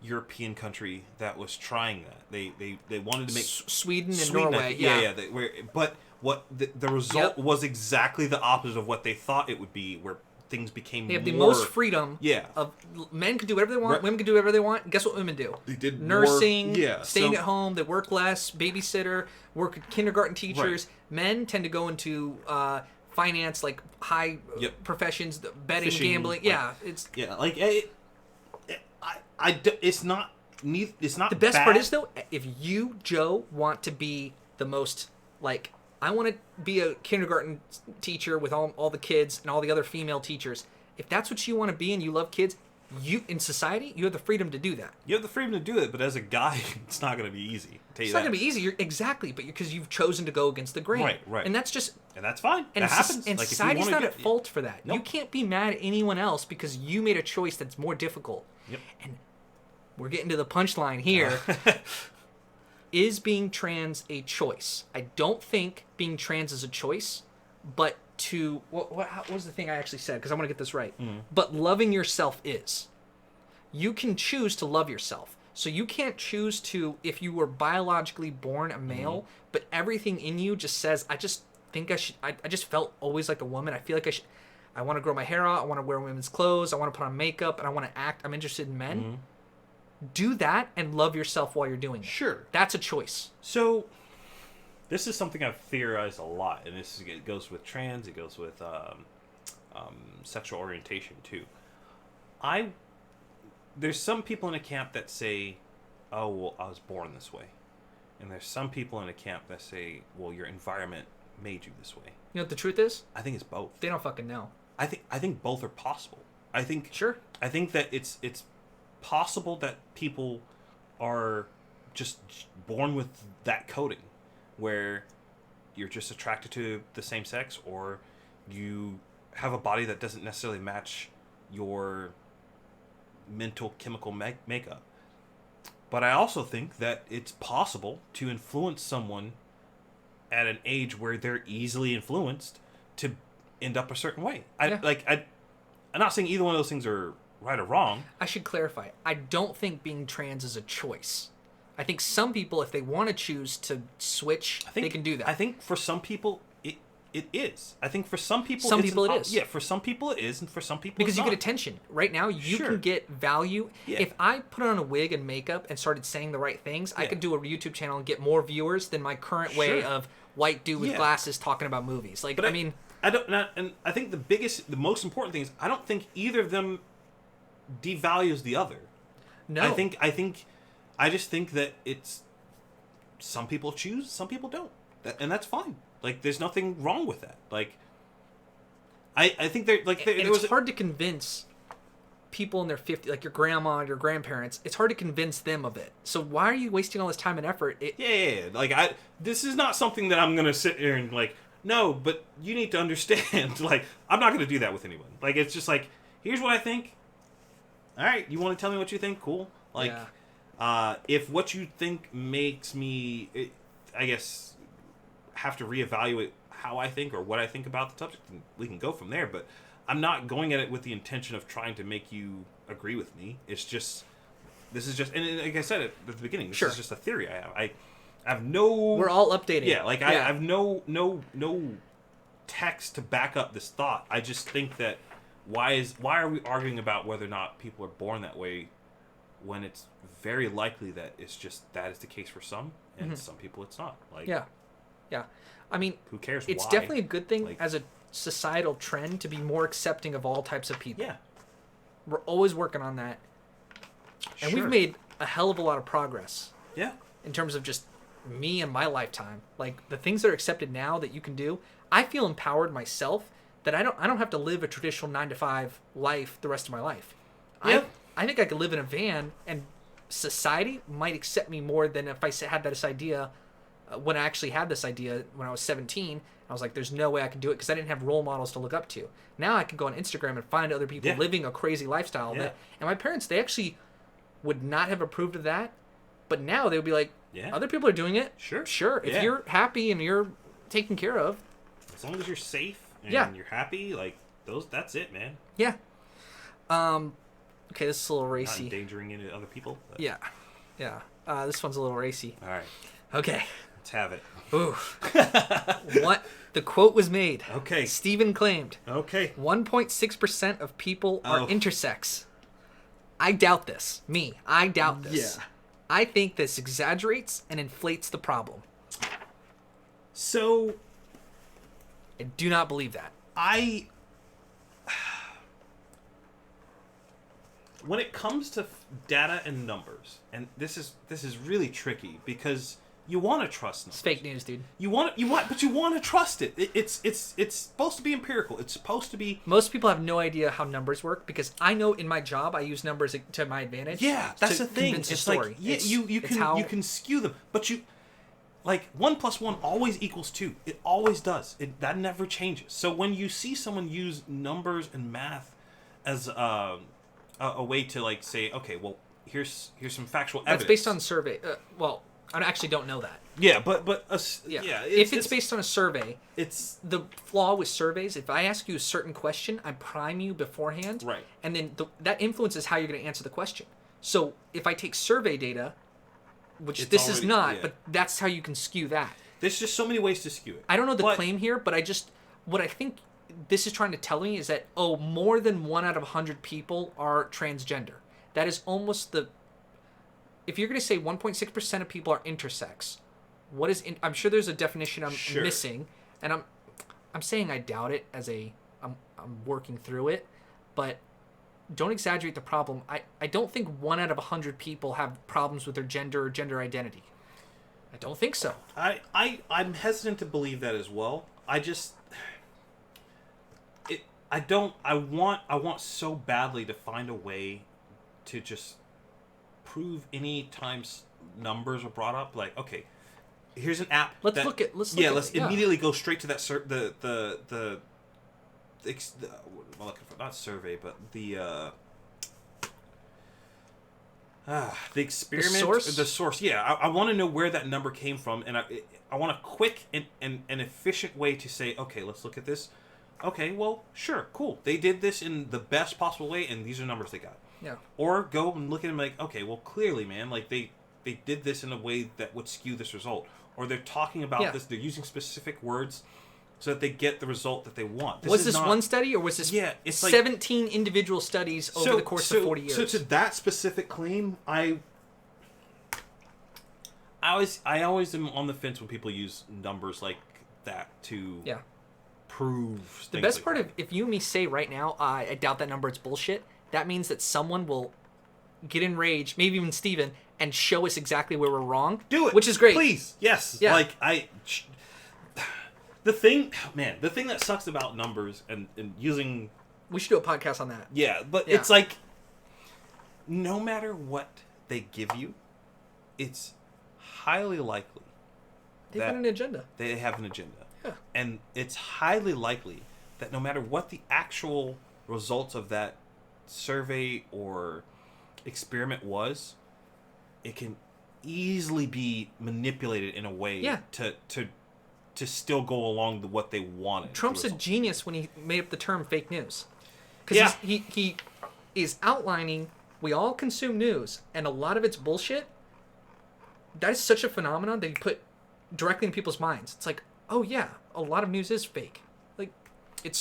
European country that was trying that. They wanted to make Sweden and Norway. But what the result was exactly the opposite of what they thought it would be, where things became they have the most freedom. Of men could do whatever they want, women could do whatever they want. And guess what women do? They did nursing, staying at home. They work less, babysitter, work with kindergarten teachers. Right. Men tend to go into finance, high professions, betting, fishing, gambling. It's not. It's not. The best bad. part is though, if you, Joe, want to be the most like, I want to be a kindergarten teacher with all the kids and all the other female teachers. If that's what you want to be and you love kids, you in society, you have the freedom to do that. You have the freedom to do it, but as a guy, it's not going to be easy. It's not going to be easy. Exactly, but because you've chosen to go against the grain. Right. And that's just... And that's fine. And that happens. And like, society's not at fault for that. Nope. You can't be mad at anyone else because you made a choice that's more difficult. Yep. And we're getting to the punchline here. Is being trans a choice? I don't think being trans is a choice, but to... What was the thing I actually said? Because I want to get this right. Mm-hmm. But loving yourself is. You can choose to love yourself. So you can't choose to, if you were biologically born a male, Mm-hmm. but everything in you just says, I just think I should, I just felt always like a woman. I feel like I want to grow my hair out. I want to wear women's clothes. I want to put on makeup and I want to act. I'm interested in men. Mm-hmm. Do that and love yourself while you're doing it. Sure. That's a choice. So, this is something I've theorized a lot, and it goes with trans, it goes with sexual orientation too. There's some people in a camp that say, oh, well, I was born this way. And there's some people in a camp that say, well, your environment made you this way. You know what the truth is? I think it's both. They don't fucking know. I think both are possible. Sure. I think that it's possible that people are just born with that coding, where you're just attracted to the same sex, or you have a body that doesn't necessarily match your mental chemical makeup. But I also think that it's possible to influence someone at an age where they're easily influenced to end up a certain way. I'm not saying either one of those things are right or wrong. I should clarify. I don't think being trans is a choice. I think some people, if they want to choose to switch, they can do that. I think for some people, it is. I think for some people, it is. Yeah, for some people it is, and for some people because it's you not. get attention. Right now, you Sure. can get value. Yeah. If I put on a wig and makeup and started saying the right things, I Yeah. could do a YouTube channel and get more viewers than my current way Sure. of white dude with Yeah. glasses talking about movies. Like, But I mean... and I think the most important thing is I don't think either of them devalues the other. No. I just think that it's some people choose, some people don't, and that's fine. Like, there's nothing wrong with that. Like, I think it's hard to convince people in their 50s, like your grandma, your grandparents. It's hard to convince them of it. So why are you wasting all this time and effort? Yeah. Like, this is not something that I'm gonna sit here and like. No, but you need to understand. Like, I'm not gonna do that with anyone. Like, it's just like, here's what I think. All right, you want to tell me what you think? Cool. Like, if what you think makes me, I guess, have to reevaluate how I think or what I think about the subject, and we can go from there. But I'm not going at it with the intention of trying to make you agree with me. It's just, this is just, and like I said at the beginning, this is just a theory I have. I have no. We're all updating. Yeah, like I have no text to back up this thought. I just think that why are we arguing about whether or not people are born that way when it's very likely that it's just that is the case for some, and some people it's not. Like, yeah. I mean, who cares? It's why? definitely a good thing Like, as a societal trend to be more accepting of all types of people. Yeah, We're always working on that, and we've Sure. made a hell of a lot of progress. Yeah. In terms of just me and my lifetime, like the things that are accepted now that you can do, I feel empowered myself that I don't have to live a traditional 9-to-5 life the rest of my life. Yep. I think I could live in a van and society might accept me more than if I had this idea when I actually had this idea when I was 17. I was like, there's no way I can do it because I didn't have role models to look up to. Now I can go on Instagram and find other people living a crazy lifestyle. Yeah. And my parents, they actually would not have approved of that. But now they would be like, other people are doing it. Sure. If you're happy and you're taken care of. As long as you're safe and you're happy, like, that's it, man. Yeah. Okay, this is a little racy. Not endangering any other people. But. Yeah. This one's a little racy. All right. Okay. Let's have it. Ooh. What? The quote was made. Okay. Stephen claimed. Okay. 1.6% of people are intersex. I doubt this. I doubt this. Yeah. I think this exaggerates and inflates the problem. So, I do not believe that. when it comes to data and numbers, and this is really tricky because you want to trust numbers. It's fake news, dude. But you want to trust it. It's supposed to be empirical. It's supposed to be. Most people have no idea how numbers work because I know in my job I use numbers to my advantage. Yeah, that's the thing. It's story. Like you can skew them, but you. Like 1 + 1 always equals 2. It always does. That never changes. So when you see someone use numbers and math as a way to like say, okay, well, here's some factual evidence. That's based on survey. Well, I actually don't know that. Yeah, but if it's based on a survey, it's the flaw with surveys. If I ask you a certain question, I prime you beforehand, right? And then that influences how you're going to answer the question. So if I take survey data, which it's this already, is not, but that's how you can skew that. There's just so many ways to skew it. I don't know the claim here, but what I think this is trying to tell me is that, more than 1 out of 100 people are transgender. That is almost if you're going to say 1.6% of people are intersex, what is, I'm sure there's a definition I'm missing, and I'm saying I doubt it I'm working through it, but don't exaggerate the problem. I don't think 1 out of 100 people have problems with their gender or gender identity. I don't think so. I'm hesitant to believe that as well. I want so badly to find a way to just prove any times numbers are brought up. Like, okay, here's an app. Let's immediately go straight to that I'm looking for not survey, but the experiment, the source. Yeah, I want to know where that number came from, and I want a quick and efficient way to say, okay, let's look at this. Okay, well, sure, cool. They did this in the best possible way, and these are numbers they got. Yeah. Or go and look at them like, okay, well, clearly, man, like they did this in a way that would skew this result, or they're talking about this. They're using specific words so that they get the result that they want. Was this one study, or was this 17 individual studies over the course of 40 years? So to that specific claim, I always am on the fence when people use numbers like that to prove things. The best like part that. of if you and me say right now, I doubt that number, it's bullshit, that means that someone will get enraged, maybe even Stephen, and show us exactly where we're wrong. Do it. Which is great. Please. Yes. Yeah. Like, the thing that sucks about numbers and using... We should do a podcast on that. Yeah, but it's like, no matter what they give you, it's highly likely They've got an agenda. They have an agenda. Yeah. And it's highly likely that no matter what the actual results of that survey or experiment was, it can easily be manipulated in a way to still go along to what they wanted. Trump's a genius when he made up the term fake news. Because he is outlining, we all consume news, and a lot of it's bullshit. That is such a phenomenon that he put directly in people's minds. It's like, oh yeah, a lot of news is fake. Like, it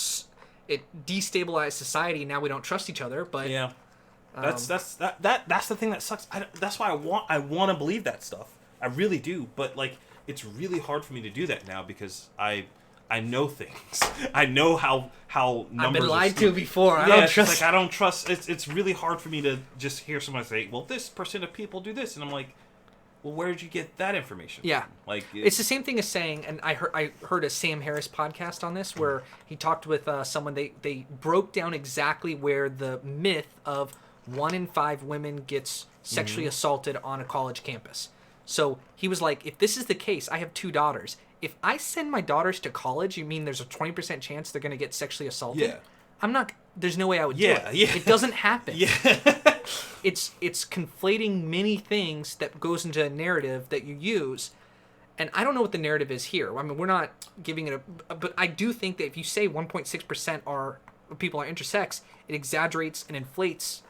destabilized society. Now we don't trust each other. But that's the thing that sucks. That's why I want to believe that stuff. I really do. But like, it's really hard for me to do that now because I know things. I know how numbers. I've been lied to before. I don't trust. It's really hard for me to just hear someone say, "Well, this % of people do this," and I'm like, "Well, where did you get that information?" Yeah, like it's the same thing as saying, and I heard a Sam Harris podcast on this where he talked with someone. They broke down exactly where the myth of 1 in 5 women gets sexually assaulted on a college campus. So he was like, if this is the case, I have 2 daughters. If I send my daughters to college, you mean there's a 20% chance they're going to get sexually assaulted? Yeah. I'm not, there's no way I would do it. Yeah. It doesn't happen. Yeah. It's conflating many things that goes into a narrative that you use. And I don't know what the narrative is here. I mean, we're not giving it but I do think that if you say 1.6% are people are intersex, it exaggerates and inflates.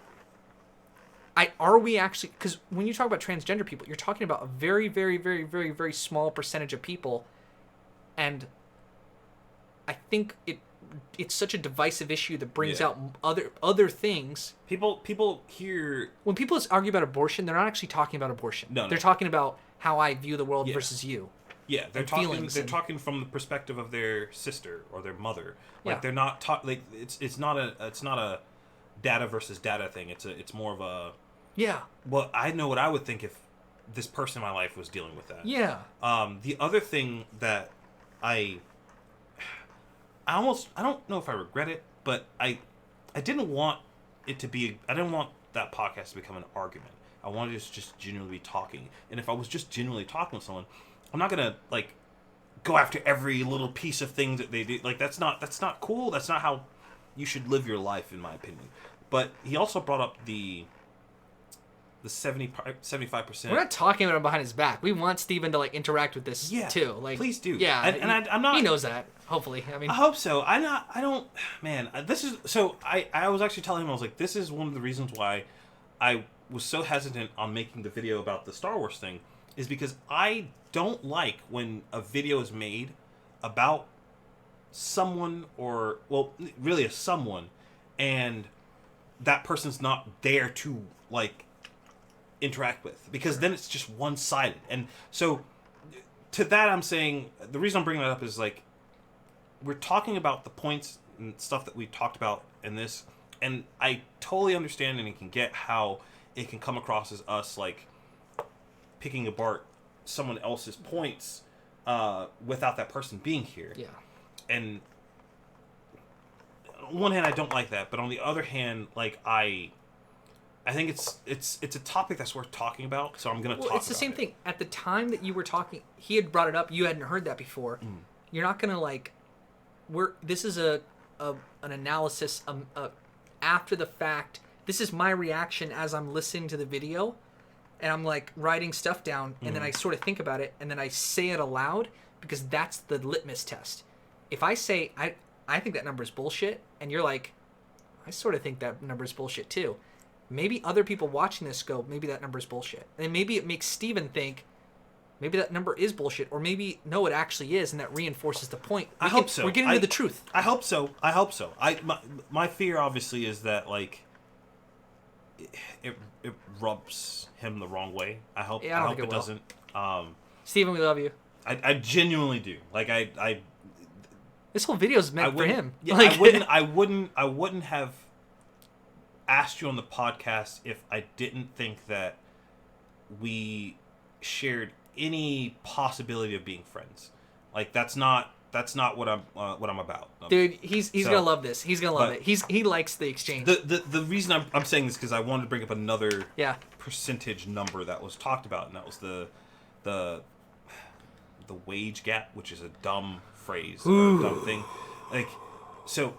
Are we actually, because when you talk about transgender people, you're talking about a very, very, very, very, very small percentage of people, and I think it's such a divisive issue that brings out other things. People hear when people argue about abortion, they're not actually talking about abortion. No. They're talking about how I view the world versus you. Yeah, they're talking from the perspective of their sister or their mother. Like they're not it's not a data versus data thing. It's more of a Yeah. well, I know what I would think if this person in my life was dealing with that. Yeah. The other thing that I don't know if I regret it, but I didn't want it to be. I didn't want that podcast to become an argument. I wanted to just genuinely be talking. And if I was just genuinely talking with someone, I'm not gonna like go after every little piece of things that they do. Like that's not cool. That's not how you should live your life, in my opinion. But he also brought up the 75%. We're not talking about him behind his back. We want Stephen to like interact with this too. Like, please do. Yeah, and I'm not. He knows that. Hopefully, I mean, I hope so. I don't. Man, this is so. I was actually telling him, I was like, this is one of the reasons why I was so hesitant on making the video about the Star Wars thing, is because I don't like when a video is made about someone or really a someone, and that person's not there to like interact with, because then it's just one-sided. And so to that, I'm saying the reason I'm bringing that up is like we're talking about the points and stuff that we talked about in this, and I totally understand and can get how it can come across as us like picking apart someone else's points without that person being here. Yeah. And on one hand, I don't like that, but on the other hand, like I think it's a topic that's worth talking about, so I'm going to talk about it. It's the same thing. At the time that you were talking, he had brought it up, you hadn't heard that before. You're not going to like this is an analysis after the fact. This is my reaction as I'm listening to the video, and I'm like writing stuff down, and then I sort of think about it, and then I say it aloud, because that's the litmus test. If I say I think that number is bullshit, and you're like, I sort of think that number is bullshit too. Maybe other people watching this go, maybe that number is bullshit. And maybe it makes Steven think, maybe that number is bullshit. Or maybe, no, it actually is, and that reinforces the point. I hope so. We're getting to the truth. I hope so. My fear, obviously, is that, like, it rubs him the wrong way. I hope it doesn't. Steven, we love you. I genuinely do. Like, this whole video is meant for him. Yeah, like, I wouldn't have asked you on the podcast if I didn't think that we shared any possibility of being friends. Like that's not what I'm about. Dude, he's gonna love this. He's gonna love it. He likes the exchange. The reason I'm saying this because I wanted to bring up another percentage number that was talked about, and that was the wage gap, which is a dumb phrase, or a dumb thing. Like, so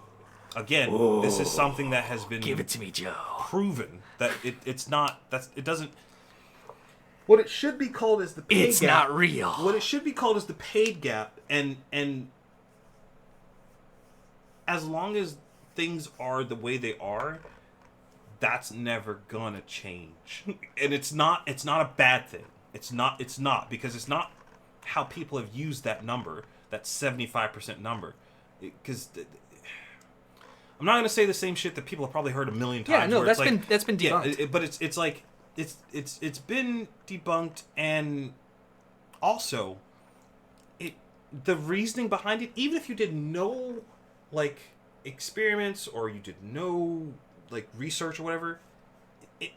again, this is something that has been give it to me, Joe. Proven that it's not. It doesn't. What it should be called is the paid gap. It's not real. What it should be called is the paid gap, and as long as things are the way they are, that's never gonna change. And it's not a bad thing. It's not because it's not how people have used that number, that 75% number. Because I'm not gonna say the same shit that people have probably heard a million times. Yeah, no, that's been debunked. Yeah, but it's like it's been debunked, and also the reasoning behind it. Even if you did no like experiments or you did no like research or whatever, it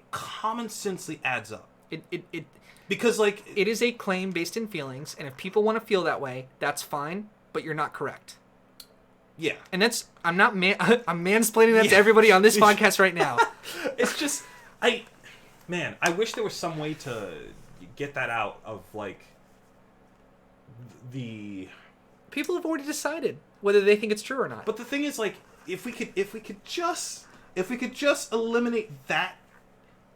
common sensely adds up. It because like it is a claim based in feelings, and if people want to feel that way, that's fine. But you're not correct. Yeah, and that's I'm mansplaining that to everybody on this podcast right now. It's just I wish there was some way to get that out of like the people have already decided whether they think it's true or not. But the thing is, like, if we could just eliminate that,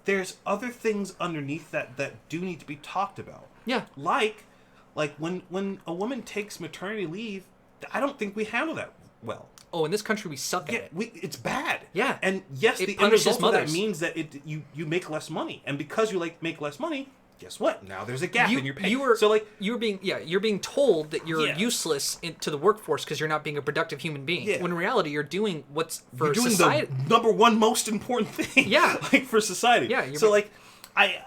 there's other things underneath that do need to be talked about. Yeah, like when a woman takes maternity leave, I don't think we handle that well. Oh, in this country we suck at it. It's bad. Yeah, and yes, the end result of that means that you make less money, and because you make less money, guess what? Now there's a gap in your pay. You're being told that you're useless to the workforce because you're not being a productive human being. Yeah. When in reality, you're doing what's for society. The number one most important thing. Yeah, like for society. Yeah. I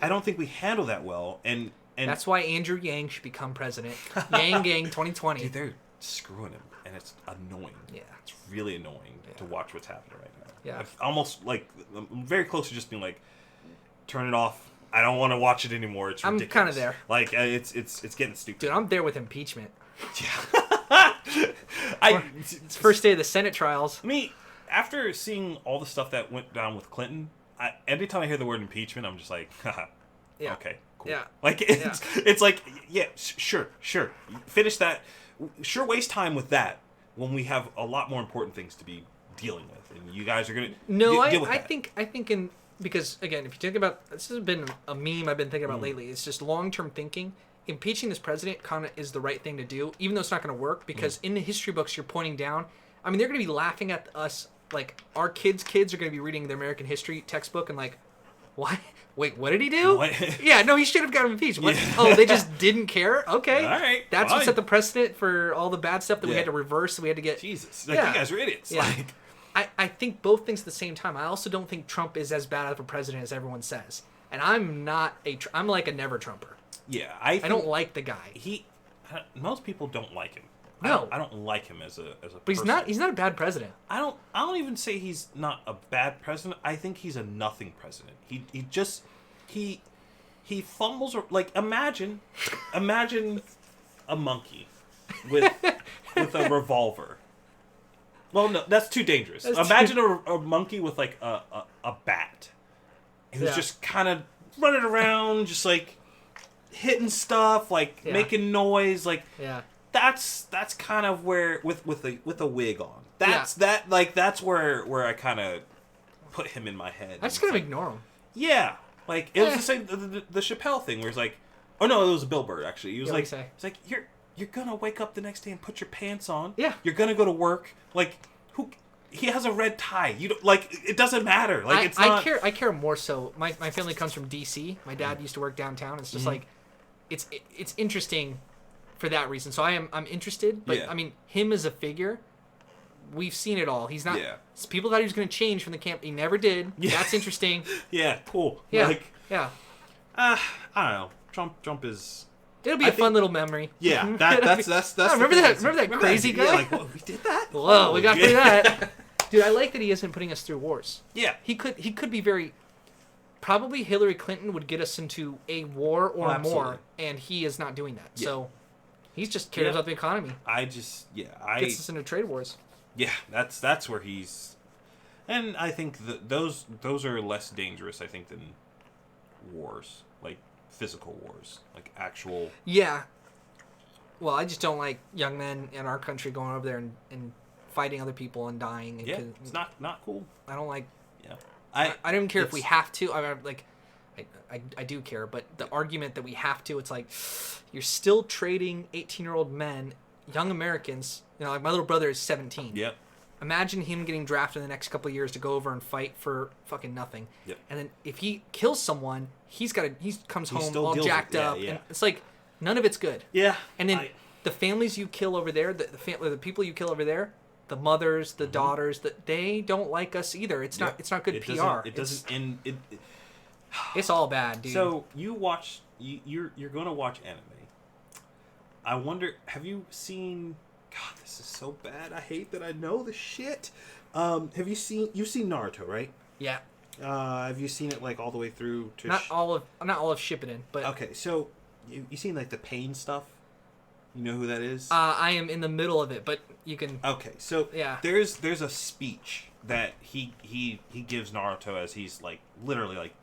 don't think we handle that well, and that's why Andrew Yang should become president. Yang Gang 2020. Dude, screwing him, and it's annoying. Yeah. It's really annoying to watch what's happening right now. Yeah. I've almost, like, I'm very close to just being like, turn it off. I don't want to watch it anymore. It's ridiculous. I'm kind of there. Like, it's getting stupid. Dude, I'm there with impeachment. Yeah. It's first day of the Senate trials. Me, after seeing all the stuff that went down with Clinton, every time I hear the word impeachment, I'm just like, haha, Yeah. okay, cool. Yeah. Like, it's like, yeah, sure. Finish that. Sure, waste time with that when we have a lot more important things to be dealing with. And you guys are going to deal with that. I think because, again, if you think about, this has been a meme I've been thinking about lately. It's just long-term thinking. Impeaching this president kind of is the right thing to do, even though it's not going to work, because in the history books you're pointing down, I mean, they're going to be laughing at us, like, our kids are going to be reading the American history textbook and like, what? Wait, what did he do? What? Yeah, no, he should have gotten impeached. What? Yeah. Oh, they just didn't care? Okay. All right. That's what set the precedent for all the bad stuff that we Yeah. had to reverse, we had to get... Jesus. Like, you guys are idiots. Yeah. Like, I think both things at the same time. I also don't think Trump is as bad of a president as everyone says. And I'm like a never Trumper. yeah, I don't like the guy. Most people don't like him. No. I don't like him as a person. But he's not a bad president. I don't even say he's not a bad president. I think he's a nothing president. He fumbles, like, imagine a monkey with a revolver. Well, no, that's too dangerous. Imagine a monkey with, like, a bat. Who's just kind of running around, just, like, hitting stuff, like, making noise, like... Yeah. That's kind of where with a wig on. That's where I kind of put him in my head. I just kind of ignore him. Yeah, like it was the same the Chappelle thing where it's like, oh no, it was Bill Burr actually. He was like, it's like you're gonna wake up the next day and put your pants on. Yeah, you're gonna go to work. Like he has a red tie. You don't, like, it doesn't matter. Like it's not. I care more so. My family comes from D.C. My dad used to work downtown. It's just like it's interesting. For that reason, so I'm interested, but I mean, him as a figure, we've seen it all. He's not. Yeah. People thought he was going to change from the camp. He never did. Yeah. That's interesting. Yeah, cool. Yeah, like, yeah. I don't know. Trump is. It'll be a fun little memory. Yeah, that's. Oh, remember that crazy guy? Yeah, like, whoa, we did that. Whoa, we got through that. Dude, I like that he isn't putting us through wars. Yeah, he could be very. Probably Hillary Clinton would get us into a war or more, and he is not doing that. Yeah. So. He's just cares about the economy. Gets us into trade wars. Yeah, that's where he's, and I think those are less dangerous, I think, than wars, like physical wars, like actual. Yeah. Well, I just don't like young men in our country going over there and fighting other people and dying. And it's not cool. I don't like. Yeah. I don't care if we have to. I do care, but the argument that we have to, it's like, you're still trading 18-year-old men, young Americans, like my little brother is 17. Yep. Imagine him getting drafted in the next couple of years to go over and fight for fucking nothing. Yep. And then if he kills someone, he comes home all jacked up. Yeah. And it's like, none of it's good. Yeah. And then the families you kill over there, the people you kill over there, the mothers, the daughters, they don't like us either. It's not good PR. It doesn't end. It's all bad, dude. So you're going to watch anime. I wonder, have you seen? God, this is so bad. I hate that I know the shit. You've seen Naruto, right? Yeah. Have you seen it like all the way through to? Not all of Shippuden, but okay. So you seen like the pain stuff? You know who that is? I am in the middle of it, but you can. Okay, so yeah, there's a speech that he gives Naruto as he's like literally like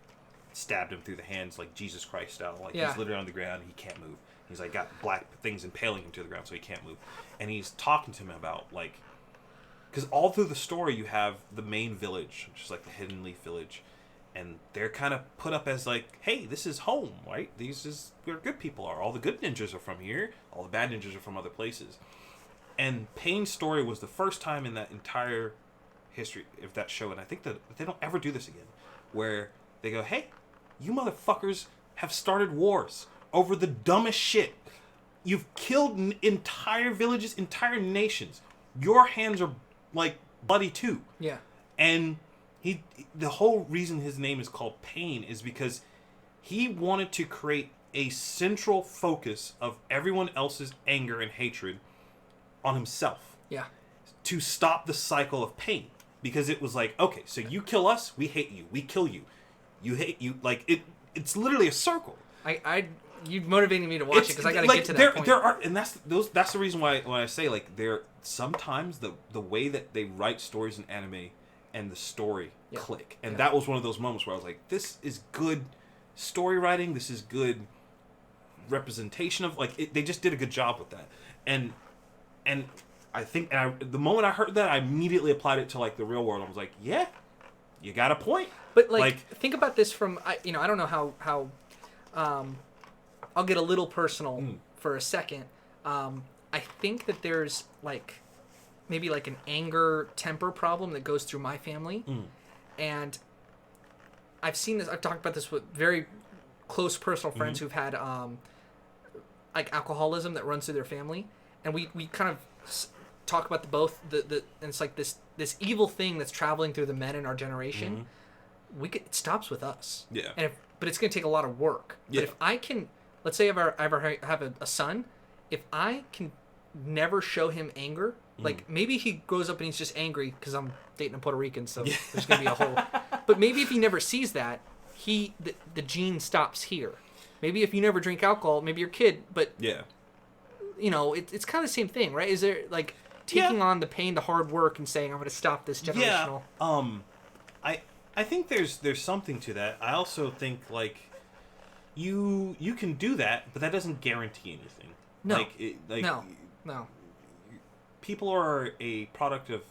stabbed him through the hands like Jesus Christ style, like he's literally on the ground, he can't move. He's like got black things impaling him to the ground, so he can't move. And he's talking to him about like, because all through the story you have the main village, which is like the Hidden Leaf Village, and they're kind of put up as like, hey, this is home, right? This is where good people are. All the good ninjas are from here. All the bad ninjas are from other places. And Pain's story was the first time in that entire history of that show, and I think that they don't ever do this again, where they go, hey, you motherfuckers have started wars over the dumbest shit. You've killed entire villages, entire nations. Your hands are like bloody too. Yeah. And the whole reason his name is called Pain is because he wanted to create a central focus of everyone else's anger and hatred on himself. Yeah. To stop the cycle of pain. Because it was like, okay, so you kill us, we hate you. We kill you. You hate you. Like, it's literally a circle. You motivated me to watch it because I got to get to that point. And that's the reason why when I say, like, sometimes the way that they write stories in anime and the story click. And that was one of those moments where I was like, this is good story writing. This is good representation of, like, they just did a good job with that. And I think the moment I heard that, I immediately applied it to, like, the real world. I was like, yeah, you got a point. But, like think about this from, I don't know how I'll get a little personal for a second. I think that there's, like, maybe, like, an anger temper problem that goes through my family. And I've seen this, I've talked about this with very close personal friends who've had, like, alcoholism that runs through their family. And we kind of talk about and it's like this evil thing that's traveling through the men in our generation. It stops with us. Yeah. But it's going to take a lot of work. Yeah. But if I can, let's say I ever have a son, if I can never show him anger, like maybe he grows up and he's just angry because I'm dating a Puerto Rican, so there's going to be a whole. But maybe if he never sees that, the gene stops here. Maybe if you never drink alcohol, maybe your kid, but yeah. It's kind of the same thing, right? Is there, like, taking on the pain, the hard work, and saying, I'm going to stop this generational... Yeah, I think there's something to that. I also think, like, you can do that, but that doesn't guarantee anything. No. No. People are a product of...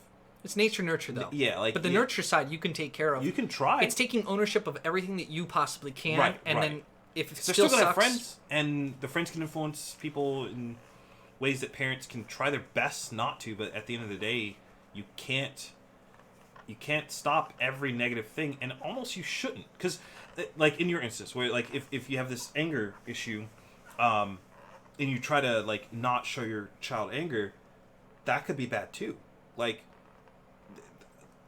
It's nature-nurture, though. Yeah, like... But the nurture side, you can take care of. You can try. It's taking ownership of everything that you possibly can, then if it they're still gonna sucks... have friends, and the friends can influence people in ways that parents can try their best not to, but at the end of the day, you can't stop every negative thing, and almost you shouldn't. Because, like, in your instance, where, like, if you have this anger issue, and you try to, like, not show your child anger, that could be bad, too. Like,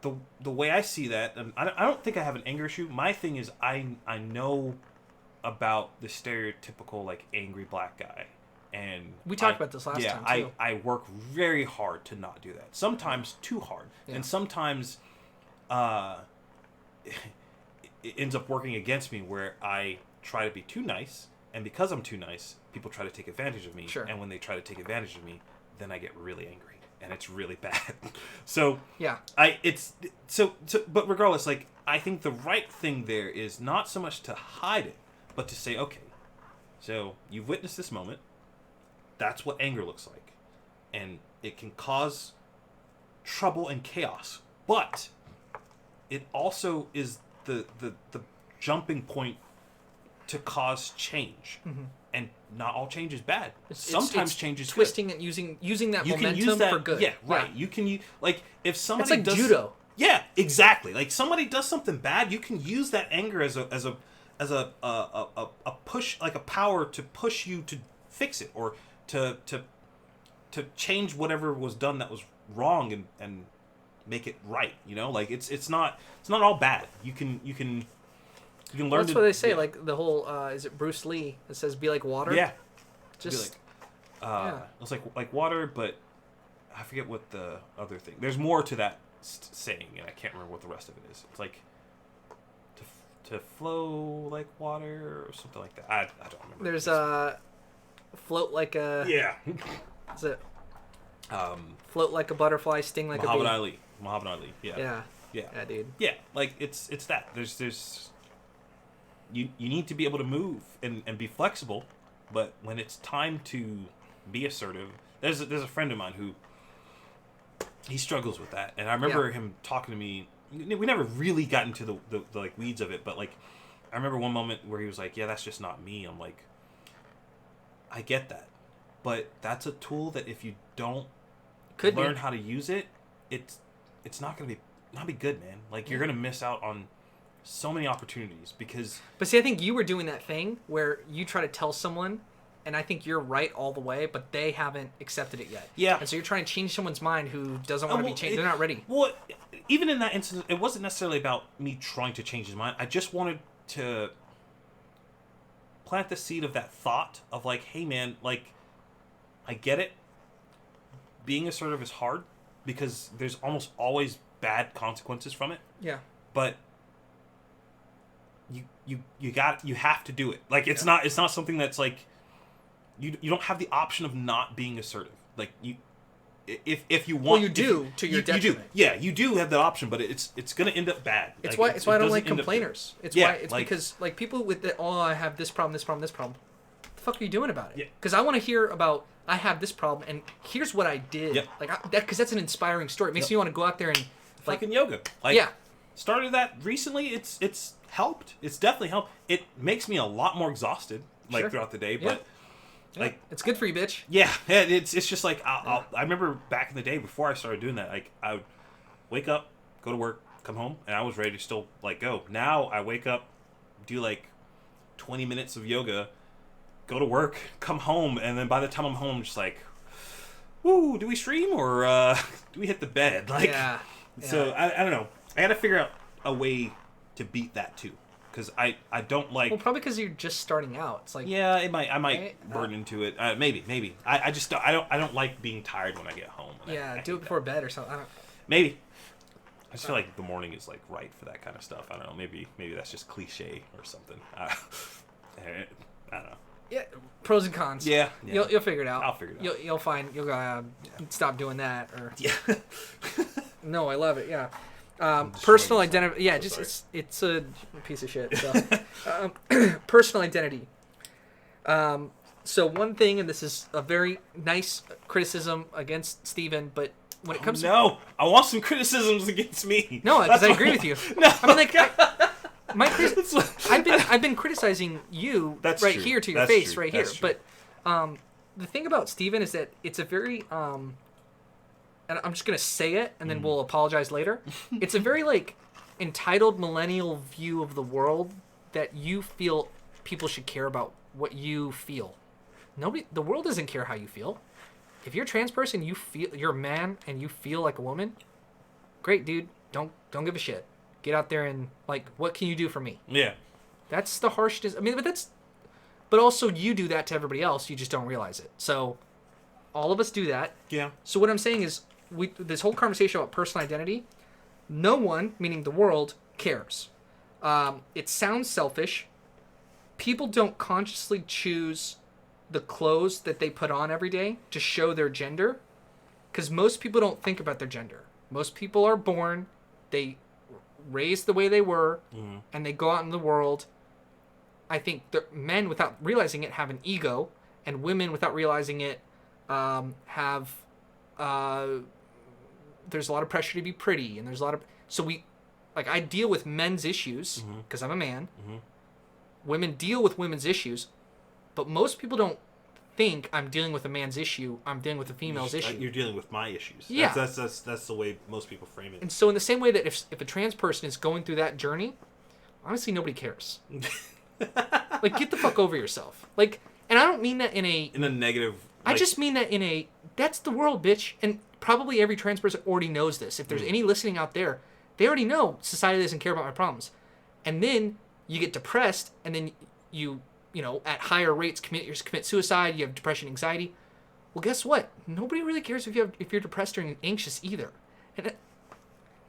the way I see that, and I don't think I have an anger issue. My thing is, I know about the stereotypical, like, angry black guy. And we talked about this last time, too. I work very hard to not do that. Sometimes too hard. Yeah. And sometimes it ends up working against me, where I try to be too nice, and because I'm too nice, people try to take advantage of me. Sure. And when they try to take advantage of me, then I get really angry, and it's really bad. So yeah, but regardless, like, I think the right thing there is not so much to hide it, but to say, okay, so you've witnessed this moment. That's what anger looks like. And it can cause trouble and chaos. But it also is the jumping point to cause change. And not all change is bad. Sometimes change is twisting good. and using that you momentum can use that, for good. Yeah, right. Yeah. You can use, like, if somebody it's like judo. Yeah, exactly. Like, somebody does something bad, you can use that anger as a push, like a power to push you to fix it, or to change whatever was done that was wrong and make it right. Like, it's not all bad. You can learn. Well, that's what they say. Like, the whole is it Bruce Lee that says be like water? Yeah. Just it's like water, but I forget what the other thing. There's more to that saying, and I can't remember what the rest of it is. It's like to flow like water or something like that. I don't remember. There's float like a... Yeah. What's it? Float like a butterfly, sting like Muhammad a bee. Muhammad Ali. Yeah. Yeah, dude. Yeah, like, it's that. There's you need to be able to move and be flexible, but when it's time to be assertive, there's a friend of mine who he struggles with that, and I remember him talking to me. We never really got into the like weeds of it, but, like, I remember one moment where he was like, "Yeah, that's just not me." I'm like, I get that, but that's a tool that if you don't learn how to use it, it's not gonna be good, man. Like, you're gonna miss out on so many opportunities because. But see, I think you were doing that thing where you try to tell someone, and I think you're right all the way, but they haven't accepted it yet. Yeah. And so you're trying to change someone's mind who doesn't want to be changed. They're not ready. Well, even in that instance, it wasn't necessarily about me trying to change his mind. I just wanted to plant the seed of that thought of, like, hey, man, like, I get it, being assertive is hard because there's almost always bad consequences from it. Yeah. But you have to do it. Like it's not something that's like you don't have the option of not being assertive. Like if you want, well, you do to your detriment. You do. Yeah, you do have that option, but it's going to end up bad. It's like, why I don't like complainers. It's like, because like people with the I have this problem. What the fuck are you doing about it? Yeah. Because I want to hear about I have this problem and here's what I did. Yep. Like because that's an inspiring story. It makes me want to go out there and like fucking yoga. Like, yeah. Started that recently. It's helped. It's definitely helped. It makes me a lot more exhausted like throughout the day, but. Yeah. Like it's good for you, bitch. Yeah, it's just like I remember back in the day before I started doing that. Like I would wake up, go to work, come home, and I was ready to still like go. Now I wake up, do like 20 minutes of yoga, go to work, come home, and then by the time I'm home, I'm just like, woo, do we stream or do we hit the bed? Like, so I don't know. I got to figure out a way to beat that too. Because I don't like... Well, probably because you're just starting out. It's like... Yeah, I might burn into it. Maybe. I just don't like being tired when I get home. Yeah, do it before bed or something. Maybe. I just feel like the morning is like right for that kind of stuff. I don't know. Maybe that's just cliche or something. I don't know. Yeah, pros and cons. Yeah. You'll figure it out. I'll figure it out. You'll find you'll stop doing that or. Yeah. No, I love it. Yeah. Personal identity. Yeah, it's a piece of shit. So, personal identity. So one thing, and this is a very nice criticism against Stephen, but when it comes to... I want some criticisms against me. No, because I agree with you. No, I mean, like, I've been criticizing you here to your face right here. But the thing about Stephen is that it's a very and I'm just gonna say it, and then we'll apologize later. It's a very like entitled millennial view of the world that you feel people should care about what you feel. The world doesn't care how you feel. If you're a trans person, you're a man, and you feel like a woman. Great, dude. Don't give a shit. Get out there and like, what can you do for me? Yeah. That's the harshness. I mean, but also you do that to everybody else. You just don't realize it. So, all of us do that. Yeah. So what I'm saying is, this whole conversation about personal identity, no one, meaning the world, cares. It sounds selfish. People don't consciously choose the clothes that they put on every day to show their gender, because most people don't think about their gender. Most people are born, they raised the way they were, and they go out in the world. I think men, without realizing it, have an ego, and women, without realizing it, have... there's a lot of pressure to be pretty, and there's a lot of... So I deal with men's issues, because I'm a man. Women deal with women's issues, but most people don't think I'm dealing with a man's issue. I'm dealing with a female's issue. You're dealing with my issues. Yeah. That's the way most people frame it. And so in the same way that if a trans person is going through that journey, honestly, nobody cares. Like, get the fuck over yourself. Like, and I don't mean that in a negative... I just mean that in a... That's the world, bitch. And probably every trans person already knows this. If there's any listening out there, they already know society doesn't care about my problems. And then you get depressed, and then you at higher rates commit suicide. You have depression, anxiety. Well, guess what? Nobody really cares if you're depressed or anxious either. And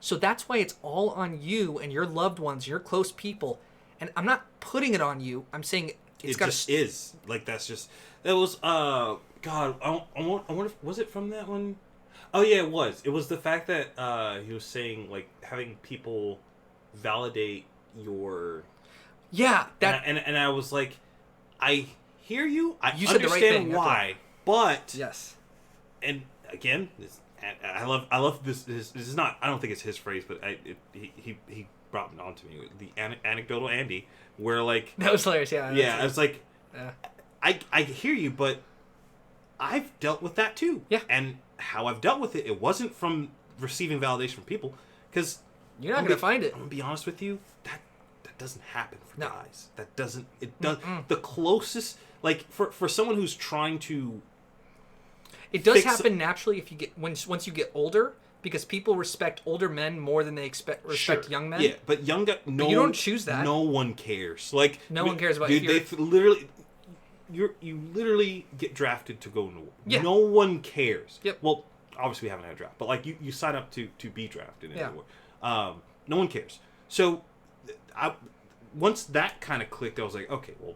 so that's why it's all on you and your loved ones, your close people. And I'm not putting it on you. I'm saying it just is. Like, that's just... That was... God, I wonder if... Was it from that one? Oh, yeah, it was. It was the fact that he was saying, like, having people validate your... Yeah, that... And I was like, I hear you. I you said understand the right why, but... Yes. And, again, I love this. This is not... I don't think it's his phrase, but he brought it on to me. The anecdotal Andy, where, like... That was hilarious, yeah. Yeah, I was like... I hear you, but I've dealt with that too. Yeah. And how I've dealt with it, it wasn't from receiving validation from people, because you're not going to find it. I'm going to be honest with you, that doesn't happen for no. guys. That doesn't... It does. The closest... Like, for someone who's trying to... It does happen naturally if you get... Once you get older, because people respect older men more than they respect young men. Yeah, but young guys... No, but you don't choose that. No one cares. Like... No one cares about... Dude, they literally... You literally get drafted to go into war. Yeah. No one cares. Yep. Well, obviously we haven't had a draft, but like you sign up to be drafted Yeah. anywhere. No one cares. So once that kind of clicked, I was like, okay, well,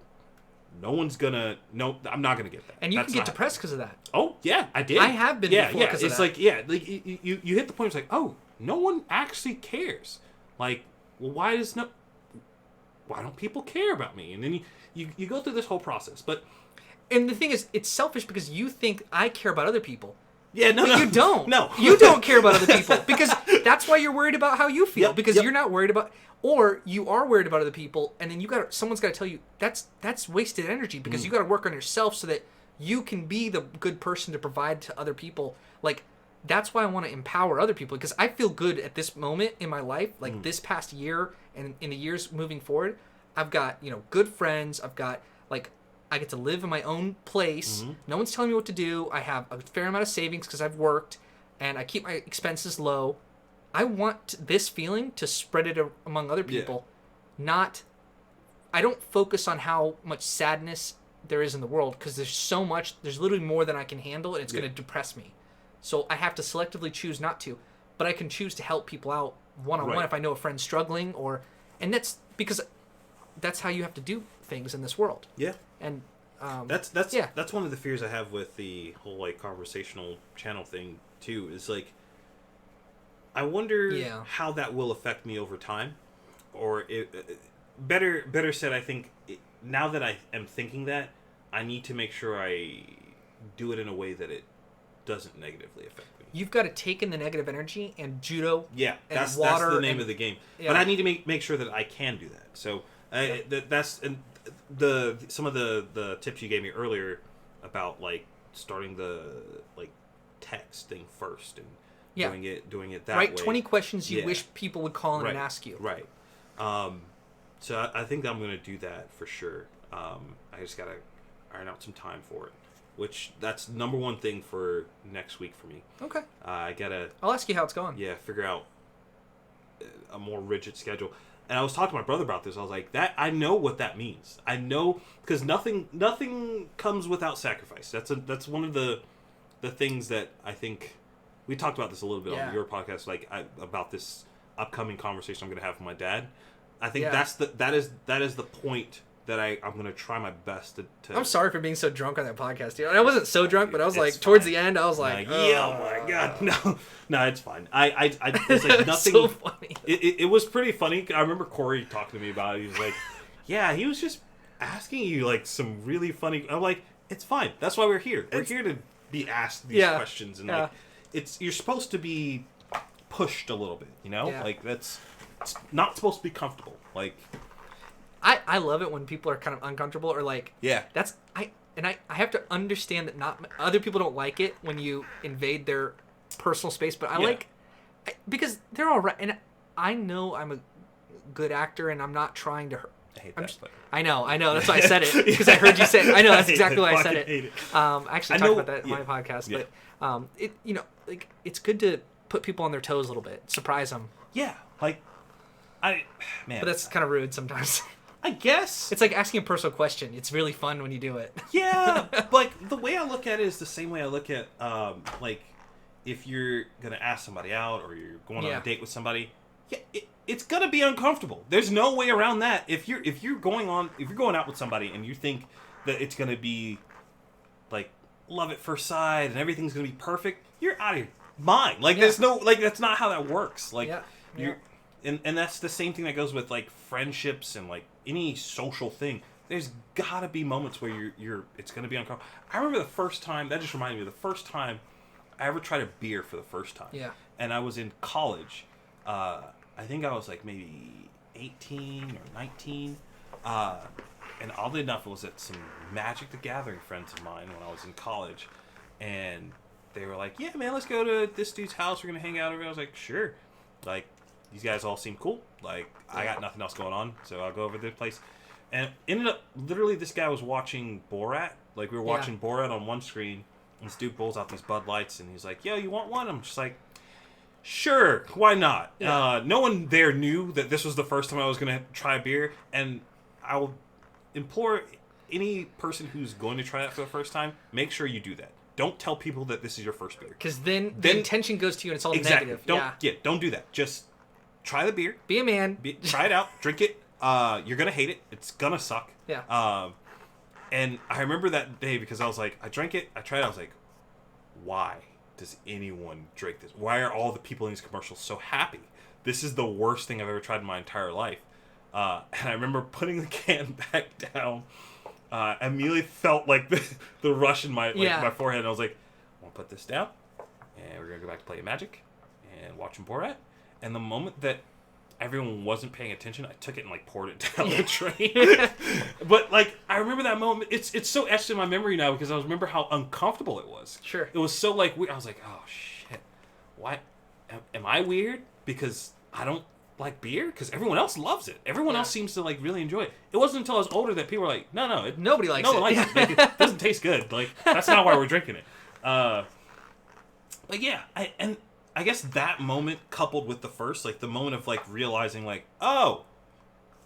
I'm not gonna get that. And you can get depressed because of that. Oh yeah, I did. I have been before because of that. Like you hit the point. It's like, oh, no one actually cares. Like, well, why don't people care about me? And then you go through this whole process, and the thing is, it's selfish because you think I care about other people. Yeah, but you don't. No, you don't care about other people because that's why you're worried about how you feel. Because you're not worried about, or you are worried about other people, and then someone's got to tell you that's wasted energy because you got to work on yourself so that you can be the good person to provide to other people. Like that's why I want to empower other people because I feel good at this moment in my life, like this past year and in the years moving forward. I've got good friends. I've got I get to live in my own place. Mm-hmm. No one's telling me what to do. I have a fair amount of savings because I've worked, and I keep my expenses low. I want this feeling to spread it among other people. I don't focus on how much sadness there is in the world because there's so much. There's literally more than I can handle, and it's going to depress me. So I have to selectively choose not to. But I can choose to help people out one-on-one if I know a friend's struggling, and that's because that's how you have to do things in this world. Yeah. And that's one of the fears I have with the whole like conversational channel thing too. Is like I wonder how that will affect me over time, or better said, I think now that I am thinking that, I need to make sure I do it in a way that it doesn't negatively affect me. You've got to take in the negative energy and judo. Yeah, and that's water the name of the game. Yeah. But I need to make sure that I can do that. So that's some of the tips you gave me earlier about like starting the like text thing first and doing it that way. 20 questions you wish people would call in and ask you. Right. So I think I'm going to do that for sure. I just got to iron out some time for it, which that's number one thing for next week for me. Okay. I'll ask you how it's going. Yeah, figure out a more rigid schedule. And I was talking to my brother about this. I was like, I know what that means. I know because nothing comes without sacrifice. That's one of the things that I think we talked about this a little bit on your podcast, about this upcoming conversation I'm going to have with my dad. I think that is the point that I'm going to try my best to. I'm sorry for being so drunk on that podcast, dude. I wasn't so drunk, but I was like towards the end, I was like, oh my god, no, it's fine. I it's like nothing. So funny. It was pretty funny. I remember Corey talking to me about it. He was like, yeah, he was just asking you like some really funny. I'm like, it's fine. That's why we're here. We're here to be asked these questions, and like, you're supposed to be pushed a little bit, like it's not supposed to be comfortable, like. I love it when people are kind of uncomfortable or like I have to understand that not other people don't like it when you invade their personal space, but because they're all right, and I know I'm a good actor and I'm not trying to hurt. I hate that. I know that's why I said it because I heard you say it. I know that's exactly why I said it. I actually talked about that in my podcast, but it's good to put people on their toes a little bit, surprise them. Yeah, but that's kind of rude sometimes. I guess. It's like asking a personal question. It's really fun when you do it. Yeah, like the way I look at it is the same way I look at like if you're gonna ask somebody out or you're going on a date with somebody, it's gonna be uncomfortable. There's no way around that. If you're going out with somebody and you think that it's gonna be like love at first sight and everything's gonna be perfect, you're out of your mind. Like there's no that's not how that works. Like you're and that's the same thing that goes with like friendships and like any social thing. There's gotta be moments where it's gonna be uncomfortable. I remember the first time, that just reminded me of the first time I ever tried a beer for the first time. Yeah. And I was in college. I think I was like maybe 18 or 19. And oddly enough, it was at some Magic the Gathering friends of mine when I was in college. And they were like, yeah, man, let's go to this dude's house. We're gonna hang out over there. I was like, sure. Like, these guys all seem cool. Like, I got nothing else going on, so I'll go over to this place. And ended up, literally, this guy was watching Borat. Like, we were watching Borat on one screen, and this dude pulls out these Bud Lights, and he's like, yo, you want one? I'm just like, sure, why not? Yeah. No one there knew that this was the first time I was going to try a beer, and I will implore any person who's going to try that for the first time, make sure you do that. don't tell people that this is your first beer. Because then the intention goes to you and it's all negative. Don't do that. Just try the beer. Be a man. Try it out. Drink it. You're going to hate it. It's going to suck. Yeah. And I remember that day because I was like, I drank it. I tried it. I was like, why does anyone drink this? Why are all the people in these commercials so happy? This is the worst thing I've ever tried in my entire life. And I remember putting the can back down. I immediately felt like the rush in my my forehead. And I was like, I'm going to put this down. And we're going to go back to playing Magic and watching Borat. And the moment that everyone wasn't paying attention, I took it and like poured it down the drain. But like I remember that moment. It's so etched in my memory now because I remember how uncomfortable it was. Sure. It was so like I was like, oh shit, why am I weird because I don't like beer? Because everyone else loves it. Everyone else seems to like really enjoy it. It wasn't until I was older that people were like, no, nobody likes it. Likes it. Like, it doesn't taste good. Like that's not why we're drinking it. But yeah, I guess that moment coupled with the first, like the moment of like realizing like, oh,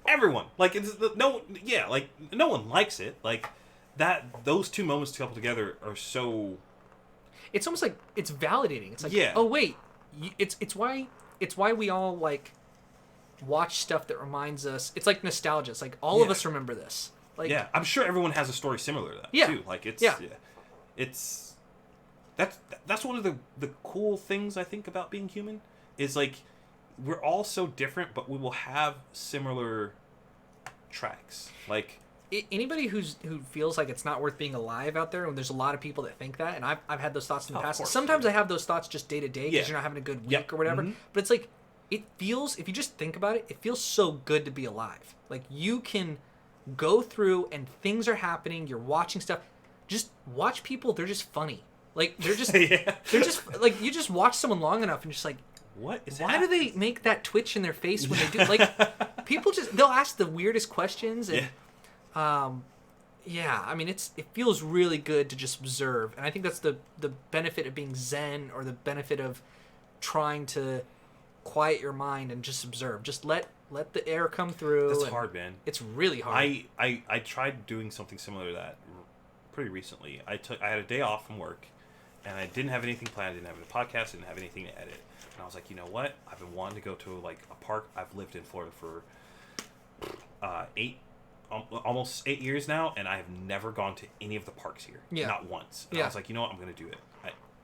everyone like no one likes it. Like those two moments coupled together are so. It's almost like it's validating. It's like, oh wait, it's why we all like watch stuff that reminds us. It's like nostalgia. It's like all of us remember this. Like I'm sure everyone has a story similar to that too. Like it's. That's one of the cool things I think about being human is like we're all so different, but we will have similar tracks. Like anybody who feels like it's not worth being alive out there, and there's a lot of people that think that, and I've had those thoughts in the past. Sometimes I have those thoughts just day to day because you're not having a good week or whatever. Mm-hmm. But it's like it feels, if you just think about it, it feels so good to be alive. Like you can go through and things are happening. You're watching stuff. Just watch people. They're just funny. Like they're just they're just like you just watch someone long enough and you're just like, what is why do they make that twitch in their face when they do like people just they'll ask the weirdest questions and I mean it feels really good to just observe, and I think that's the benefit of being zen, or the benefit of trying to quiet your mind and just observe. Just let the air come through. That's hard, man. It's really hard. I tried doing something similar to that pretty recently. I had a day off from work. And I didn't have anything planned. I didn't have any podcast. Didn't have anything to edit. And I was like, you know what? I've been wanting to go to like a park. I've lived in Florida for almost 8 years now, and I have never gone to any of the parks here. Yeah. Not once. And I was like, you know what? I'm going to do it.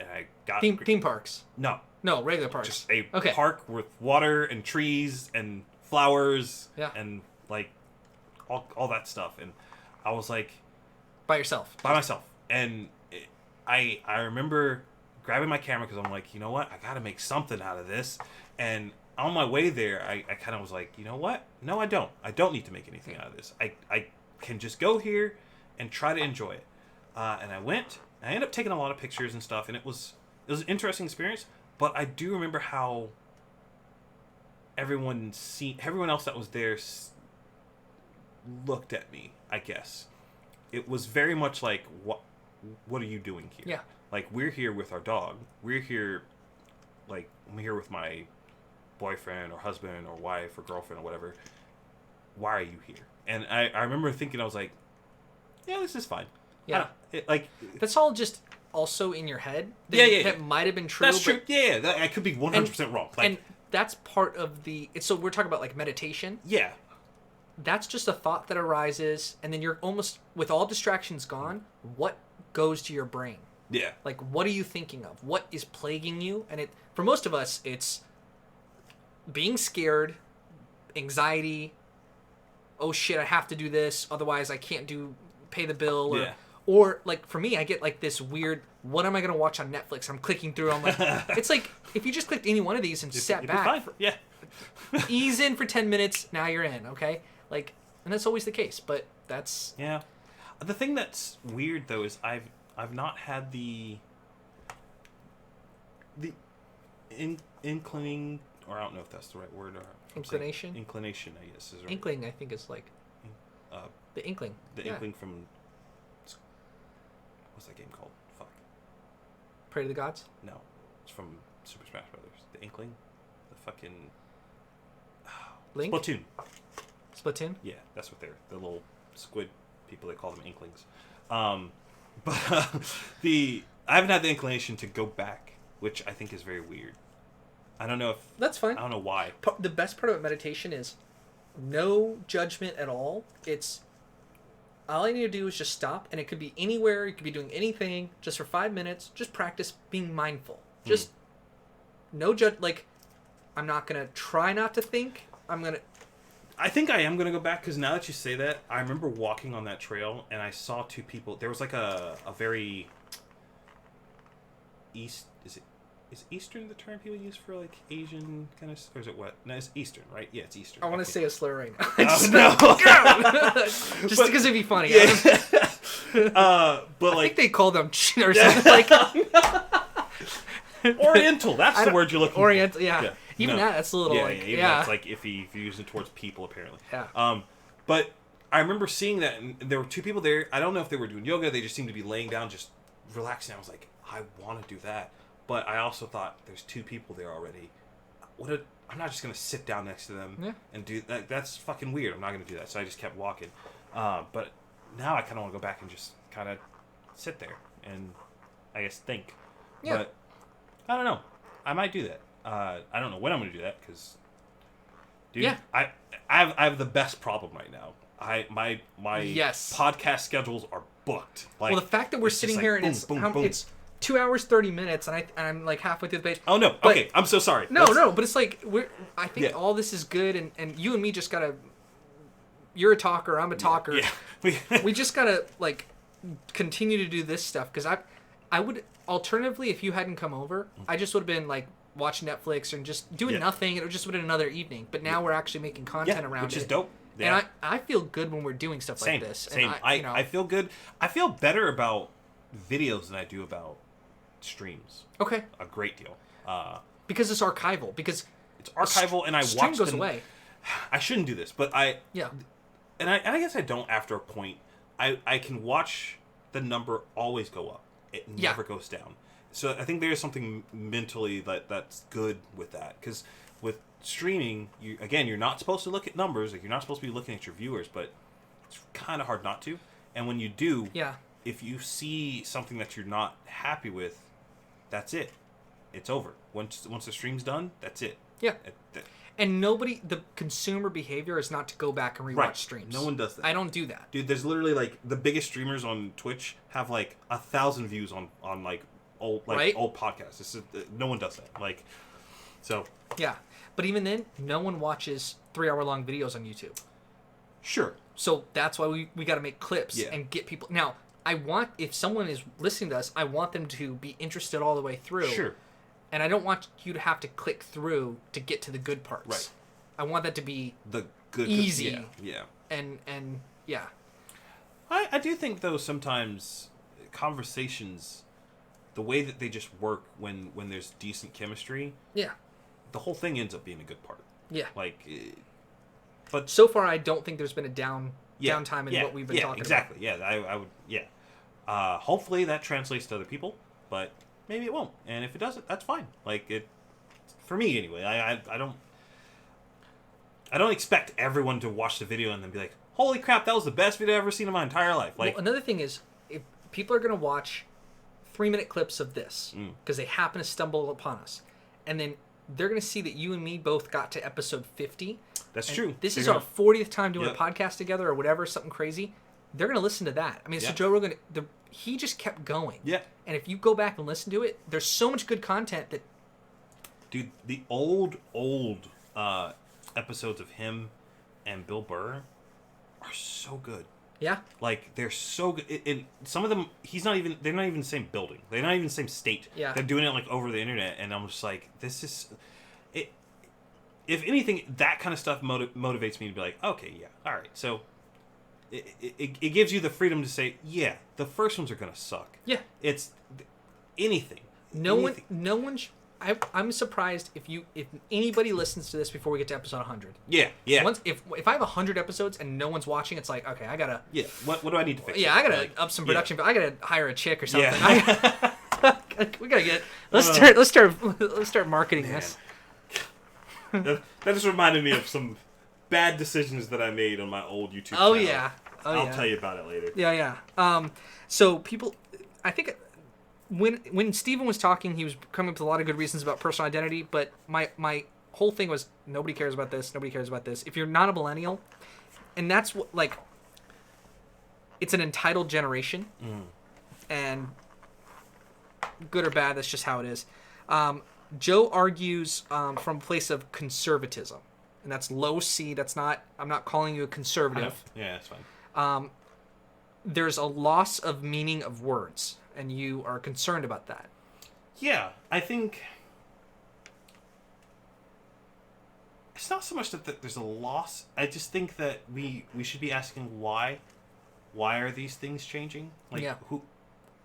I got theme parks. No, regular parks. Just a park with water and trees and flowers. And like all that stuff. And I was like, by yourself. By myself. And I remember grabbing my camera because I'm like, you know what? I got to make something out of this. And on my way there, I kind of was like, you know what? No, I don't. I don't need to make anything out of this. I can just go here and try to enjoy it. And I went. I ended up taking a lot of pictures and stuff, and it was an interesting experience. But I do remember how everyone else that was there looked at me, I guess. It was very much like, what are you doing here? Yeah. Like, we're here with our dog. We're here, like, I'm here with my boyfriend or husband or wife or girlfriend or whatever. Why are you here? And I remember thinking, I was like, yeah, this is fine. Yeah. That's all just also in your head. That might have been true. That's true. Yeah. I could be 100% wrong. Like, and that's part of so we're talking about, like, meditation. Yeah. That's just a thought that arises, and then you're almost, with all distractions gone, what goes to your brain? Yeah. Like, what are you thinking of? What is plaguing you? And for most of us, it's being scared, anxiety, oh shit, I have to do this, otherwise I can't pay the bill, or like for me, I get like this weird, what am I going to watch on Netflix? I'm clicking through, I'm like, it's like, if you just clicked any one of these and sat back, ease in for 10 minutes, now you're in, okay? Like, and that's always the case, but that's... Yeah. The thing that's weird, though, is I've not had the inclining, or I don't know if that's the right word. Or inclination? Inclination, I guess, is right. Inkling, I think, is like... the inkling. The inkling from... What's that game called? Fuck. Pray to the Gods? No. It's from Super Smash Brothers. The inkling? The fucking... Link? Splatoon? Yeah, that's what they're. The little squid people, they call them inklings. But I haven't had the inclination to go back, which I think is very weird. I don't know if... That's fine. I don't know why. The best part about meditation is no judgment at all. It's... All I need to do is just stop, and it could be anywhere, you could be doing anything, just for 5 minutes, just practice being mindful. Just no judge, like, I'm not going to try not to think, I think I am going to go back, because now that you say that, I remember walking on that trail, and I saw two people, there was like a very is Eastern the term people use for, like, Asian kind of... Or is it what? No, it's Eastern, right? Yeah, it's Eastern. I want to say a slur right now. No. Just because it'd be funny. Yeah. But, I like... think they call them or something like... Oriental, that's the word you're looking Oriental, for. yeah. Even that's a little, that's, like, if you use it towards people, apparently. Yeah. But I remember seeing that, and there were two people there. I don't know if they were doing yoga. They just seemed to be laying down, just relaxing. I was like, I want to do that. But I also thought, there's two people there already. I'm not just going to sit down next to them and do that. That's fucking weird. I'm not going to do that. So I just kept walking. But now I kind of want to go back and just kind of sit there and, I guess, think. Yeah. But I don't know. I might do that. I don't know when I'm going to do that because, dude, I have the best problem right now. My podcast schedules are booked. Like, well, the fact that we're sitting here and it's 2 hours 30 minutes and I'm like halfway through the page. Oh no! Okay, I'm so sorry. No, but it's like I think all this is good and you and me just gotta. You're a talker. I'm a talker. Yeah. We just gotta like continue to do this stuff because I would alternatively if you hadn't come over I just would have been like watching Netflix and just doing nothing. It would just been another evening. But now we're actually making content around it, which is dope. Yeah. And I feel good when we're doing stuff like this. Same. And I feel good. I feel better about videos than I do about streams. Okay. A great deal. Because it's archival. Because it's archival, and I watch stream goes away. I shouldn't do this, but I guess I don't after a point. I can watch the number always go up. It never goes down. So I think there's something mentally that's good with that because with streaming, you're not supposed to look at numbers. Like you're not supposed to be looking at your viewers, but it's kind of hard not to. And when you do, if you see something that you're not happy with, that's it. It's over. Once the stream's done, that's it. Yeah. And the consumer behavior is not to go back and rewatch streams. No one does that. I don't do that. Dude, there's literally like the biggest streamers on Twitch have like 1,000 views on like old podcasts. No one does that. Like, so. Yeah. But even then, no one watches 3-hour-long videos on YouTube. Sure. So that's why we got to make clips and get people. Now, if someone is listening to us, I want them to be interested all the way through. Sure. And I don't want you to have to click through to get to the good parts. Right. I want that to be the good easy. Yeah. And yeah. I do think though sometimes conversations, the way that they just work when there's decent chemistry. Yeah. The whole thing ends up being a good part. Yeah. Like, but so far I don't think there's been a downtime in what we've been talking exactly. about. Yeah, I would. Yeah. Hopefully that translates to other people, but maybe it won't. And if it doesn't, that's fine. Like it, for me anyway. I don't expect everyone to watch the video and then be like, "Holy crap, that was the best video I've ever seen in my entire life." Like, well, another thing is, if people are gonna watch 3-minute clips of this because they happen to stumble upon us, and then they're gonna see that you and me both got to episode 50. That's true. This is our 40th time doing a podcast together or whatever, something crazy. They're gonna listen to that. I mean, so Joe Rogan, he just kept going. Yeah. And if you go back and listen to it, there's so much good content that. Dude, the old episodes of him and Bill Burr are so good. Yeah. Like they're so good. And some of them, they're not even the same building. They're not even the same state. Yeah. They're doing it like over the internet, and I'm just like, this is it. If anything, that kind of stuff motivates me to be like, okay, yeah, all right. So it gives you the freedom to say, yeah, the first ones are gonna suck. Yeah. It's anything. No one. I'm surprised if anybody listens to this before we get to episode 100. Yeah, yeah. If I have 100 episodes and no one's watching, it's like, okay, I gotta. Yeah. What do I need to fix? Yeah, I gotta up some production. I gotta hire a chick or something. Yeah. We gotta get. Let's start marketing this. That just reminded me of some bad decisions that I made on my old YouTube channel. Oh yeah. I'll tell you about it later. Yeah, yeah. So people, I think when Stephen was talking, he was coming up with a lot of good reasons about personal identity, but my whole thing was nobody cares about this. Nobody cares about this. If you're not a millennial, and that's what like, it's an entitled generation, and good or bad, that's just how it is. Joe argues from a place of conservatism, and that's low C. That's not. I'm not calling you a conservative. Yeah, that's fine. There's a loss of meaning of words, and you are concerned about that. Yeah, I think it's not so much that there's a loss. I just think that we should be asking why. Why are these things changing? Like who,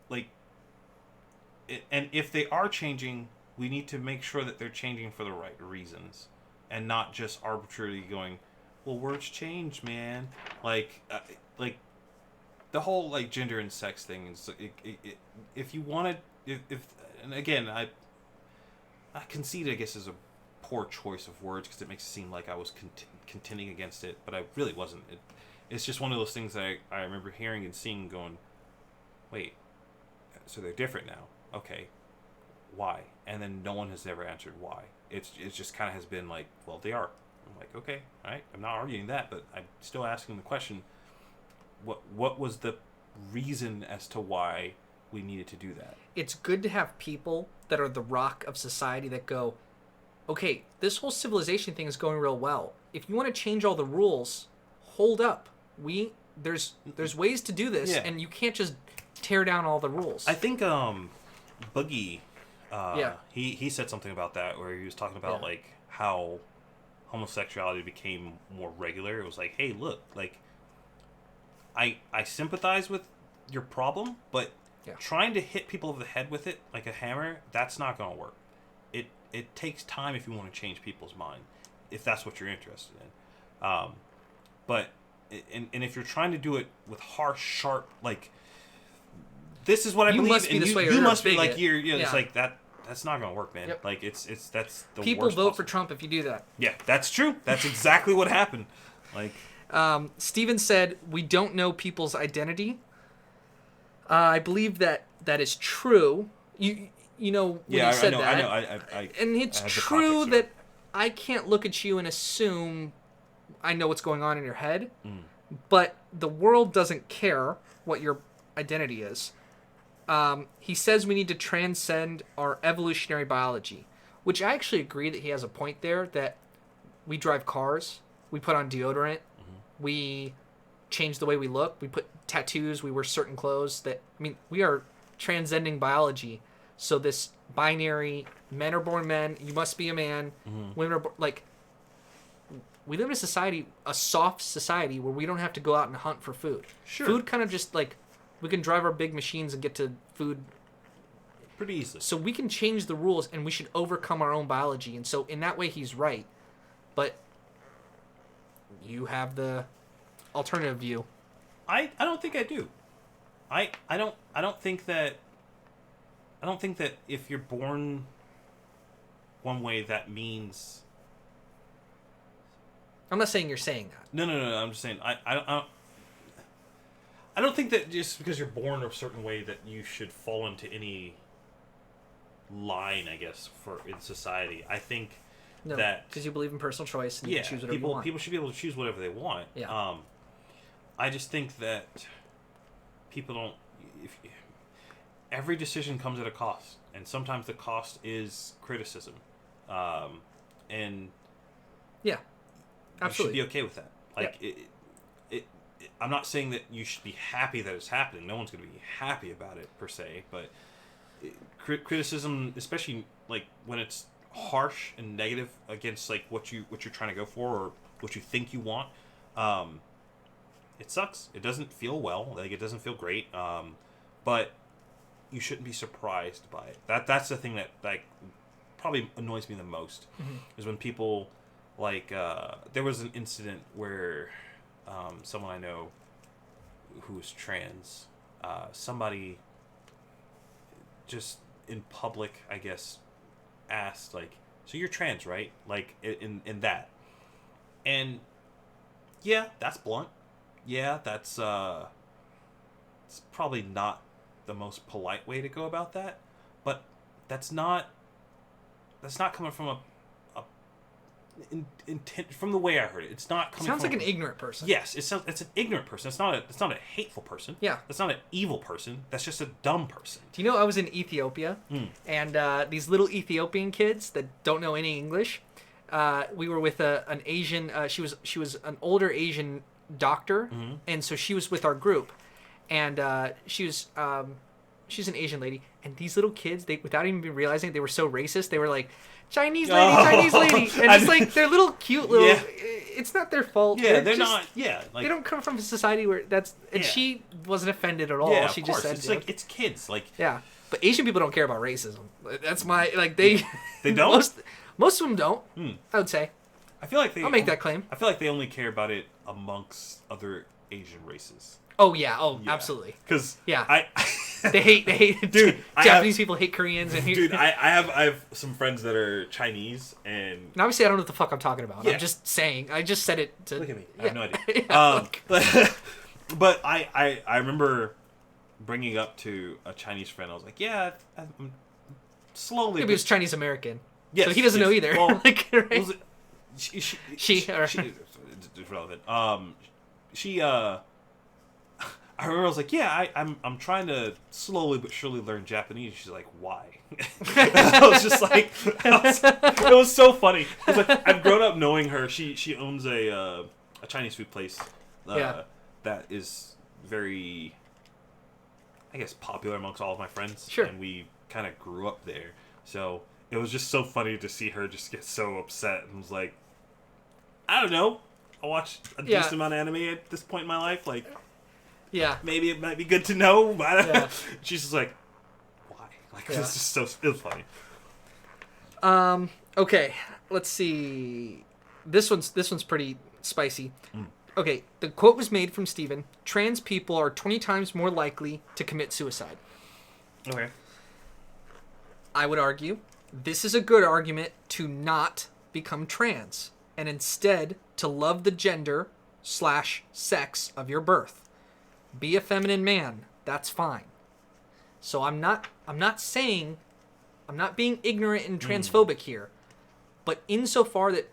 like, and if they are changing, we need to make sure that they're changing for the right reasons, and not just arbitrarily going, well, words change, man. Like the whole like gender and sex thing is if you wanted if and again I concede I guess is a poor choice of words because it makes it seem like I was contending against it, but I really wasn't. It's just one of those things that I remember hearing and seeing going, wait, so they're different now. Okay, why? And then no one has ever answered why. It just kind of has been like, well, they are. I'm like, okay, all right. I'm not arguing that, but I'm still asking the question, what was the reason as to why we needed to do that? It's good to have people that are the rock of society that go, okay, this whole civilization thing is going real well. If you want to change all the rules, hold up. There's ways to do this, and you can't just tear down all the rules. I think Boogie, he said something about that where he was talking about like how homosexuality became more regular. It was like, hey, look, like I sympathize with your problem, but trying to hit people over the head with it like a hammer, that's not going to work. It takes time if you want to change people's mind, if that's what you're interested in. But if you're trying to do it with harsh, sharp, like this is what I believe, must be and this way you or must be bigot. like it's like that. That's not going to work, man. Yep. Like it's that's the people worst vote possible. for Trump if you do that. Yeah, that's true. That's exactly what happened. Like. Stephen said, we don't know people's identity. I believe that is true. You know, when he said that. I know. And it's true that I can't look at you and assume I know what's going on in your head. But the world doesn't care what your identity is. He says we need to transcend our evolutionary biology, which I actually agree that he has a point there, that we drive cars, we put on deodorant, we change the way we look. We put tattoos. We wear certain clothes. We are transcending biology. So this binary, men are born men. You must be a man. Women are like. We live in a society, a soft society, where we don't have to go out and hunt for food. Sure. Food kind of just like we can drive our big machines and get to food pretty easily. So we can change the rules, and we should overcome our own biology. And so in that way, he's right. But you have the alternative view. I don't think I do. I don't think that if you're born one way that means. I'm not saying you're saying that. No. I'm just saying I don't think that just because you're born a certain way that you should fall into any line, I guess, in society. I think. No, that because you believe in personal choice and you can choose whatever you want. People should be able to choose whatever they want. Yeah. I just think that people don't. Every decision comes at a cost, and sometimes the cost is criticism, and yeah, absolutely, you should be okay with that. Like I'm not saying that you should be happy that it's happening. No one's going to be happy about it per se, but criticism, especially like when it's harsh and negative against like what you're trying to go for or what you think you want, it sucks. It doesn't feel well. Like it doesn't feel great. But you shouldn't be surprised by it. That's the thing that like probably annoys me the most is when people like there was an incident where someone I know who was trans, somebody just in public, I guess, asked like, so you're trans, right? Like in that. And yeah, that's blunt. Yeah, that's it's probably not the most polite way to go about that, but that's not coming from intent from the way I heard it. It's not coming. Sounds from like an ignorant person. Yes, it's an ignorant person. It's not a hateful person. Yeah, it's not an evil person. That's just a dumb person. Do you know I was in Ethiopia, and these little Ethiopian kids that don't know any English, we were with an Asian. She was an older Asian doctor, and so she was with our group, and she's an Asian lady, and these little kids, they without even realizing it, they were so racist. They were like, Chinese lady, and just like they're little cute little. Yeah. It's not their fault. Yeah, they're not. Yeah, like, they don't come from a society where that's. And she wasn't offended at all. Yeah, she of just course. said, it's like it's kids. Like yeah, but Asian people don't care about racism. That's my like they. They don't. Most of them don't. I would say. I feel like they. I'll make that claim. I feel like they only care about it amongst other Asian races. Oh yeah. Oh, absolutely. Because yeah, they hate. Dude, Japanese people hate Koreans, and dude, I have some friends that are Chinese, and obviously I don't know what the fuck I'm talking about. Yeah. I'm just saying. I just said it to look at me. I have no idea. But I remember bringing up to a Chinese friend. I was like, yeah, I'm slowly. Maybe it was Chinese American. Yes, so he doesn't know either. Well, like, right? Was it, she it's relevant. I remember I was like, yeah, I'm trying to slowly but surely learn Japanese. She's like, why? I was just like, it was so funny. It's like I've grown up knowing her. She owns a Chinese food place that is very, I guess, popular amongst all of my friends. Sure. And we kind of grew up there. So it was just so funny to see her just get so upset and was like, I don't know. I watch a decent amount of anime at this point in my life. Like, yeah, maybe it might be good to know. But she's just like, why? Like, it's just so it was funny. Okay, let's see. This one's pretty spicy. Okay, the quote was made from Stephen. Trans people are 20 times more likely to commit suicide. Okay. I would argue this is a good argument to not become trans and instead to love the gender / sex of your birth. Be a feminine man. That's fine. So I'm not being ignorant and transphobic here, but insofar that,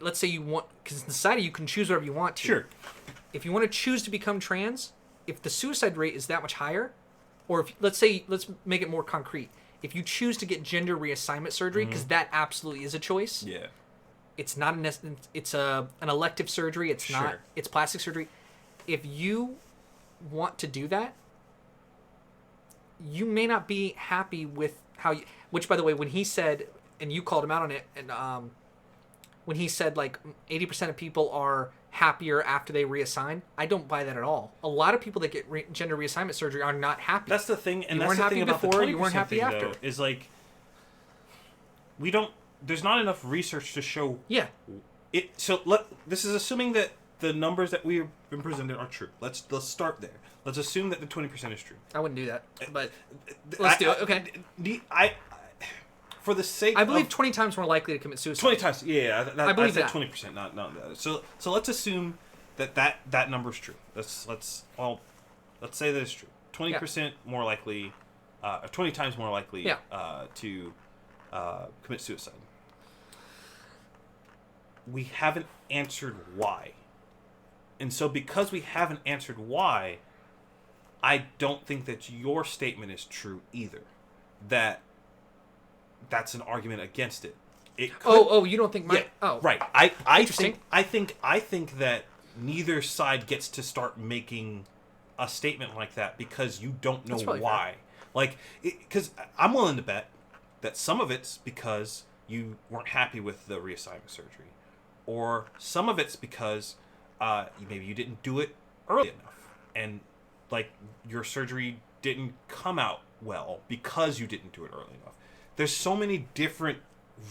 let's say you want, because in society you can choose whatever you want to. Sure. If you want to choose to become trans, if the suicide rate is that much higher, or if let's make it more concrete. If you choose to get gender reassignment surgery, because that absolutely is a choice. Yeah. It's not it's an elective surgery. It's not. It's plastic surgery. If you want to do that, you may not be happy with how you. Which, by the way, when he said, and you called him out on it, and when he said like 80% of people are happier after they reassign, I don't buy that at all. A lot of people that get gender reassignment surgery are not happy. That's the thing, and you that's weren't the thing happy about before, the 20% you weren't happy thing, after. Though, is like we don't. There's not enough research to show. Yeah. It. So this is assuming that the numbers that we've been presented are true. Let's start there. Let's assume that the 20% is true. I wouldn't do that, but let's do it. Okay. For the sake, I believe 20 times more likely to commit suicide. 20 times, yeah. I believe said that. 20%, not that. So let's assume that number's true. Let's say that it's true. 20% more likely, 20 times more likely to commit suicide. We haven't answered why. And so because we haven't answered why, I don't think that your statement is true either. That's an argument against it. It could, you don't think my... Yeah, oh. right. I think that neither side gets to start making a statement like that because you don't know why. Fair. Like, because I'm willing to bet that some of it's because you weren't happy with the reassignment surgery. Or some of it's because maybe you didn't do it early enough. And, like, your surgery didn't come out well because you didn't do it early enough. There's so many different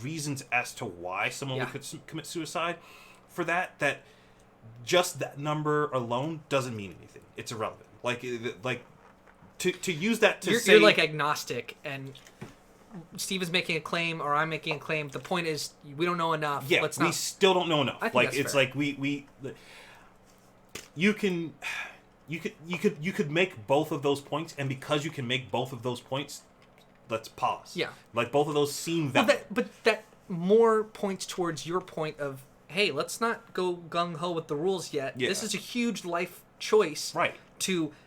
reasons as to why someone would commit suicide for that just that number alone doesn't mean anything. It's irrelevant. Like to use that to say... You're like agnostic, and Steve is making a claim, or I'm making a claim. The point is, we don't know enough. Yeah, still don't know enough. I think like, that's it's fair. like we... You can... you could make both of those points, and because you can make both of those points, let's pause. Yeah. Like, both of those seem valid. But that more points towards your point of, hey, let's not go gung-ho with the rules yet. Yeah. This is a huge life choice. Right.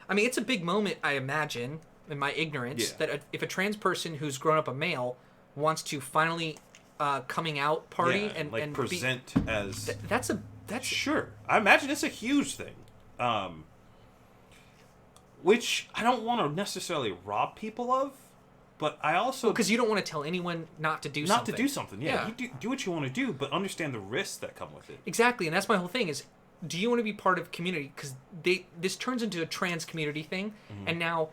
I mean, it's a big moment, I imagine, in my ignorance, that if a trans person who's grown up a male wants to finally coming out party and present as... That's Sure. I imagine it's a huge thing. Which I don't want to necessarily rob people of, but I also... Because you don't want to tell anyone not to do something. Not to do something, yeah. You do what you want to do, but understand the risks that come with it. Exactly, and that's my whole thing is, do you want to be part of community? Because this turns into a trans community thing, and now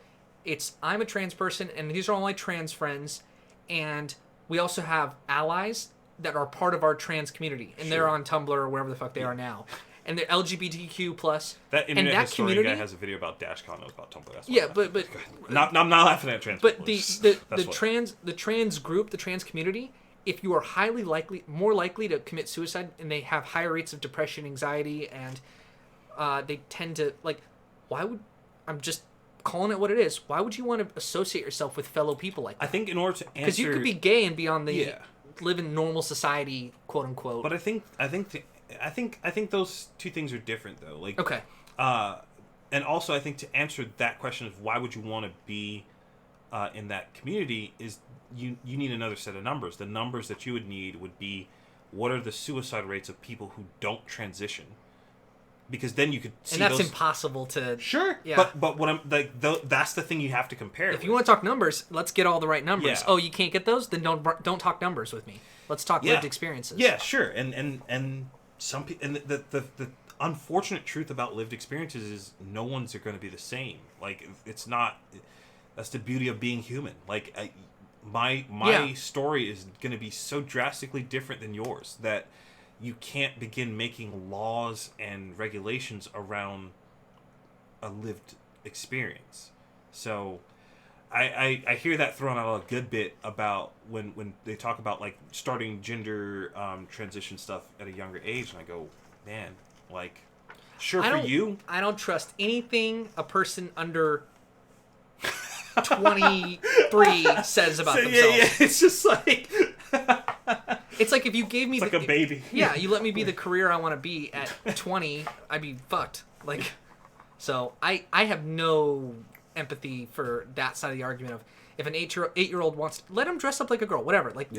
I'm a trans person, and these are all my trans friends, and we also have allies that are part of our trans community, and they're on Tumblr or wherever the fuck they are now. And they're LGBTQ plus. That internet historian guy has a video about DashCon knows about Tumblr. That's but I'm not laughing at trans. But the trans group, the trans community, if you are more likely to commit suicide, and they have higher rates of depression, anxiety, and they tend to I'm just calling it what it is. Why would you want to associate yourself with fellow people like that? I think in order to answer, because you could be gay and be on the live in normal society, quote unquote. But I think those two things are different though. Like, okay. And also I think to answer that question of why would you want to be in that community is you need another set of numbers. The numbers that you would need would be what are the suicide rates of people who don't transition. Because then you could see and that's impossible to... Sure, yeah. But what I'm like, that's the thing you have to compare. If you want to talk numbers, let's get all the right numbers. Yeah. Oh, you can't get those? Then don't talk numbers with me. Let's talk lived experiences. Yeah, sure. And some people, and the unfortunate truth about lived experiences is no one's are going to be the same. Like, it's not. That's the beauty of being human. Like, my story is going to be so drastically different than yours that you can't begin making laws and regulations around a lived experience. So I hear that thrown out a good bit about when they talk about like starting gender transition stuff at a younger age, and I go, man, like, sure for you. I don't trust anything a person under 23 says about themselves. Yeah, it's just like... It's like if you gave me... It's like a baby. Yeah, you let me be the career I want to be at 20, I'd be fucked. Like, so I have no empathy for that side of the argument of if an 8-year-old wants to, let him dress up like a girl, whatever. Like,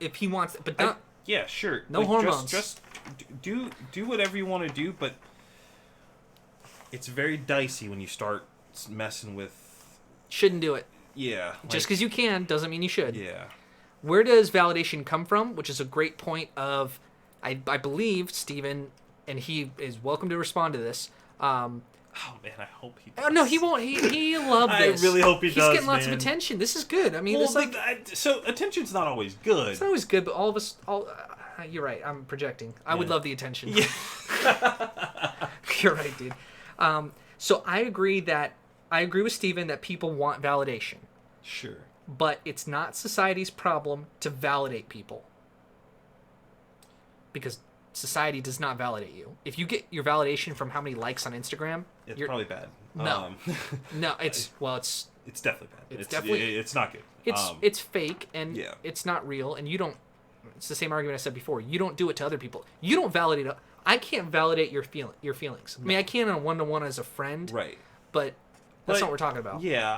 if he wants... But not... Yeah, sure. No hormones. Just do whatever you want to do, but it's very dicey when you start messing with... Shouldn't do it. Yeah. Just because you can doesn't mean you should. Yeah. Where does validation come from? Which is a great point of, I believe, Stephen, and he is welcome to respond to this. Oh, man, I hope he does. Oh, no, he won't. He loved this. I really hope he does, He's getting lots of attention. This is good. I mean, so attention's not always good. It's not always good, but all of us... you're right. I'm projecting. I would love the attention. Yeah. You're right, dude. So I agree with Stephen that people want validation. Sure. But it's not society's problem to validate people. Because society does not validate you. If you get your validation from how many likes on Instagram... It's probably bad. No. No, it's definitely bad. It's not good. It's fake, and it's not real, and you don't... It's the same argument I said before. You don't do it to other people. You don't validate... I can't validate your feelings. I mean, I can on a one-to-one as a friend. Right. But that's not what we're talking about. Yeah,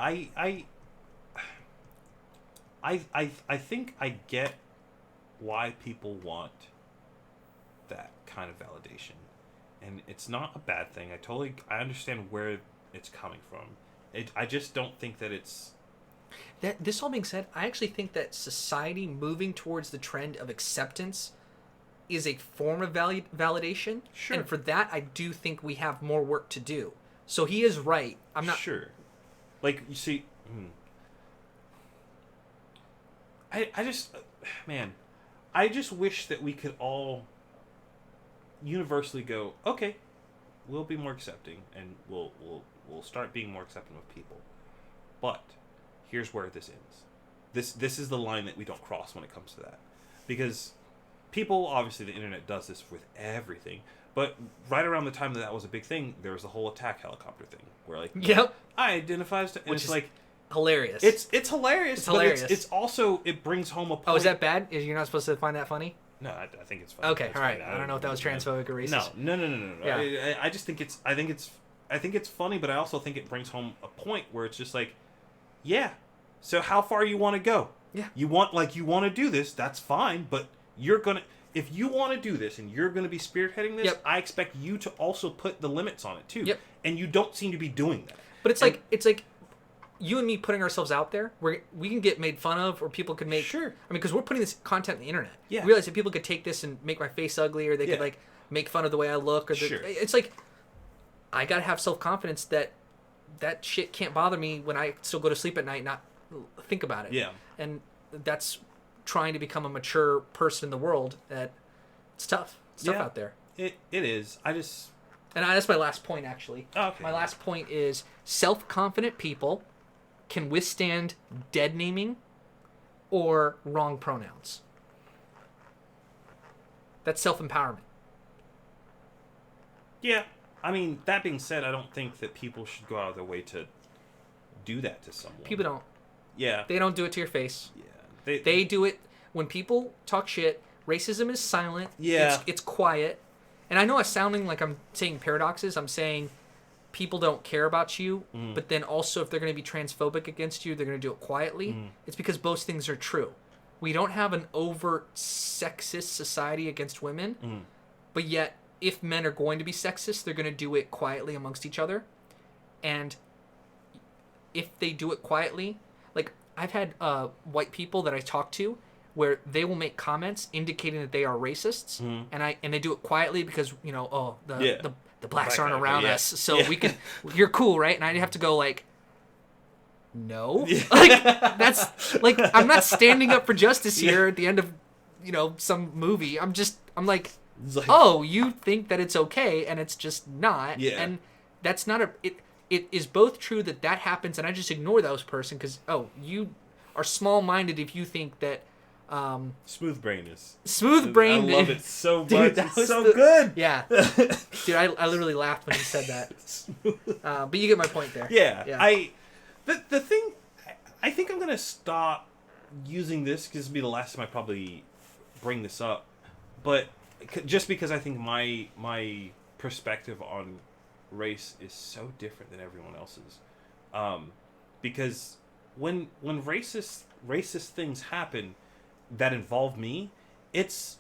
I think I get why people want that kind of validation, and it's not a bad thing. I understand where it's coming from. I just don't think that it's... This all being said, I actually think that society moving towards the trend of acceptance is a form of validation. Sure. And for that, I do think we have more work to do. So he is right. I'm not... Sure. Like, you see... I just... Man, I just wish that we could all universally go, okay, we'll be more accepting, and we'll start being more accepting of people. But here's where this ends. This is the line that we don't cross when it comes to that. Because people, obviously the internet does this with everything, But right around the time that was a big thing, there was the whole attack helicopter thing, where like, yep, I identify as, and which it's is like hilarious. It's hilarious. It's hilarious. But it's also, it brings home a point. Oh, is that bad? You're not supposed to find that funny? No, I think it's fine. Okay, all right. I don't know if that was transphobic or racist. No. Yeah. I just think I think it's funny, but I also think it brings home a point where it's just like, yeah. So how far you want to go? Yeah. You want to do this? That's fine, but if you want to do this and you're gonna be spearheading this, yep. I expect you to also put the limits on it too. Yep. And you don't seem to be doing that. But it's like you and me putting ourselves out there, where we can get made fun of, or people could make. Sure. I mean, because we're putting this content on the internet. Yeah. Realize that people could take this and make my face ugly, or they could like make fun of the way I look, or sure. It's like I gotta have self-confidence that shit can't bother me when I still go to sleep at night and not think about it. Yeah. And that's trying to become a mature person in the world. That it's tough. It's tough out there. It is. That's my last point, actually. Oh, okay. My last point is self-confident people can withstand dead naming or wrong pronouns. That's self-empowerment. Yeah. I mean, that being said, I don't think that people should go out of their way to do that to someone. People don't. Yeah. They don't do it to your face. Yeah. They do it when people talk shit. Racism is silent. Yeah. It's quiet. And I know I'm sounding like I'm saying paradoxes. I'm saying people don't care about you, but then also if they're going to be transphobic against you, they're going to do it quietly. It's because both things are true. We don't have an overt sexist society against women, but yet if men are going to be sexist, they're going to do it quietly amongst each other. And if they do it quietly, like I've had white people that I talk to where they will make comments indicating that they are racists, and they do it quietly because the blacks aren't around us, so we can. You're cool, right? And I have to go like, no, like that's like I'm not standing up for justice here at the end of some movie. I'm like, oh, you think that it's okay, and it's just not, and that's not It is both true that happens, and I just ignore those person because you are small-minded if you think that. Smooth brain. I love it so much. Dude, it's so good. Yeah. Dude, I literally laughed when he said that. But you get my point there. Yeah. The thing, I think I'm going to stop using this because this will be the last time I probably bring this up. But just because I think my perspective on race is so different than everyone else's. Because when racist things happen that involve me, it's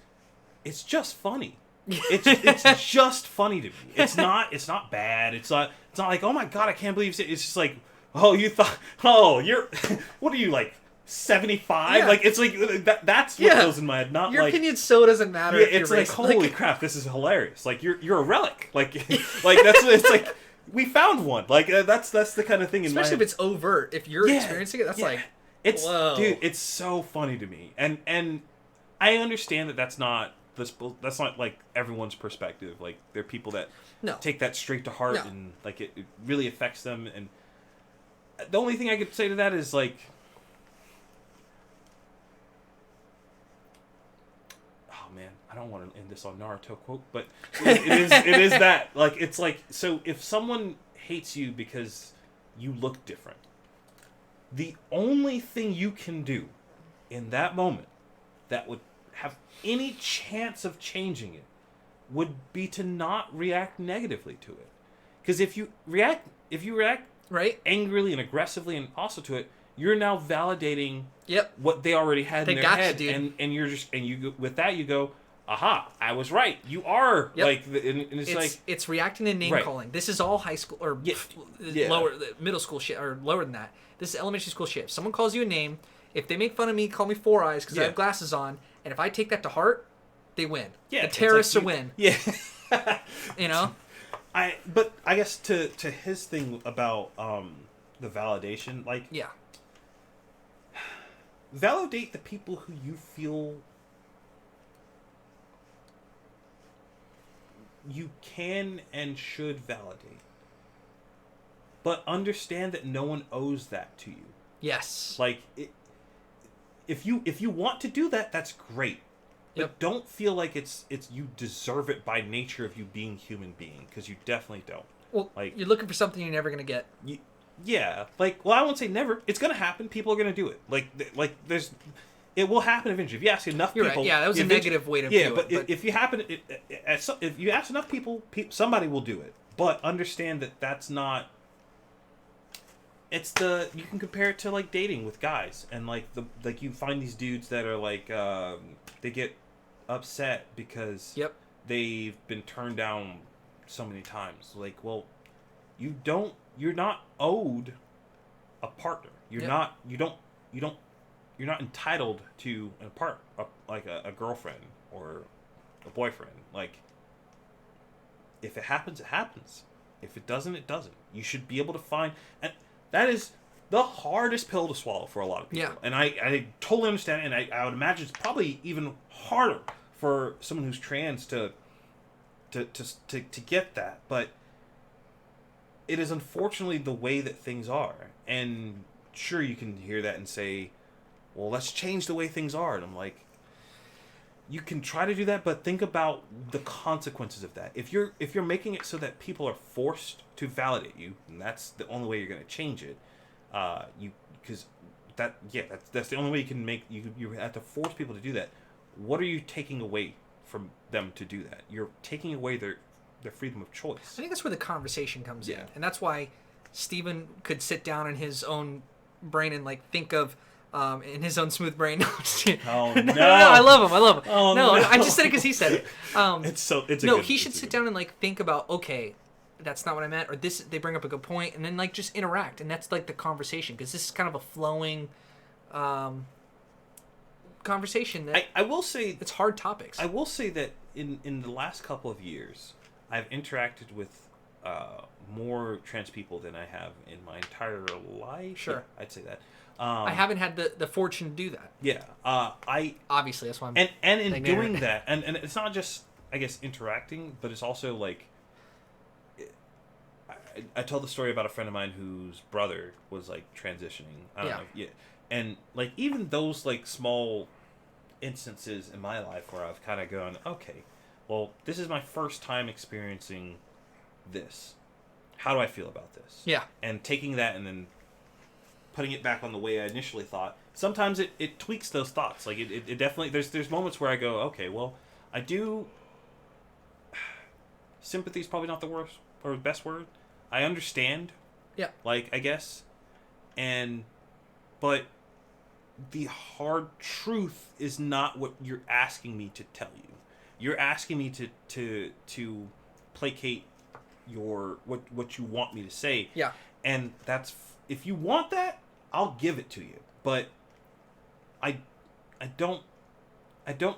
just funny. It's just funny to me. It's not bad. It's not like, oh my god, I can't believe it. It's just like, you're what are you, like 75? Like it's like that's what goes in my head. Not your like, opinion so doesn't matter. Yeah, it's like, holy crap, this is hilarious. Like you're a relic. Like that's it's like we found one. Like that's the kind of thing in my head. Especially if it's overt. If you're experiencing it, that's like. Dude, it's so funny to me, and I understand that's not like everyone's perspective. Like there are people that take that straight to heart, and like it really affects them. And the only thing I could say to that is like, oh man, I don't want to end this on Naruto quote, but it is that like it's like, so if someone hates you because you look different. The only thing you can do in that moment that would have any chance of changing it would be to not react negatively to it. Because if you react right angrily and aggressively and also to it, you're now validating what they already had in their head, and you're just with that you go, aha, I was right. You are like, and it's like it's reacting to name calling. This is all high school or lower middle school shit, or lower than that. This is elementary school shit. If someone calls you a name, if they make fun of me, call me Four Eyes because I have glasses on, and if I take that to heart, they win. Yeah, the terrorists are win. Yeah, But I guess to his thing about the validation, like validate the people who you feel you can and should validate. But understand that no one owes that to you. Yes. Like, if you want to do that, that's great. Like, don't feel like it's you deserve it by nature of you being human being, because you definitely don't. Well, like, you're looking for something you're never gonna get. Yeah, like, well, I won't say never. It's gonna happen. People are gonna do it. Like there's, it will happen eventually. If you ask enough people, right. Yeah, that was a negative way to view it. But if you if you ask enough people, somebody will do it. But understand that that's not. It's you can compare it to like dating with guys, and like you find these dudes that are like they get upset because they've been turned down so many times. Like, well, you're not owed a partner. You're not entitled to a girlfriend or a boyfriend. Like, if it happens, it happens. If it doesn't, it doesn't. You should be able to find, and that is the hardest pill to swallow for a lot of people. Yeah. And I totally understand it, and I would imagine it's probably even harder for someone who's trans to get that. But it is unfortunately the way that things are. And sure, you can hear that and say, well, let's change the way things are. And I'm like, you can try to do that, but think about the consequences of that. If you're making it so that people are forced to validate you, and that's the only way you're going to change it, that's the only way you can make you have to force people to do that. What are you taking away from them to do that? You're taking away their freedom of choice. I think that's where the conversation comes in, and that's why Stephen could sit down in his own brain and like think of. In his own smooth brain. Oh no! No, I love him. Oh, no, I just said it because he said it. He should sit down and like think about, okay, that's not what I meant, or this. They bring up a good point, and then like just interact, and that's like the conversation, because this is kind of a flowing conversation. That I will say it's hard topics. I will say that in the last couple of years, I've interacted with more trans people than I have in my entire life. Sure, yeah, I'd say that. I haven't had the fortune to do that. Yeah. Obviously, that's why I'm... And in doing that, and it's not just, I guess, interacting, but it's also, like... I told the story about a friend of mine whose brother was, like, transitioning. I don't know. Yeah. And, like, even those, like, small instances in my life where I've kind of gone, okay, well, this is my first time experiencing this. How do I feel about this? Yeah. And taking that and then... putting it back on the way I initially thought. Sometimes it tweaks those thoughts. Like it definitely there's moments where I go, okay, well, I do. Sympathy is probably not the worst or the best word. I understand. Yeah. Like, I guess, but the hard truth is not what you're asking me to tell you. You're asking me to placate what you want me to say. Yeah. And that's, if you want that, I'll give it to you, but I don't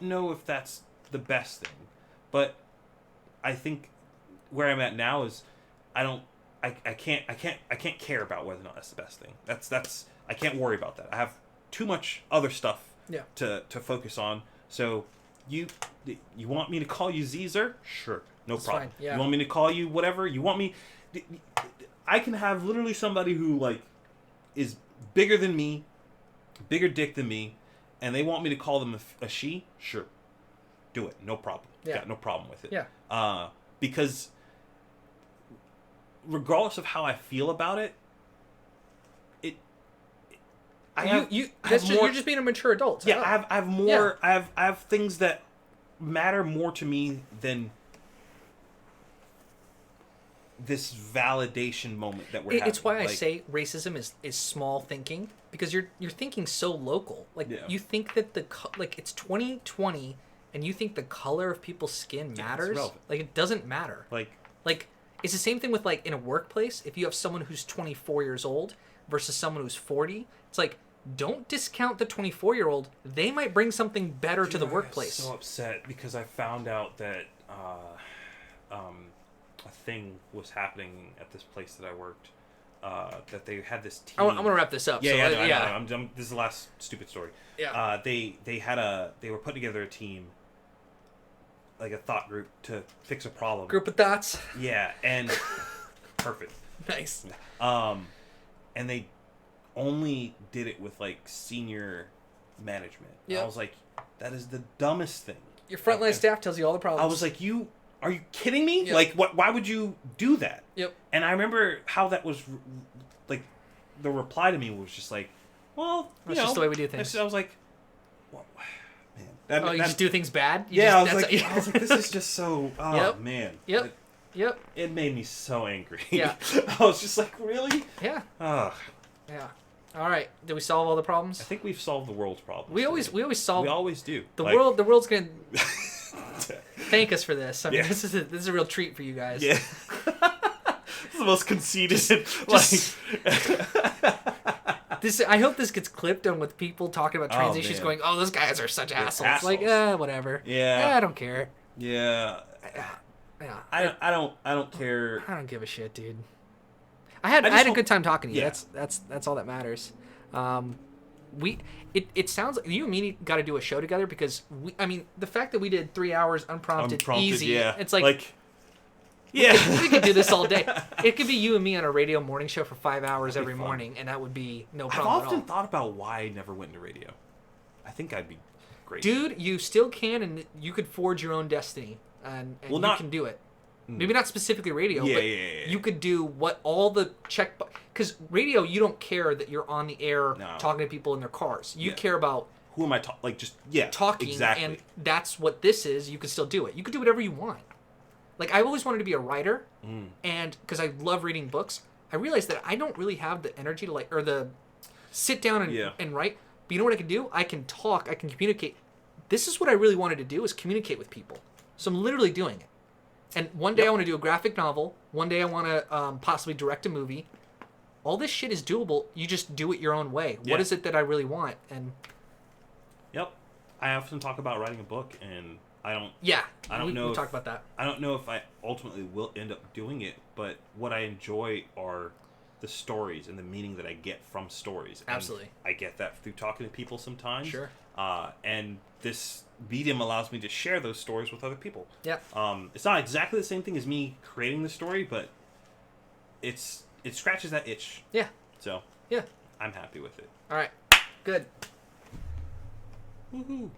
know if that's the best thing. But I think where I'm at now is I can't care about whether or not that's the best thing. That's I can't worry about that. I have too much other stuff to focus on. So you want me to call you Caesar? Sure, no that's problem. Yeah. You want me to call you whatever? You want me? I can have literally somebody who like is bigger than me, bigger dick than me, and they want me to call them a she. Sure, do it. No problem. Yeah. Got no problem with it. Yeah. Because regardless of how I feel about it, you're just being a mature adult. So yeah, I have more. Yeah. I have things that matter more to me than this validation moment that we're having. It's why I say racism is small thinking, because you're thinking so local. Like you think that it's 2020 and you think the color of people's skin matters. Like, it doesn't matter. Like it's the same thing with, like, in a workplace. If you have someone who's 24 years old versus someone who's 40, it's like, don't discount the 24-year-old. They might bring something better to the workplace. I was so upset because I found out that a thing was happening at this place that I worked. That they had this team. I'm gonna wrap this up. I know. This is the last stupid story. Yeah. They were putting together a team, like a thought group, to fix a problem. Group of thoughts. Yeah, and perfect. Nice. And they only did it with like senior management. Yeah. I was like, that is the dumbest thing. Your frontline staff tells you all the problems. I was like, are you kidding me? Yep. Like, why would you do that? Yep. And I remember how that was, like, the reply to me was just like, well, that's just the way we do things. I was like, well, man. You just do things bad? I was like, this is just so, man. Yep. Yep. It made me so angry. Yeah. I was just like, really? Yeah. Ugh. Yeah. All right. Did we solve all the problems? I think we've solved the world's problems. We always solve. We always do. The world's gonna thank us for this. I mean, this is a real treat for you guys. Yeah. It's the most conceited. This. I hope this gets clipped on with people talking about transitions, going, "Oh, those guys are such assholes." Like, whatever. Yeah. I don't care. Yeah. Yeah. I don't care. I don't give a shit, dude. I had a good time talking to you. Yeah. That's all that matters. It sounds like you and me got to do a show together because the fact that we did 3 hours unprompted easy. Yeah. It's like we could do this all day. It could be you and me on a radio morning show for 5 hours every morning, and that would be no problem. I've often thought about why I never went into radio. I think I'd be great. Dude, you still can, and you could forge your own destiny, and you can do it. Maybe not specifically radio, but you could do what all the because radio, you don't care that you're on the air talking to people in their cars. You care about who am I talking, exactly. And that's what this is. You could still do it. You could do whatever you want. Like, I've always wanted to be a writer, and because I love reading books, I realized that I don't really have the energy to or the sit down and write. But you know what I can do? I can talk. I can communicate. This is what I really wanted to do, is communicate with people. So I'm literally doing it. And one day I want to do a graphic novel. One day I want to possibly direct a movie. All this shit is doable. You just do it your own way. Yeah. What is it that I really want? And I often talk about writing a book, and I don't. Yeah, I don't know. We talked about that. I don't know if I ultimately will end up doing it, but what I enjoy are the stories and the meaning that I get from stories. Absolutely. And I get that through talking to people sometimes. Sure. And this medium allows me to share those stories with other people. Yeah. It's not exactly the same thing as me creating the story, but it scratches that itch. Yeah. So yeah, I'm happy with it. All right. Good. Woohoo.